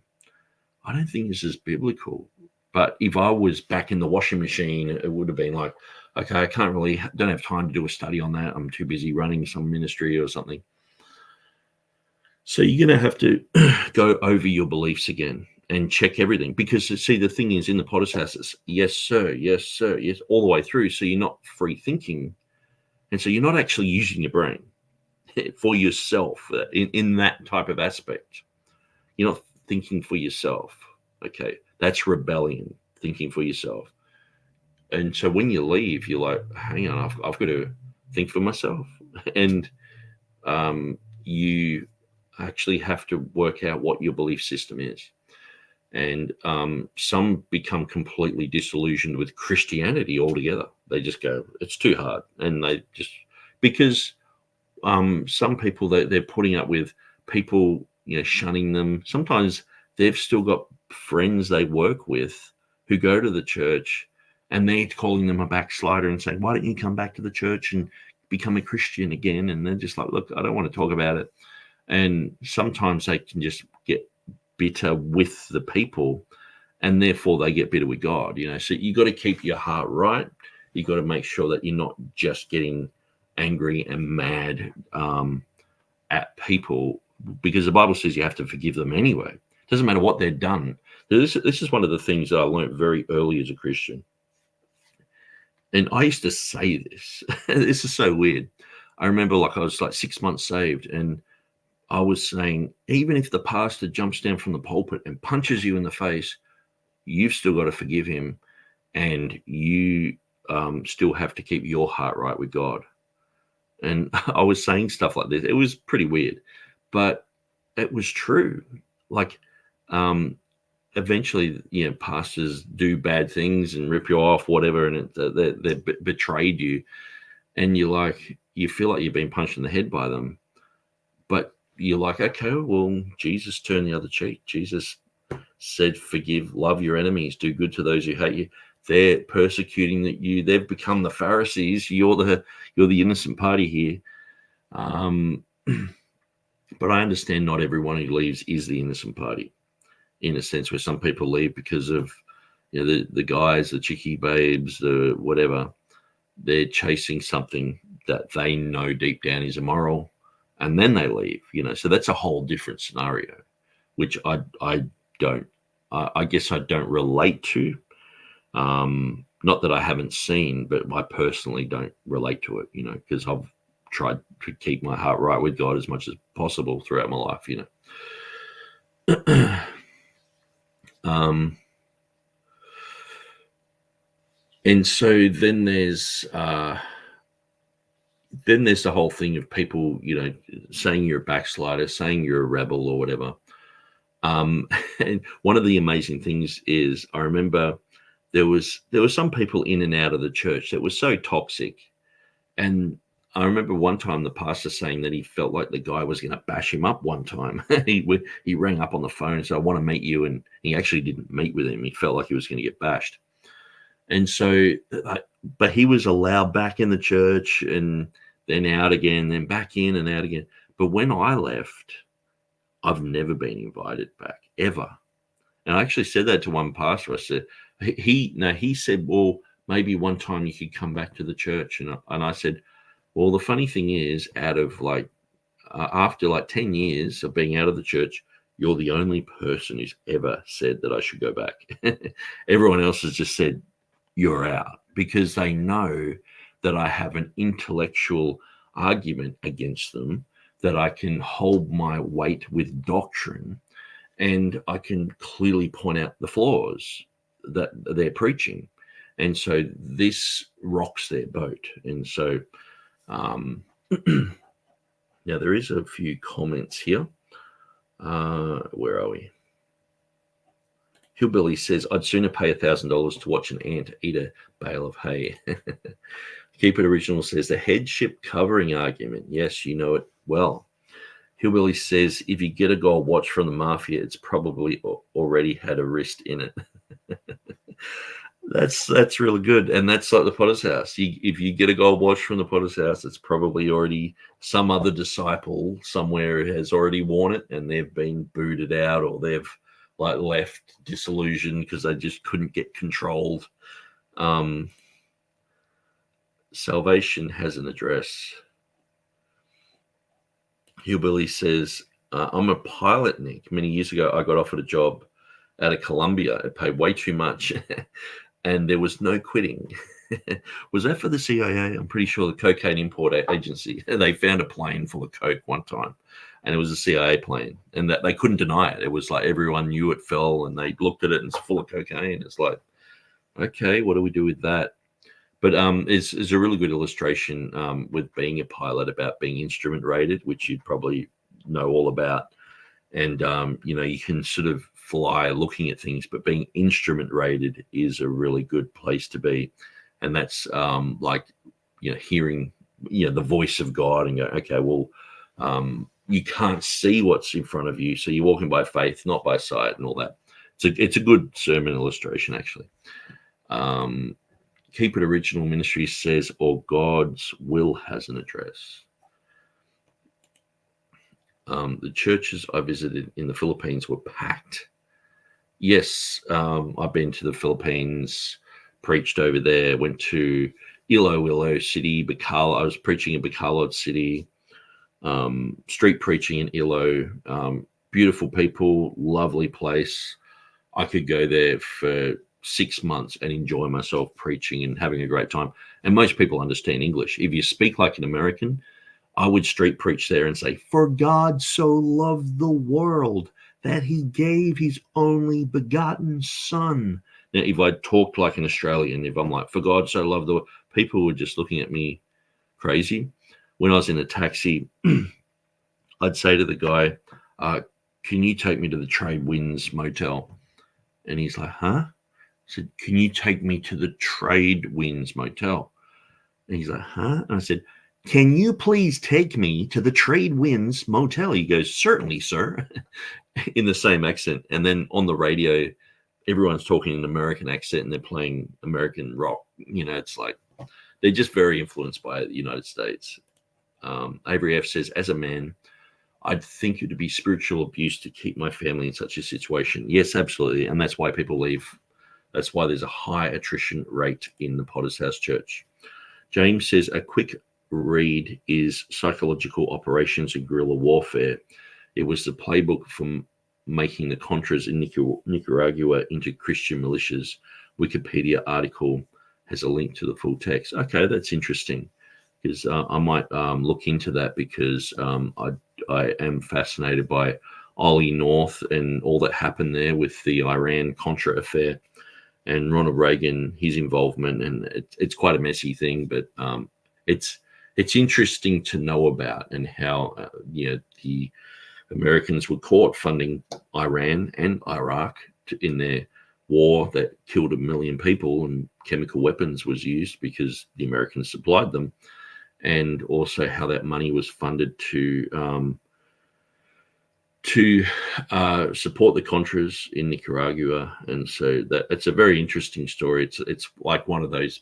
I don't think this is biblical. But if I was back in the washing machine, it would have been like, okay, I don't have time to do a study on that. I'm too busy running some ministry or something. So you're going to have to go over your beliefs again and check everything. Because, see, the thing is in the potter's house, it's yes, sir, yes, all the way through. So you're not free thinking. And so you're not actually using your brain for yourself in that type of aspect. You're not thinking for yourself. Okay, that's rebellion, thinking for yourself. And so when you leave, you're like, hang on, I've got to think for myself. And you actually have to work out what your belief system is. And some become completely disillusioned with Christianity altogether. They just go, it's too hard. And they just, because some people, they're putting up with people, shunning them. Sometimes they've still got friends they work with who go to the church and they're calling them a backslider and saying, why don't you come back to the church and become a Christian again? And they're just like, look, I don't want to talk about it. And sometimes they can just get bitter with the people and therefore they get bitter with God, So you got to keep your heart right. You got to make sure that you're not just getting angry and mad at people, because the Bible says you have to forgive them anyway. It doesn't matter what they've done. This is one of the things that I learned very early as a Christian. And I used to say this. This is so weird. I remember I was 6 months saved and I was saying, even if the pastor jumps down from the pulpit and punches you in the face, you've still got to forgive him and you still have to keep your heart right with God. And I was saying stuff like this. It was pretty weird, but it was true. Eventually, pastors do bad things and rip you off, whatever, and they betrayed you. And you feel like you've been punched in the head by them. But you're like, okay, well, Jesus turned the other cheek. Jesus said, forgive, love your enemies, do good to those who hate you. They're persecuting you. They've become the Pharisees. You're the innocent party here. But I understand not everyone who leaves is the innocent party, in a sense where some people leave because of the guys, the chickie babes, the whatever. They're chasing something that they know deep down is immoral, and then they leave. So that's a whole different scenario, which I guess I don't relate to. Not that I haven't seen, but I personally don't relate to it, because I've tried to keep my heart right with God as much as possible throughout my life, and so then there's the whole thing of people, saying you're a backslider, saying you're a rebel or whatever. And one of the amazing things is I remember there was some people in and out of the church that was so toxic. And I remember one time the pastor saying that he felt like the guy was going to bash him up one time. He rang up on the phone and said, I want to meet you. And he actually didn't meet with him. He felt like he was going to get bashed. And so, but he was allowed back in the church and then out again, then back in and out again. But when I left, I've never been invited back, ever. And I actually said that to one pastor. I said, he said, well, maybe one time you could come back to the church. And I said, well, the funny thing is, out of after 10 years of being out of the church, you're the only person who's ever said that I should go back. Everyone else has just said, you're out, because they know that I have an intellectual argument against them, that I can hold my weight with doctrine, and I can clearly point out the flaws that they're preaching. And so this rocks their boat. And so now there is a few comments here. Where are we? Hillbilly says, I'd sooner pay $1,000 to watch an ant eat a bale of hay. Keep It Original says, the headship covering argument. Yes, you know it well. Hillbilly says, if you get a gold watch from the mafia, it's probably already had a wrist in it. That's really good, and that's like the Potter's House. If you get a gold watch from the Potter's House, it's probably already some other disciple somewhere has already worn it, and they've been booted out, or they've like left disillusioned because they just couldn't get controlled. Salvation has an address. Hillbilly says, I'm a pilot, Nick. Many years ago, I got offered a job out of Colombia. It paid way too much, and there was no quitting. Was that for the CIA? I'm pretty sure the cocaine import agency. They found a plane full of coke one time, and it was a CIA plane, and that they couldn't deny it. It was like everyone knew it fell, and they looked at it, and it's full of cocaine. It's like, okay, what do we do with that? But it's a really good illustration with being a pilot about being instrument rated, which you'd probably know all about. And, you can sort of fly looking at things, but being instrument rated is a really good place to be. And that's hearing, the voice of God and go, okay, well, you can't see what's in front of you. So you're walking by faith, not by sight and all that. It's a good sermon illustration, actually. Keep It Original Ministry says, or God's will has an address. The churches I visited in the Philippines were packed. Yes, I've been to the Philippines, preached over there, went to Iloilo City, Bacolod. I was preaching in Bacolod City, street preaching in Ilo. Beautiful people, lovely place. I could go there for 6 months and enjoy myself preaching and having a great time. And most people understand English. If you speak like an American, I would street preach there and say, for God so loved the world that he gave his only begotten son. Now, if I talked like an Australian, if I'm like, for God so loved the world, people were just looking at me crazy. When I was in a taxi, I'd say to the guy, can you take me to the Trade Winds Motel? And he's like, huh? I said, can you take me to the Trade Winds Motel? And he's like, huh? And I said, can you please take me to the Trade Winds Motel? He goes, certainly, sir, in the same accent. And then on the radio, everyone's talking in an American accent and they're playing American rock. It's like they're just very influenced by the United States. Avery F says, as a man, I'd think it would be spiritual abuse to keep my family in such a situation. Yes, absolutely. And that's why people leave. That's why there's a high attrition rate in the Potter's House Church. James says, a quick read is Psychological Operations and Guerrilla Warfare. It was the playbook for making the Contras in Nicaragua into Christian militias. Wikipedia article has a link to the full text. Okay, that's interesting, because I might look into that, because I am fascinated by Ollie North and all that happened there with the Iran-Contra affair and Ronald Reagan, his involvement. And it's quite a messy thing, but it's interesting to know about, and how the Americans were caught funding Iran and Iraq in their war that killed 1 million people, and chemical weapons was used because the Americans supplied them, and also how that money was funded to support the Contras in Nicaragua. And so it's a very interesting story. It's like one of those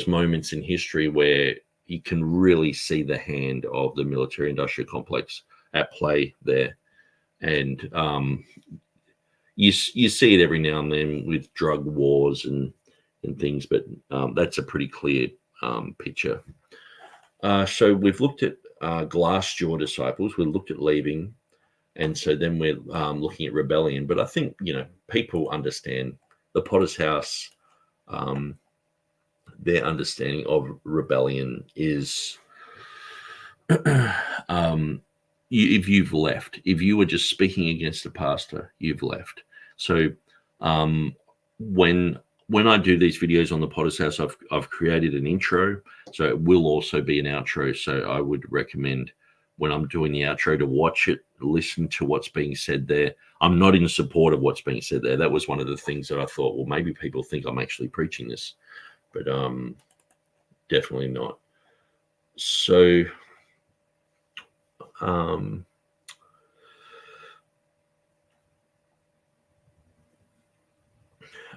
moments in history where you can really see the hand of the military-industrial complex at play there. And you see it every now and then with drug wars and things, but that's a pretty clear picture. So we've looked at glass-jaw disciples, we've looked at leaving, and so then we're looking at rebellion. But I think, people understand the Potter's House. Their understanding of rebellion is if you've left, if you were just speaking against a pastor, you've left. So when I do these videos on the Potter's House, I've created an intro, so it will also be an outro. So I would recommend, when I'm doing the outro, to watch it, listen to what's being said there. I'm not in support of what's being said there. That was one of the things that I thought, well, maybe people think I'm actually preaching this, but definitely not. So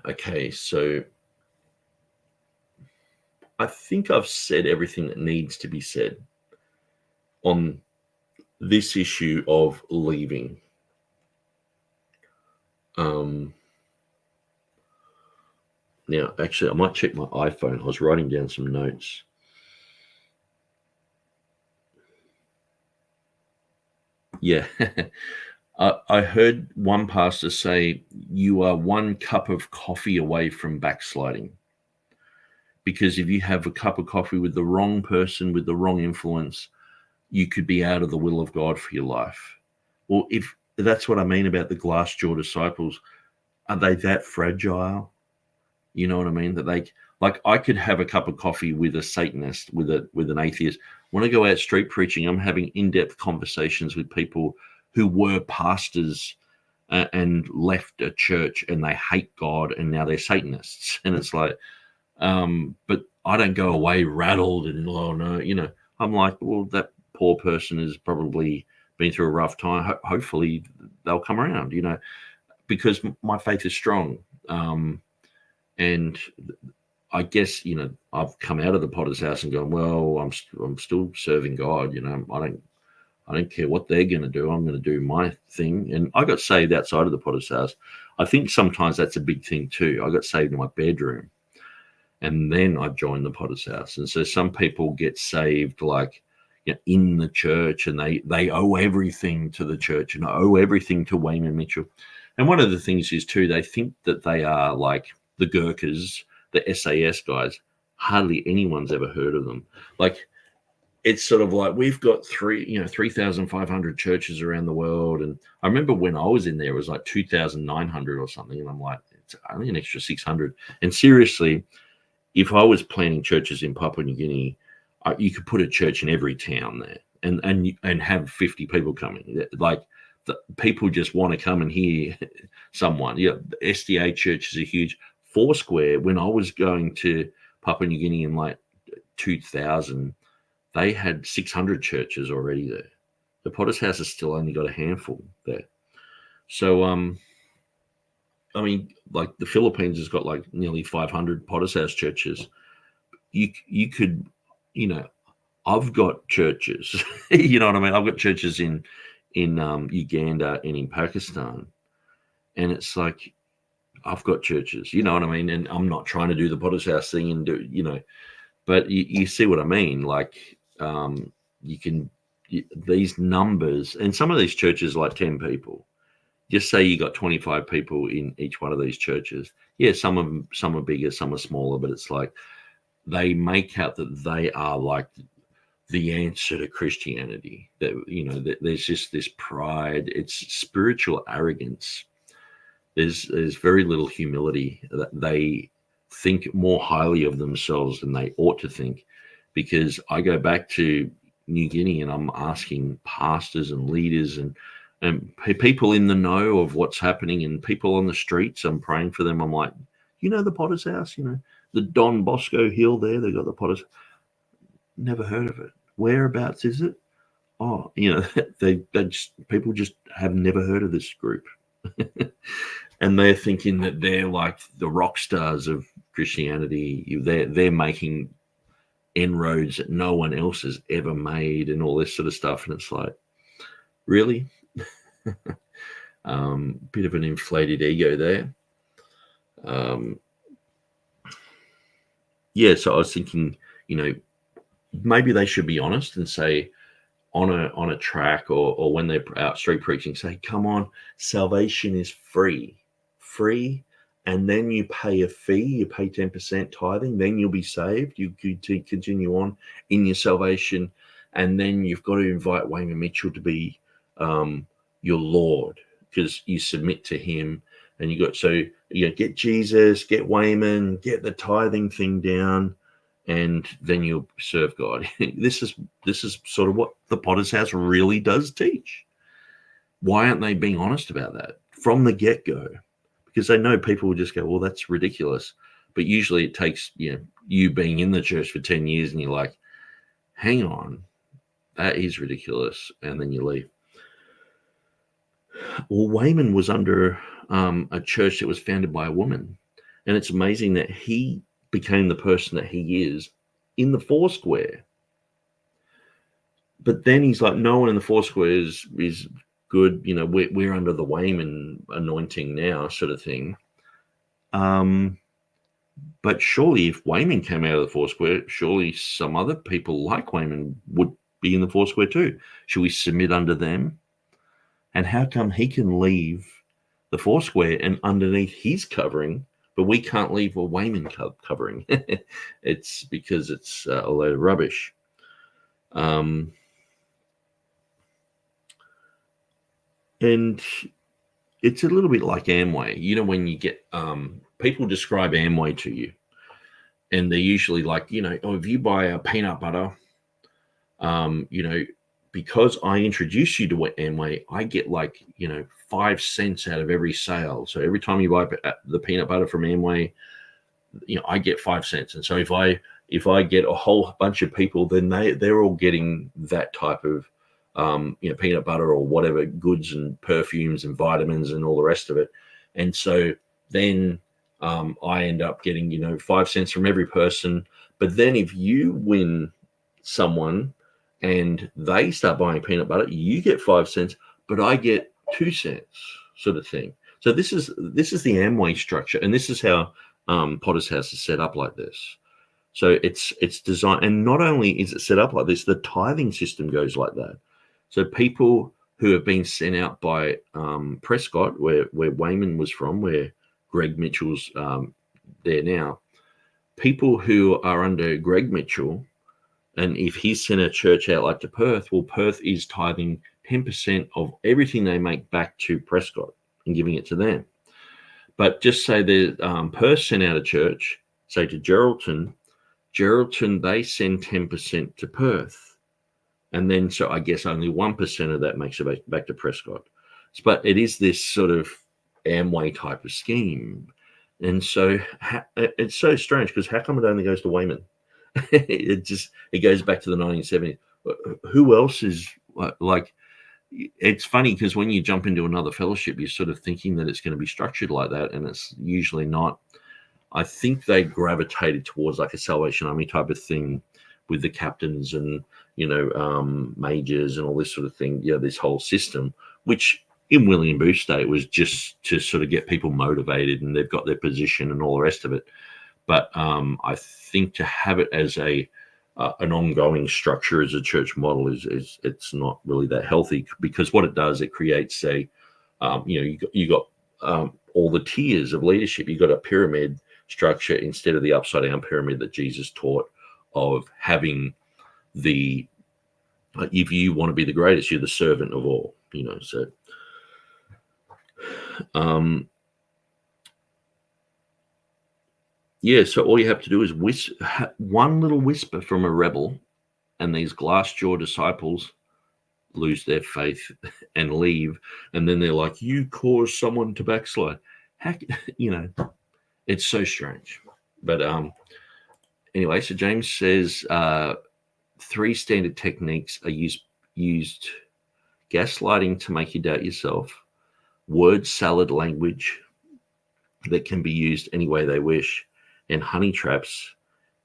Okay, so I think I've said everything that needs to be said on this issue of leaving. Now, actually, I might check my iPhone. I was writing down some notes. Yeah. I heard one pastor say, you are one cup of coffee away from backsliding. Because if you have a cup of coffee with the wrong person, with the wrong influence, you could be out of the will of God for your life. Well, if that's what I mean about the glass jaw disciples, are they that fragile? You know what I mean? That they, like, I could have a cup of coffee with a Satanist, with an atheist. When I go out street preaching, I'm having in-depth conversations with people who were pastors and left a church and they hate God and now they're Satanists. And it's like, but I don't go away rattled and, oh no, you know, I'm like, well, that poor person has probably been through a rough time. Hopefully they'll come around, you know, because my faith is strong. And I guess, you know, I've come out of the potter's house and gone, well, I'm still serving God. You know, I don't care what they're going to do. I'm going to do my thing. And I got saved outside of the potter's house. I think sometimes that's a big thing too. I got saved in my bedroom and then I joined the potter's house. And so some people get saved like, you know, in the church, and they owe everything to the church and owe everything to Wayman Mitchell. And one of the things is too, they think that they are like the Gurkhas, the SAS guys. Hardly anyone's ever heard of them. Like, it's sort of like we've got 3,500 churches around the world. And I remember when I was in there, it was like 2,900 or something. And I'm like, it's only an extra 600. And seriously, if I was planning churches in Papua New Guinea, you could put a church in every town there and have 50 people coming. Like, the people just want to come and hear someone. Yeah, the SDA churches are huge. Foursquare, when I was going to Papua New Guinea in like 2000, they had 600 churches already there. The Potter's House has still only got a handful there. So, I mean, like the Philippines has got like nearly 500 Potter's House churches. You could, you know, I've got churches, you know what I mean? I've got churches in Uganda and in Pakistan. And it's like, I've got churches, you know what I mean? And I'm not trying to do the Potter's House thing and do, you know, but you see what I mean? Like, these numbers, and some of these churches are like 10 people. Just say you got 25 people in each one of these churches. Yeah, some are bigger, some are smaller, but it's like they make out that they are like the answer to Christianity. That, you know, that there's just this pride. It's spiritual arrogance. There's very little humility. That they think more highly of themselves than they ought to think. Because I go back to New Guinea and I'm asking pastors and leaders and people in the know of what's happening and people on the streets, I'm praying for them. I'm like, you know, the Potter's House, you know, the Don Bosco Hill there, they got the Potter's. Never heard of it. Whereabouts is it? Oh, you know, people just have never heard of this group. And they're thinking that they're like the rock stars of Christianity. They're making inroads that no one else has ever made and all this sort of stuff. And it's like, really? Bit of an inflated ego there. Yeah, so I was thinking, you know, maybe they should be honest and say on a track or when they're out street preaching, say, come on, salvation is free, and then you pay a fee, you pay 10% tithing, then you'll be saved. You continue on in your salvation, and then you've got to invite Wayman Mitchell to be your Lord, because you submit to him, and get Jesus, get Wayman, get the tithing thing down, and then you'll serve God. This is sort of what the Potter's House really does teach. Why aren't they being honest about that from the get-go? Because they know people will just go, well, that's ridiculous. But usually it takes, you know, you being in the church for 10 years and you're like, hang on, that is ridiculous. And then you leave. Well, Wayman was under a church that was founded by a woman. And it's amazing that he became the person that he is in the Foursquare. But then he's like, no one in the Foursquare is good. You know, we're under the Wayman anointing now, sort of thing. But surely if Wayman came out of the Foursquare, surely some other people like Wayman would be in the Foursquare too. Should we submit under them? And how come he can leave the Foursquare and underneath his covering, but we can't leave a Wayman covering? It's because it's a load of rubbish. And it's a little bit like Amway. You know, when you get people describe Amway to you, and they're usually like, you know, oh, if you buy a peanut butter, you know, because I introduce you to Amway, I get like, you know, 5 cents out of every sale. So every time you buy the peanut butter from Amway, you know, I get 5 cents. And so if I get a whole bunch of people, then they're all getting that type of you know, peanut butter or whatever goods and perfumes and vitamins and all the rest of it. And so then I end up getting, you know, 5 cents from every person. But then if you win someone and they start buying peanut butter, you get 5 cents, but I get 2 cents, sort of thing. So this is the Amway structure, and this is how Potter's House is set up like this. So it's designed, and not only is it set up like this, the tithing system goes like that. So people who have been sent out by Prescott, where Wayman was from, where Greg Mitchell's there now, people who are under Greg Mitchell, and if he's sent a church out like to Perth, well, Perth is tithing 10% of everything they make back to Prescott and giving it to them. But just say that Perth sent out a church, say to Geraldton, they send 10% to Perth. And then, so I guess only 1% of that makes it back to Prescott. But it is this sort of Amway type of scheme. And so it's so strange, because how come it only goes to Wayman? It goes back to the 1970s. Who else is like, it's funny because when you jump into another fellowship, you're sort of thinking that it's going to be structured like that, and it's usually not. I think they gravitated towards like a Salvation Army type of thing with the captains and, you know, majors and all this sort of thing. Yeah, this whole system, which in William Booth's day was just to sort of get people motivated, and they've got their position and all the rest of it. But I think to have it as an ongoing structure as a church model is it's not really that healthy, because what it does, it creates a you know, you got all the tiers of leadership. You got a pyramid structure instead of the upside down pyramid that Jesus taught, of having the if you want to be the greatest, you're the servant of all, you know. So yeah, so all you have to do is one little whisper from a rebel, and these glass-jaw disciples lose their faith and leave, and then they're like, you caused someone to backslide. You know, it's so strange. But anyway, so James says 3 standard techniques are used: gaslighting to make you doubt yourself, word salad language that can be used any way they wish, and honey traps,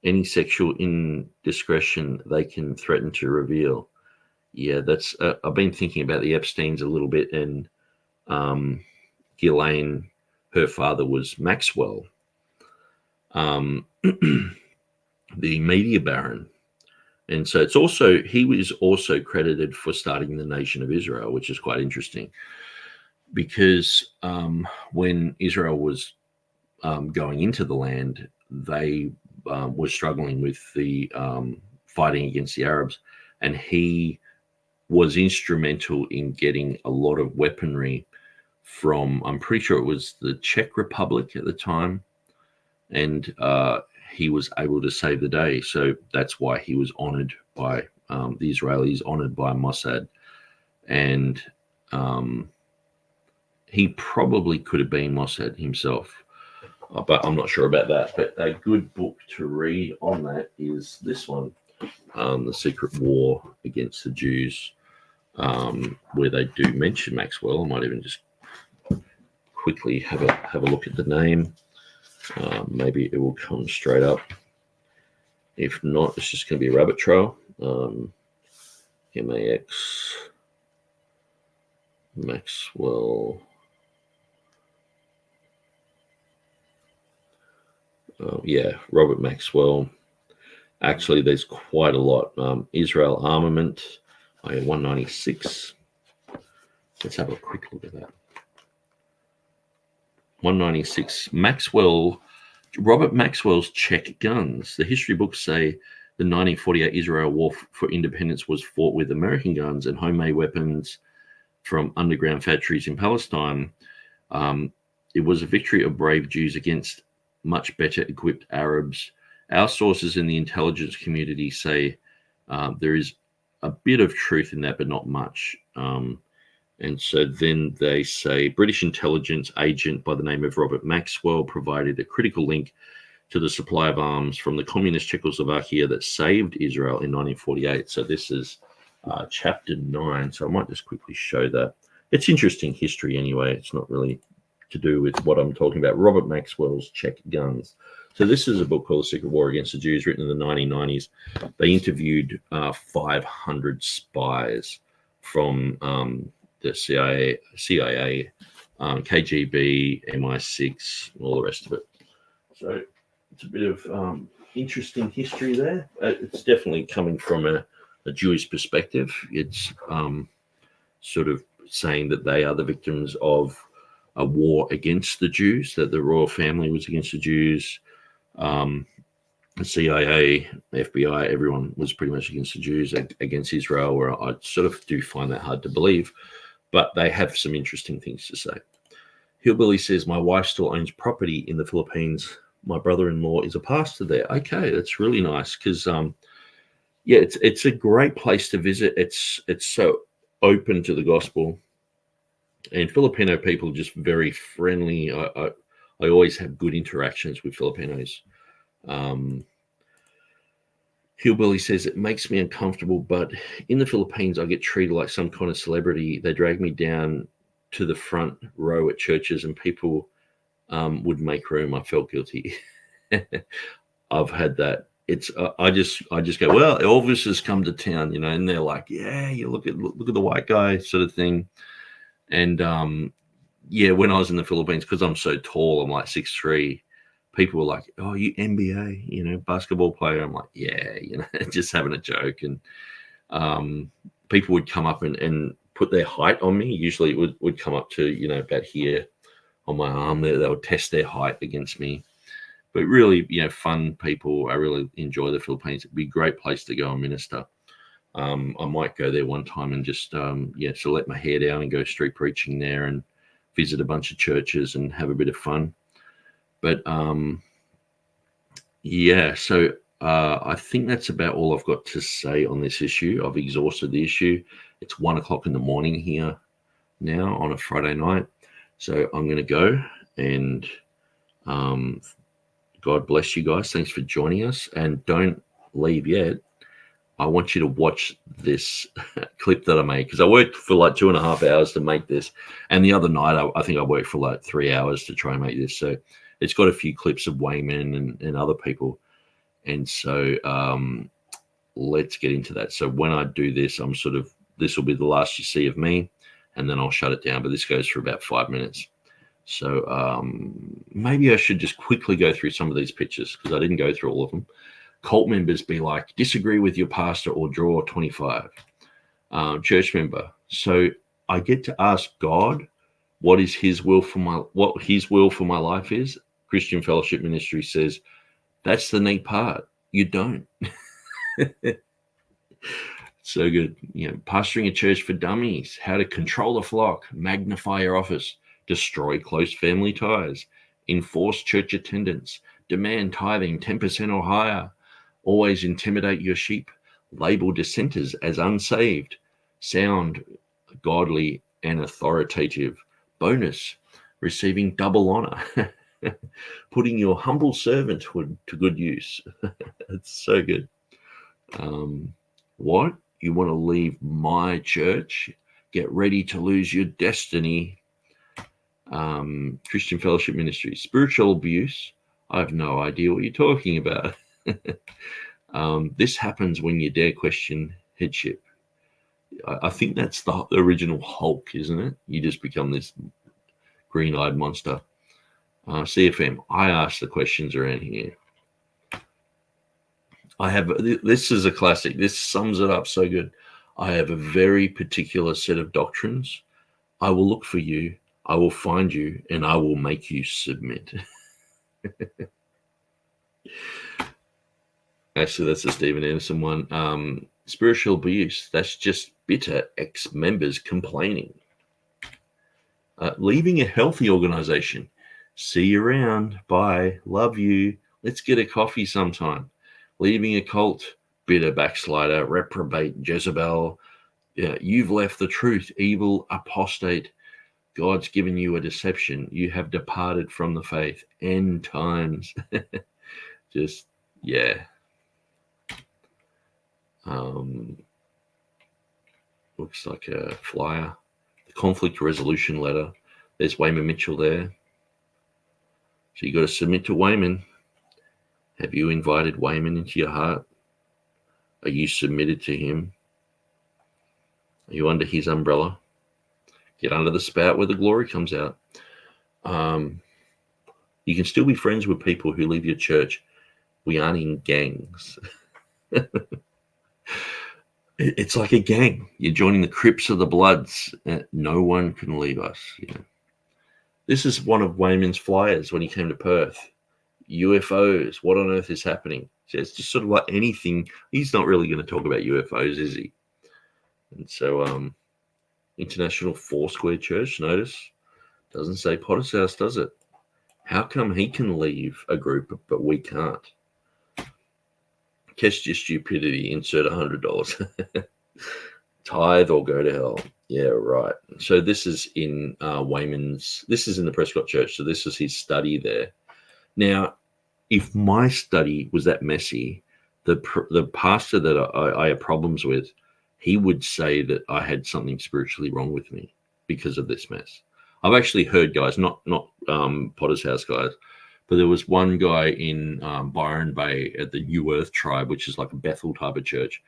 any sexual indiscretion they can threaten to reveal. Yeah, that's I've been thinking about the Epsteins a little bit, and Ghislaine, her father was Maxwell, the media baron. And so he was also credited for starting the nation of Israel, which is quite interesting, because when Israel was going into the land, they were struggling with the fighting against the Arabs, and he was instrumental in getting a lot of weaponry from, I'm pretty sure it was the Czech Republic at the time, and he was able to save the day. So that's why he was honored by the Israelis, honored by Mossad. And he probably could have been Mossad himself, but I'm not sure about that. But a good book to read on that is this one, The Secret War Against the Jews, where they do mention Maxwell. I might even just quickly have a look at the name. Maybe it will come straight up. If not, it's just going to be a rabbit trail. MAX Maxwell. Yeah, Robert Maxwell. Actually, there's quite a lot. Israel Armament, 196. Let's have a quick look at that. 196. Robert Maxwell's Czech guns. The history books say the 1948 Israel War for Independence was fought with American guns and homemade weapons from underground factories in Palestine. It was a victory of brave Jews against much better equipped Arabs. Our sources in the intelligence community say there is a bit of truth in that, but not much. And so then they say British intelligence agent by the name of Robert Maxwell provided a critical link to the supply of arms from the communist Czechoslovakia that saved Israel in 1948. So this is chapter 9. So I might just quickly show that. It's interesting history anyway. It's not really to do with what I'm talking about. Robert Maxwell's Czech guns. So this is a book called The Secret War Against the Jews, written in the 1990s. They interviewed 500 spies from the CIA, KGB, MI6, all the rest of it. So it's a bit of interesting history there. It's definitely coming from a Jewish perspective. It's sort of saying that they are the victims of a war against the Jews, that the royal family was against the Jews. The CIA, FBI, everyone was pretty much against the Jews, against Israel, where I sort of do find that hard to believe. But they have some interesting things to say. Hillbilly says, my wife still owns property in the Philippines. My brother-in-law is a pastor there. Okay, that's really nice because, yeah, it's a great place to visit. It's so open to the gospel. And Filipino people are just very friendly. I always have good interactions with Filipinos. Hillbilly says, it makes me uncomfortable, but in the Philippines, I get treated like some kind of celebrity. They drag me down to the front row at churches and people would make room. I felt guilty. I've had that. It's I just go, well, Elvis has come to town, you know, and they're like, yeah, you look at the white guy sort of thing. And yeah, when I was in the Philippines, because I'm so tall, I'm like 6'3", people were like, oh, you NBA, you know, basketball player. I'm like, yeah, you know, just having a joke. And people would come up and put their height on me. Usually it would come up to, you know, about here on my arm there. They would test their height against me. But really, you know, fun people. I really enjoy the Philippines. It'd be a great place to go and minister. I might go there one time and just, yeah, so let my hair down and go street preaching there and visit a bunch of churches and have a bit of fun. But yeah, so I think that's about all I've got to say on this issue. I've exhausted the issue. It's 1 o'clock in the morning here now on a Friday night. So I'm going to go and God bless you guys. Thanks for joining us. And don't leave yet. I want you to watch this clip that I made because I worked for like 2.5 hours to make this. And the other night, I think I worked for like 3 hours to try and make this. So it's got a few clips of Wayman and other people. And so let's get into that. So when I do this, this will be the last you see of me, and then I'll shut it down. But this goes for about 5 minutes. So maybe I should just quickly go through some of these pictures because I didn't go through all of them. Cult members be like, disagree with your pastor or draw 25. Church member. So I get to ask God what his will for my life is. Christian Fellowship Ministry says that's the neat part. You don't. So good. You know, pastoring a church for dummies, how to control a flock, magnify your office, destroy close family ties, enforce church attendance, demand tithing 10% or higher, always intimidate your sheep, label dissenters as unsaved, sound godly and authoritative, bonus, receiving double honor, putting your humble servanthood to good use. It's so good. What? You want to leave my church? Get ready to lose your destiny. Christian Fellowship Ministry. Spiritual abuse. I have no idea what you're talking about. This happens when you dare question headship. I think that's the original Hulk, isn't it? You just become this green-eyed monster. CFM, I ask the questions around here. This is a classic. This sums it up so good. I have a very particular set of doctrines. I will look for you, I will find you, and I will make you submit. Actually, that's the Stephen Anderson one. Spiritual abuse, that's just bitter ex-members complaining. Leaving a healthy organization. See you around. Bye. Love you. Let's get a coffee sometime. Leaving a cult. Bitter backslider. Reprobate. Jezebel. Yeah, you've left the truth. Evil. Apostate. God's given you a deception. You have departed from the faith. End times. Just, yeah. Looks like a flyer. The conflict resolution letter. There's Wayman Mitchell there. So you got to submit to Wayman. Have you invited Wayman into your heart? Are you submitted to him? Are you under his umbrella? Get under the spout where the glory comes out. You can still be friends with people who leave your church. We aren't in gangs. It's like a gang. You're joining the Crips of the Bloods. No one can leave us. You know. This is one of Wayman's flyers when he came to Perth. UFOs. What on earth is happening? So it's just sort of like anything. He's not really going to talk about UFOs, is he? And so, International Foursquare Church, notice, doesn't say Potter's House, does it? How come he can leave a group, but we can't? Catch your stupidity, insert $100. Tithe or go to hell. Yeah, right. So this is in Wayman's, this is in the Prescott Church. So this is his study there. Now, if my study was that messy, the pastor that I have problems with, he would say that I had something spiritually wrong with me because of this mess. I've actually heard guys, not Potter's House guys, but there was one guy in Byron Bay at the New Earth tribe, which is like a Bethel type of church,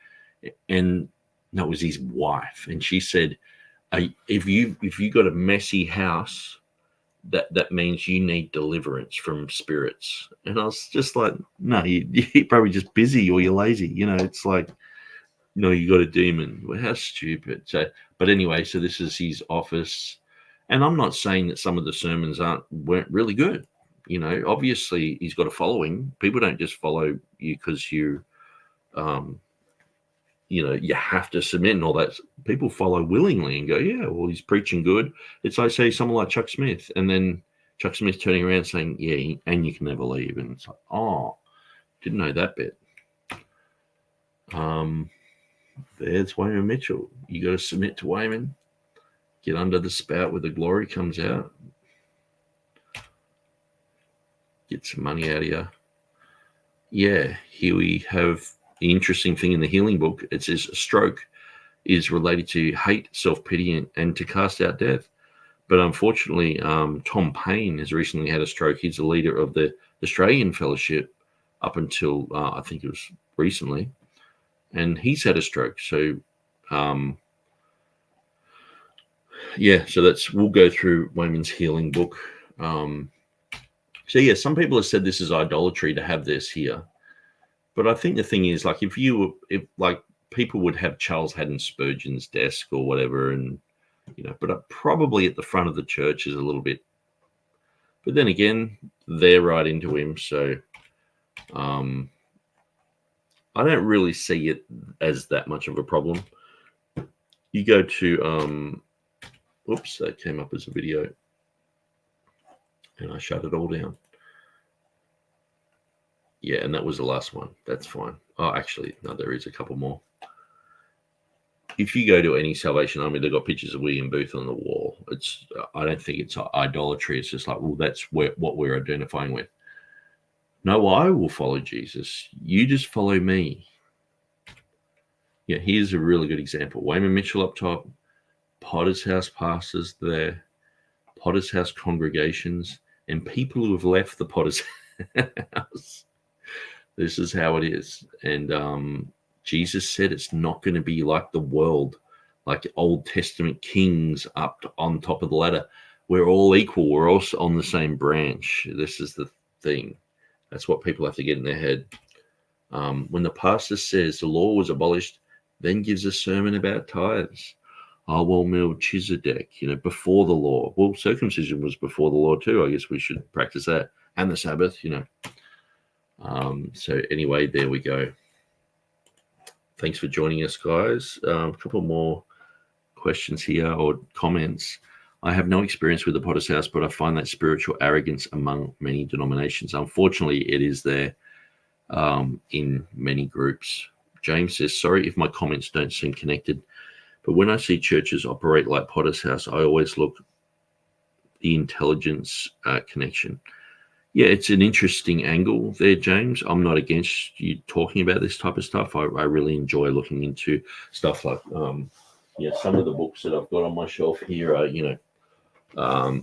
and that was his wife, and she said, "If you got a messy house, that means you need deliverance from spirits." And I was just like, "No, you're probably just busy or you're lazy." You know, it's like, no, you got a demon. Well, how stupid. So, but anyway, so this is his office, and I'm not saying that some of the sermons weren't really good. You know, obviously he's got a following. People don't just follow you because you you have to submit and all that. People follow willingly and go, yeah, well, he's preaching good. It's like, say, someone like Chuck Smith, and then Chuck Smith turning around saying, yeah, and you can never leave. And it's like, oh, didn't know that bit. There's Wayman Mitchell. You got to submit to Wayman. Get under the spout where the glory comes out. Get some money out of you. Yeah, here we have the interesting thing in the healing book. It says stroke is related to hate, self-pity, and to cast out death. But unfortunately, Tom Payne has recently had a stroke. He's the leader of the Australian Fellowship up until I think it was recently. And he's had a stroke. So, so we'll go through Wayman's healing book. So yeah, some people have said this is idolatry to have this here, but I think the thing is, like, if people would have Charles Haddon Spurgeon's desk or whatever, and but probably at the front of the church is a little bit. But then again, they're right into him, so I don't really see it as that much of a problem. You go to oops, that came up as a video. And I shut it all down. Yeah, and that was the last one. That's fine. Oh, actually, no, there is a couple more. If you go to any Salvation Army, they've got pictures of William Booth on the wall. I don't think it's idolatry. It's just like, well, that's what we're identifying with. No, I will follow Jesus. You just follow me. Yeah, here's a really good example. Wayman Mitchell up top, Potter's House pastors there, Potter's House congregations, and people who have left the Potter's house. This is how it is. And Jesus said it's not going to be like the world, like Old Testament kings up on top of the ladder. We're all equal. We're all on the same branch. This is the thing. That's what people have to get in their head. When the pastor says the law was abolished, then gives a sermon about tithes. Oh, well, Melchizedek, before the law. Well, circumcision was before the law too. I guess we should practice that. And the Sabbath, So anyway, there we go. Thanks for joining us, guys. A couple more questions here or comments. I have no experience with the Potter's House, but I find that spiritual arrogance among many denominations. Unfortunately, it is there in many groups. James says, sorry if my comments don't seem connected, but when I see churches operate like Potter's House, I always look the intelligence connection. Yeah, it's an interesting angle there, James. I'm not against you talking about this type of stuff. I really enjoy looking into stuff like, some of the books that I've got on my shelf here are,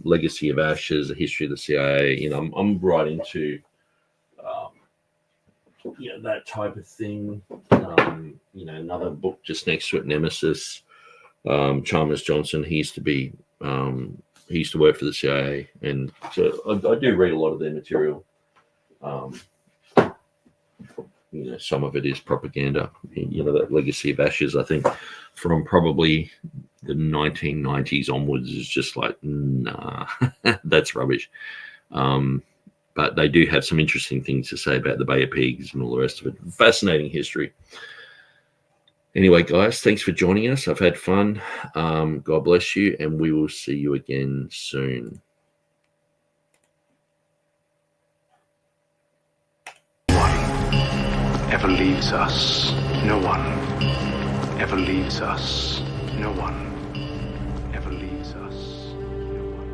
Legacy of Ashes, A History of the CIA. I'm right into, that type of thing. Another book just next to it, Nemesis. Chalmers Johnson, he used to work for the CIA, and so I do read a lot of their material. Some of it is propaganda. That Legacy of Ashes, I think, from probably the 1990s onwards, is just like, nah, that's rubbish. But they do have some interesting things to say about the Bay of Pigs and all the rest of it. Fascinating history. Anyway, guys, thanks for joining us. I've had fun. God bless you, and we will see you again soon. No one ever leaves us. No one ever leaves us. No one ever leaves us. No one.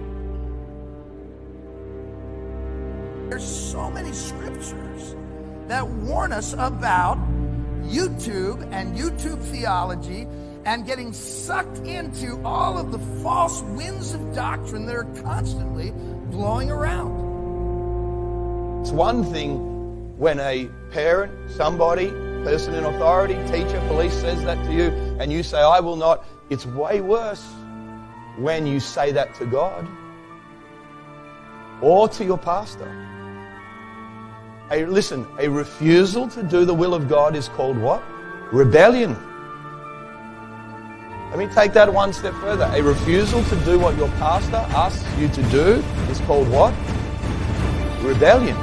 There's so many scriptures that warn us about YouTube and YouTube theology and getting sucked into all of the false winds of doctrine that are constantly blowing around. It's one thing when a parent, somebody, person in authority, teacher, police says that to you and you say, I will not. It's way worse when you say that to God or to your pastor. Listen, a refusal to do the will of God is called what? Rebellion. Let me take that one step further. A refusal to do what your pastor asks you to do is called what? Rebellion.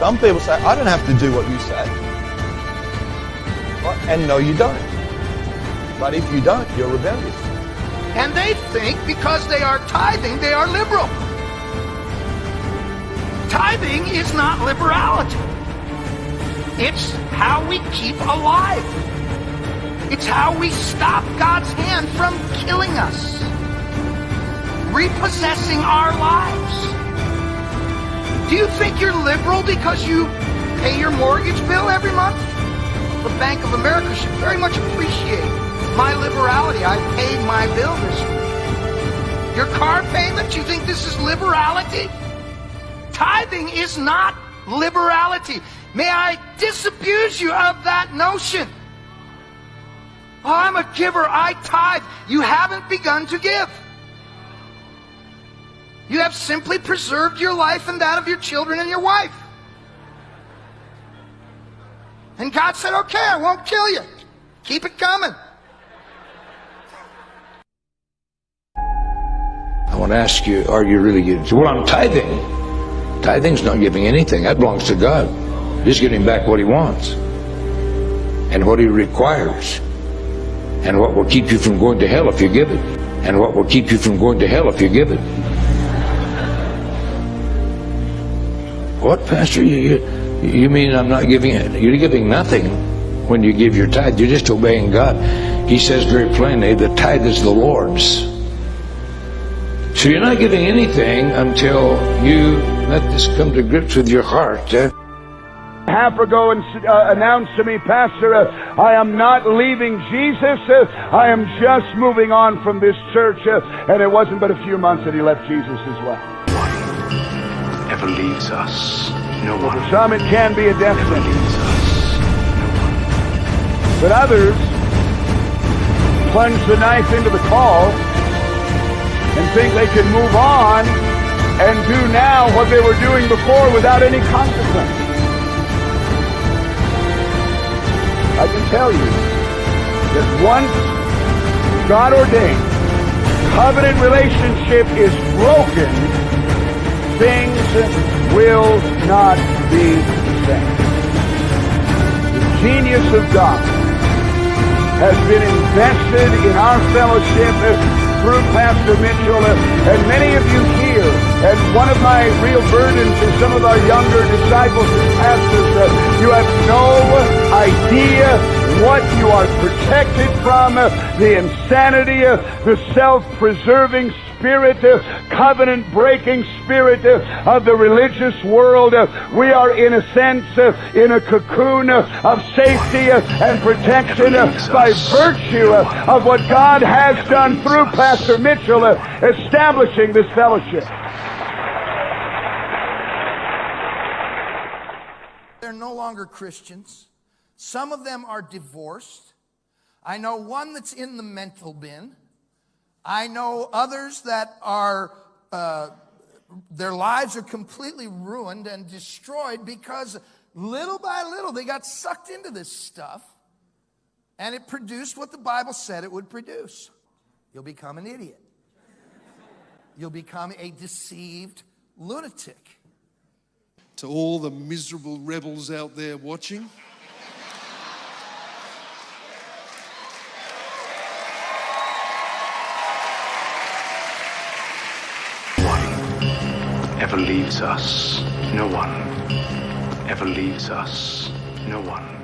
Some people say, I don't have to do what you say. What? And no, you don't. But if you don't, you're rebellious. And they think because they are tithing, they are liberal. Tithing is not liberality. It's how we keep alive. It's how we stop God's hand from killing us, repossessing our lives. Do you think you're liberal because you pay your mortgage bill every month? The Bank of America should very much appreciate my liberality. I paid my bill this week. Your car payment, you think this is liberality? Tithing is not liberality. May I disabuse you of that notion. Oh, I'm a giver, I tithe. You haven't begun to give. You have simply preserved your life and that of your children and your wife. And God said, okay, I won't kill you. Keep it coming. I want to ask you, are you really giving? Well, I'm tithing. Tithing's not giving anything. That belongs to God. He's getting back what he wants and what he requires and what will keep you from going to hell if you give it and what will keep you from going to hell if you give it. What, Pastor? You mean I'm not giving it? You're giving nothing when you give your tithe. You're just obeying God. He says very plainly, the tithe is the Lord's. So you're not giving anything until you let this come to grips with your heart. Half ago and announced to me, Pastor, I am not leaving Jesus. I am just moving on from this church. And it wasn't but a few months that he left Jesus as well. ever leaves us. No one For some, it can be a death ever sentence. leaves us. No one. But others plunge the knife into the call and think they can move on and do now what they were doing before without any consequence. I can tell you that once God ordained covenant relationship is broken, things will not be the same. The genius of God has been invested in our fellowship through Pastor Mitchell, and many of you here, and one of my real burdens is some of our younger disciples and pastors, you have no idea what you are protected from, the insanity, the self-preserving spirit, covenant-breaking spirit of the religious world. We are, in a sense, in a cocoon of safety and protection by virtue of what God has done through Pastor Mitchell, establishing this fellowship. They're no longer Christians. Some of them are divorced. I know one that's in the mental bin. I know others that are, their lives are completely ruined and destroyed because little by little they got sucked into this stuff and it produced what the Bible said it would produce. You'll become an idiot. You'll become a deceived lunatic. To all the miserable rebels out there watching, ever leaves us. No one ever leaves us. No one.